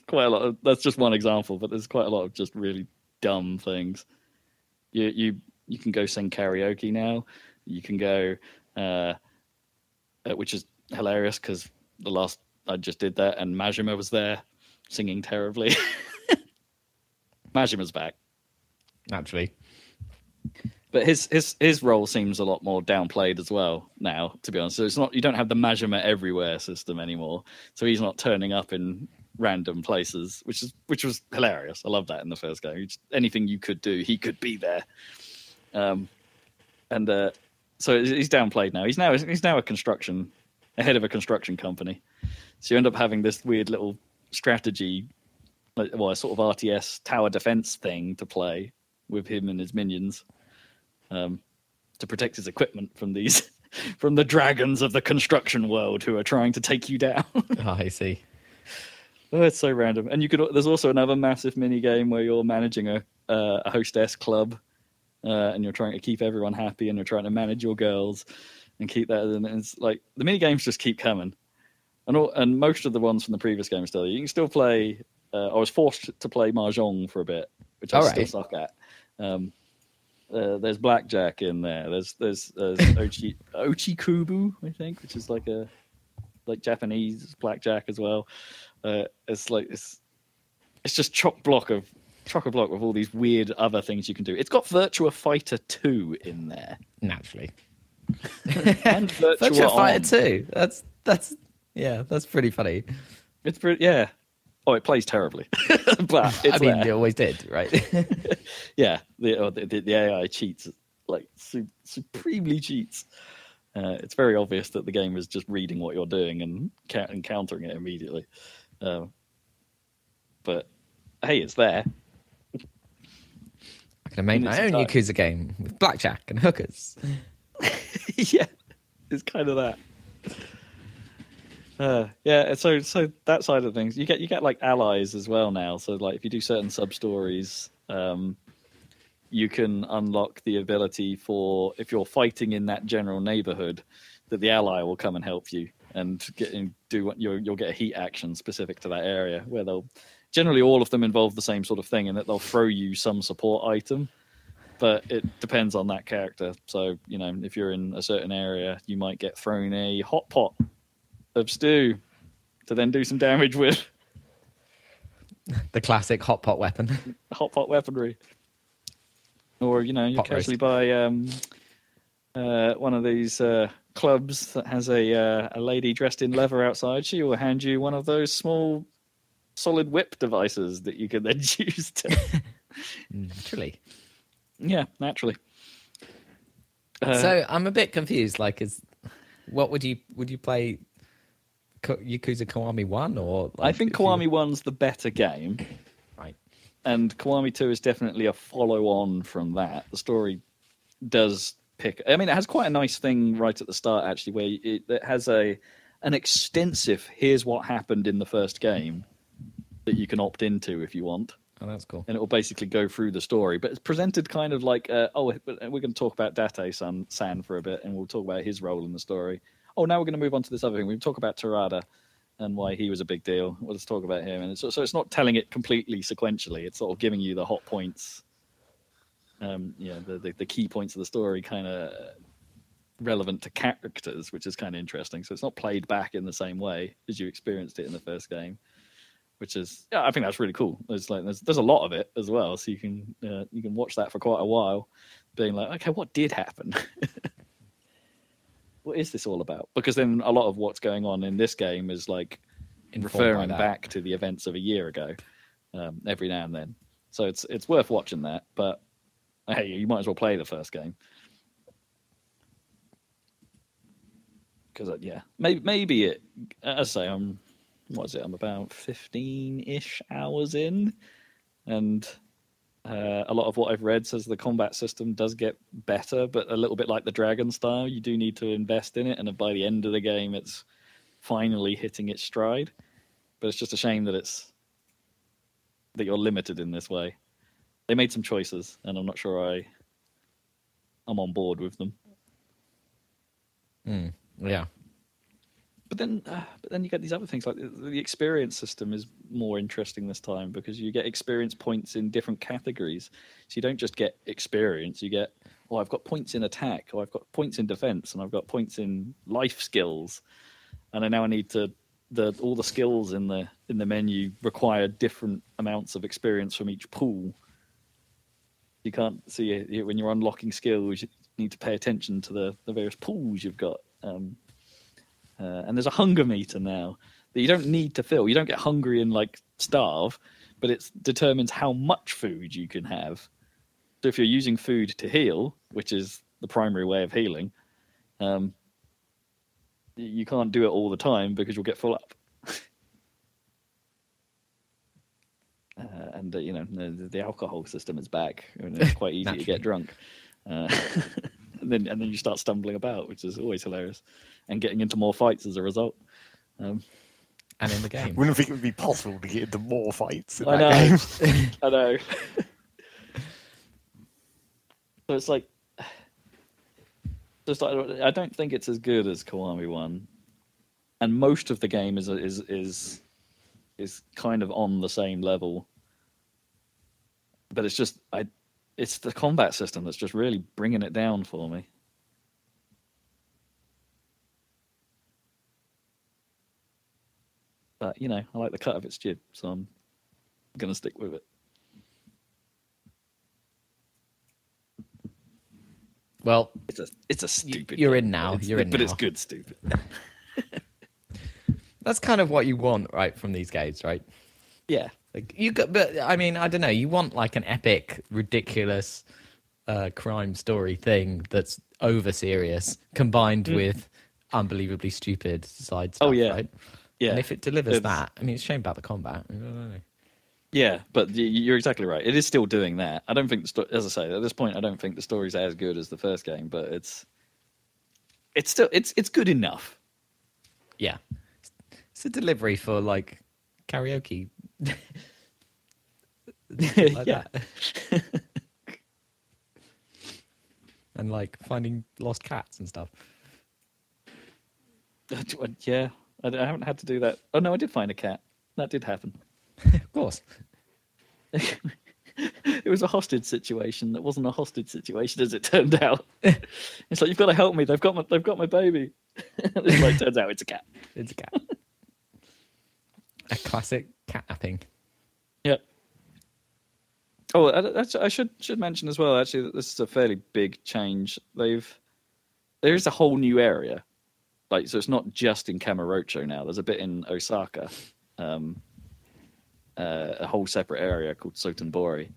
C: Quite a lot of, that's just one example, but there's quite a lot of just really dumb things. You can go sing karaoke now. You can go, which is hilarious because the last I just did that and Majima was there singing terribly. Majima's back.
A: Naturally.
C: But his role seems a lot more downplayed as well now, to be honest. So it's not, you don't have the Majima everywhere system anymore. So he's not turning up in random places, which was hilarious. I love that in the first game. Anything you could do, he could be there. So he's downplayed now. He's now a head of a construction company. So you end up having this weird little strategy, a sort of RTS tower defense thing to play with him and his minions, to protect his equipment from the dragons of the construction world who are trying to take you down.
A: Oh, I see.
C: Oh, it's so random. And there's also another massive mini game where you're managing a hostess club, and you're trying to keep everyone happy, and you're trying to manage your girls and keep that. And it's like the mini games just keep coming, and most of the ones from the previous game still. You can still play. I was forced to play mahjong for a bit, which I still suck at. There's blackjack in there. There's ochikubu, I think, which is like Japanese blackjack as well. It's just chock-a-block with all these weird other things you can do. It's got Virtua Fighter 2 in there.
A: Naturally.
C: And
A: Virtua Fighter 2. That's pretty funny.
C: It's pretty, yeah. Oh, it plays terribly, but it's
A: it always did, right?
C: Yeah, the AI cheats, like supremely cheats. It's very obvious that the game is just reading what you're doing and countering it immediately. But hey, it's there.
A: I can make my own Yakuza game with blackjack and hookers.
C: Yeah, it's kind of that. Yeah, so that side of things, you get like allies as well now. So like if you do certain sub stories, you can unlock the ability for, if you're fighting in that general neighborhood, that the ally will come and help you and you'll get a heat action specific to that area, where they'll generally, all of them involve the same sort of thing, in that they'll throw you some support item, but it depends on that character. So if you're in a certain area, you might get thrown a hot pot of stew to then do some damage with.
A: The classic hot pot weapon.
C: Hot pot weaponry. Or, you casually buy one of these clubs that has a lady dressed in leather outside. She will hand you one of those small solid whip devices that you can then use to...
A: Naturally.
C: Yeah, naturally.
A: So I'm a bit confused. What would you play... Yakuza Kiwami 1 or
C: I think Kiwami 1's the better game,
A: right?
C: And Kiwami 2 is definitely a follow-on from that. The story does pick. I mean, it has quite a nice thing right at the start, actually, where it has an extensive "here's what happened in the first game" that you can opt into if you want.
A: Oh, that's cool.
C: And it will basically go through the story, but it's presented kind of like, we're going to talk about Date-san for a bit, and we'll talk about his role in the story. Oh, now we're going to move on to this other thing. We'll talk about Terada and why he was a big deal. We'll just talk about him. And so it's not telling it completely sequentially. It's sort of giving you the hot points, the key points of the story, kind of relevant to characters, which is kind of interesting. So it's not played back in the same way as you experienced it in the first game, which is, I think that's really cool. There's a lot of it as well, so you can watch that for quite a while, being like, okay, what did happen? What is this all about? Because then a lot of what's going on in this game is like referring back to the events of a year ago, every now and then. So it's worth watching that. But hey, you might as well play the first game. Because maybe it. As I say, I'm about 15-ish hours in, and A lot of what I've read says the combat system does get better, but a little bit like the Dragon style, you do need to invest in it, and by the end of the game, it's finally hitting its stride. But it's just a shame that you're limited in this way. They made some choices, and I'm not sure I'm on board with them.
A: Yeah.
C: But then you get these other things, like the experience system is more interesting this time because you get experience points in different categories. So you don't just get experience, you get, I've got points in attack, or I've got points in defense, and I've got points in life skills. And I need all the skills in the menu require different amounts of experience from each pool. You can't see when you're unlocking skills, you need to pay attention to the various pools you've got. And there's a hunger meter now that you don't need to fill. You don't get hungry and like starve, but it determines how much food you can have. So if you're using food to heal, which is the primary way of healing, you can't do it all the time because you'll get full up. And the alcohol system is back, and it's quite easy to get drunk. And then you start stumbling about, which is always hilarious, and getting into more fights as a result. And
A: in the game,
B: wouldn't think it would be possible to get into more fights in
C: I
B: that
C: know.
B: game.
C: I know. So it's like, I don't think it's as good as Kiwami 1, and most of the game is kind of on the same level. But it's just it's the combat system that's just really bringing it down for me. But I like the cut of its jib, so I'm gonna stick with it.
A: Well,
C: it's a stupid.
A: You're
C: game.
A: in now.
C: But it's good stupid.
A: That's kind of what you want, right, from these games, right?
C: Yeah.
A: But I mean, I don't know. You want like an epic, ridiculous crime story thing that's over serious, combined with unbelievably stupid side stuff.
C: Oh yeah,
A: right?
C: yeah.
A: And if it delivers that, I mean, it's a shame about the combat. I don't know.
C: Yeah, but you're exactly right. It is still doing that. I don't think as I say, at this point, I don't think the story's as good as the first game, but it's still good enough.
A: Yeah, it's a delivery for like karaoke. Like that. And like finding lost cats and stuff.
C: Yeah, I haven't had to do that. Oh no, I did find a cat. That did happen.
A: Of course.
C: It was a hostage situation that wasn't a hostage situation, as it turned out. It's like, you've got to help me. They've got my baby. It's like, turns out it's a cat.
A: It's a cat. A classic catnapping.
C: Yeah. Oh, I should mention as well, actually, that this is a fairly big change. There is a whole new area. Like, so it's not just in Kamurocho now. There's a bit in Osaka. A whole separate area called Sotenbori,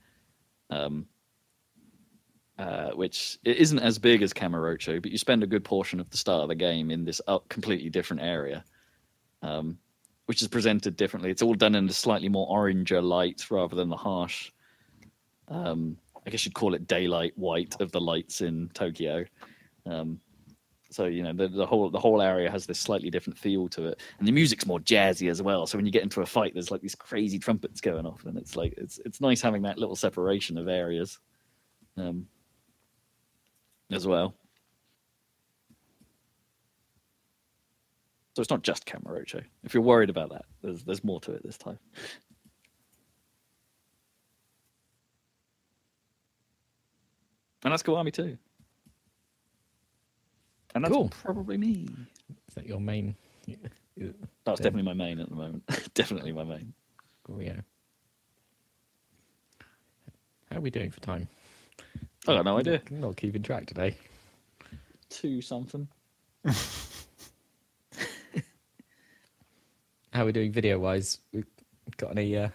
C: which it isn't as big as Kamurocho, but you spend a good portion of the start of the game in this completely different area, which is presented differently. It's all done in a slightly more oranger light rather than the harsh, I guess you'd call it daylight white of the lights in Tokyo. So the whole area has this slightly different feel to it, and the music's more jazzy as well. So when you get into a fight, there's like these crazy trumpets going off, and it's like it's nice having that little separation of areas, as well. So it's not just Kamurocho. If you're worried about that, there's more to it this time. And that's Kiwami too. And that's
A: cool.
C: Probably me.
A: Is that your main?
C: That's definitely my main at the moment. Definitely my main.
A: Cool, yeah. How are we doing for time?
C: I got no idea.
A: I'm not keeping track today.
C: 2 something.
A: How are we doing video-wise? We've got any...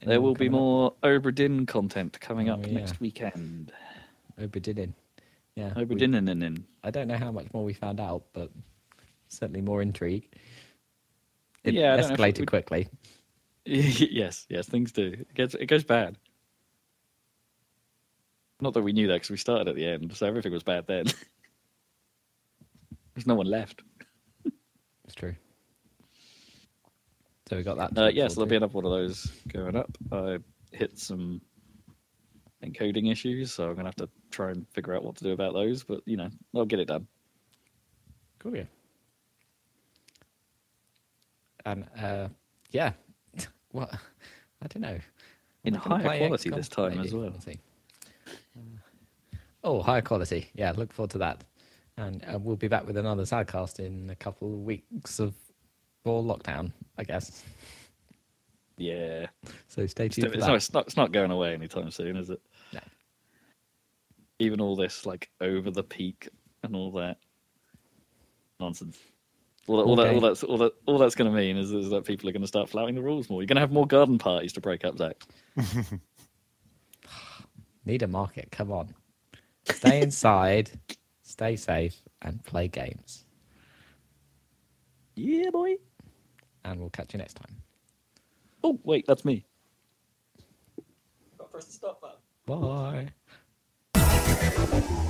C: There will be more Oberdin content coming up
A: yeah.
C: next weekend.
A: Oberdin. Yeah.
C: Oberdin.
A: I don't know how much more we found out, but certainly more intrigue. It
C: Yeah, I don't know if
A: escalated quickly.
C: Yes, things do. It goes bad. Not that we knew that because we started at the end, so everything was bad then. There's no one left.
A: It's true. So we got that.
C: So there'll be another one of those going up. I hit some encoding issues, so I'm gonna have to try and figure out what to do about those. But I'll get it done.
A: Cool. Yeah. And yeah, well, I don't know.
C: In higher quality this time as well.
A: Higher quality. Yeah, look forward to that. And we'll be back with another Saladcast in a couple of weeks for lockdown, I guess.
C: Yeah.
A: So stay tuned for that.
C: It's not going away anytime soon, is it?
A: No.
C: Even all this over the peak and all that nonsense. All that's going to mean is that people are going to start flouting the rules more. You're going to have more garden parties to break up, Zach.
A: Need a market. Come on. Stay inside, stay safe, and play games.
C: Yeah, boy.
A: And we'll catch you next time.
C: Oh, wait, that's me. Got to press the stop button.
A: Bye.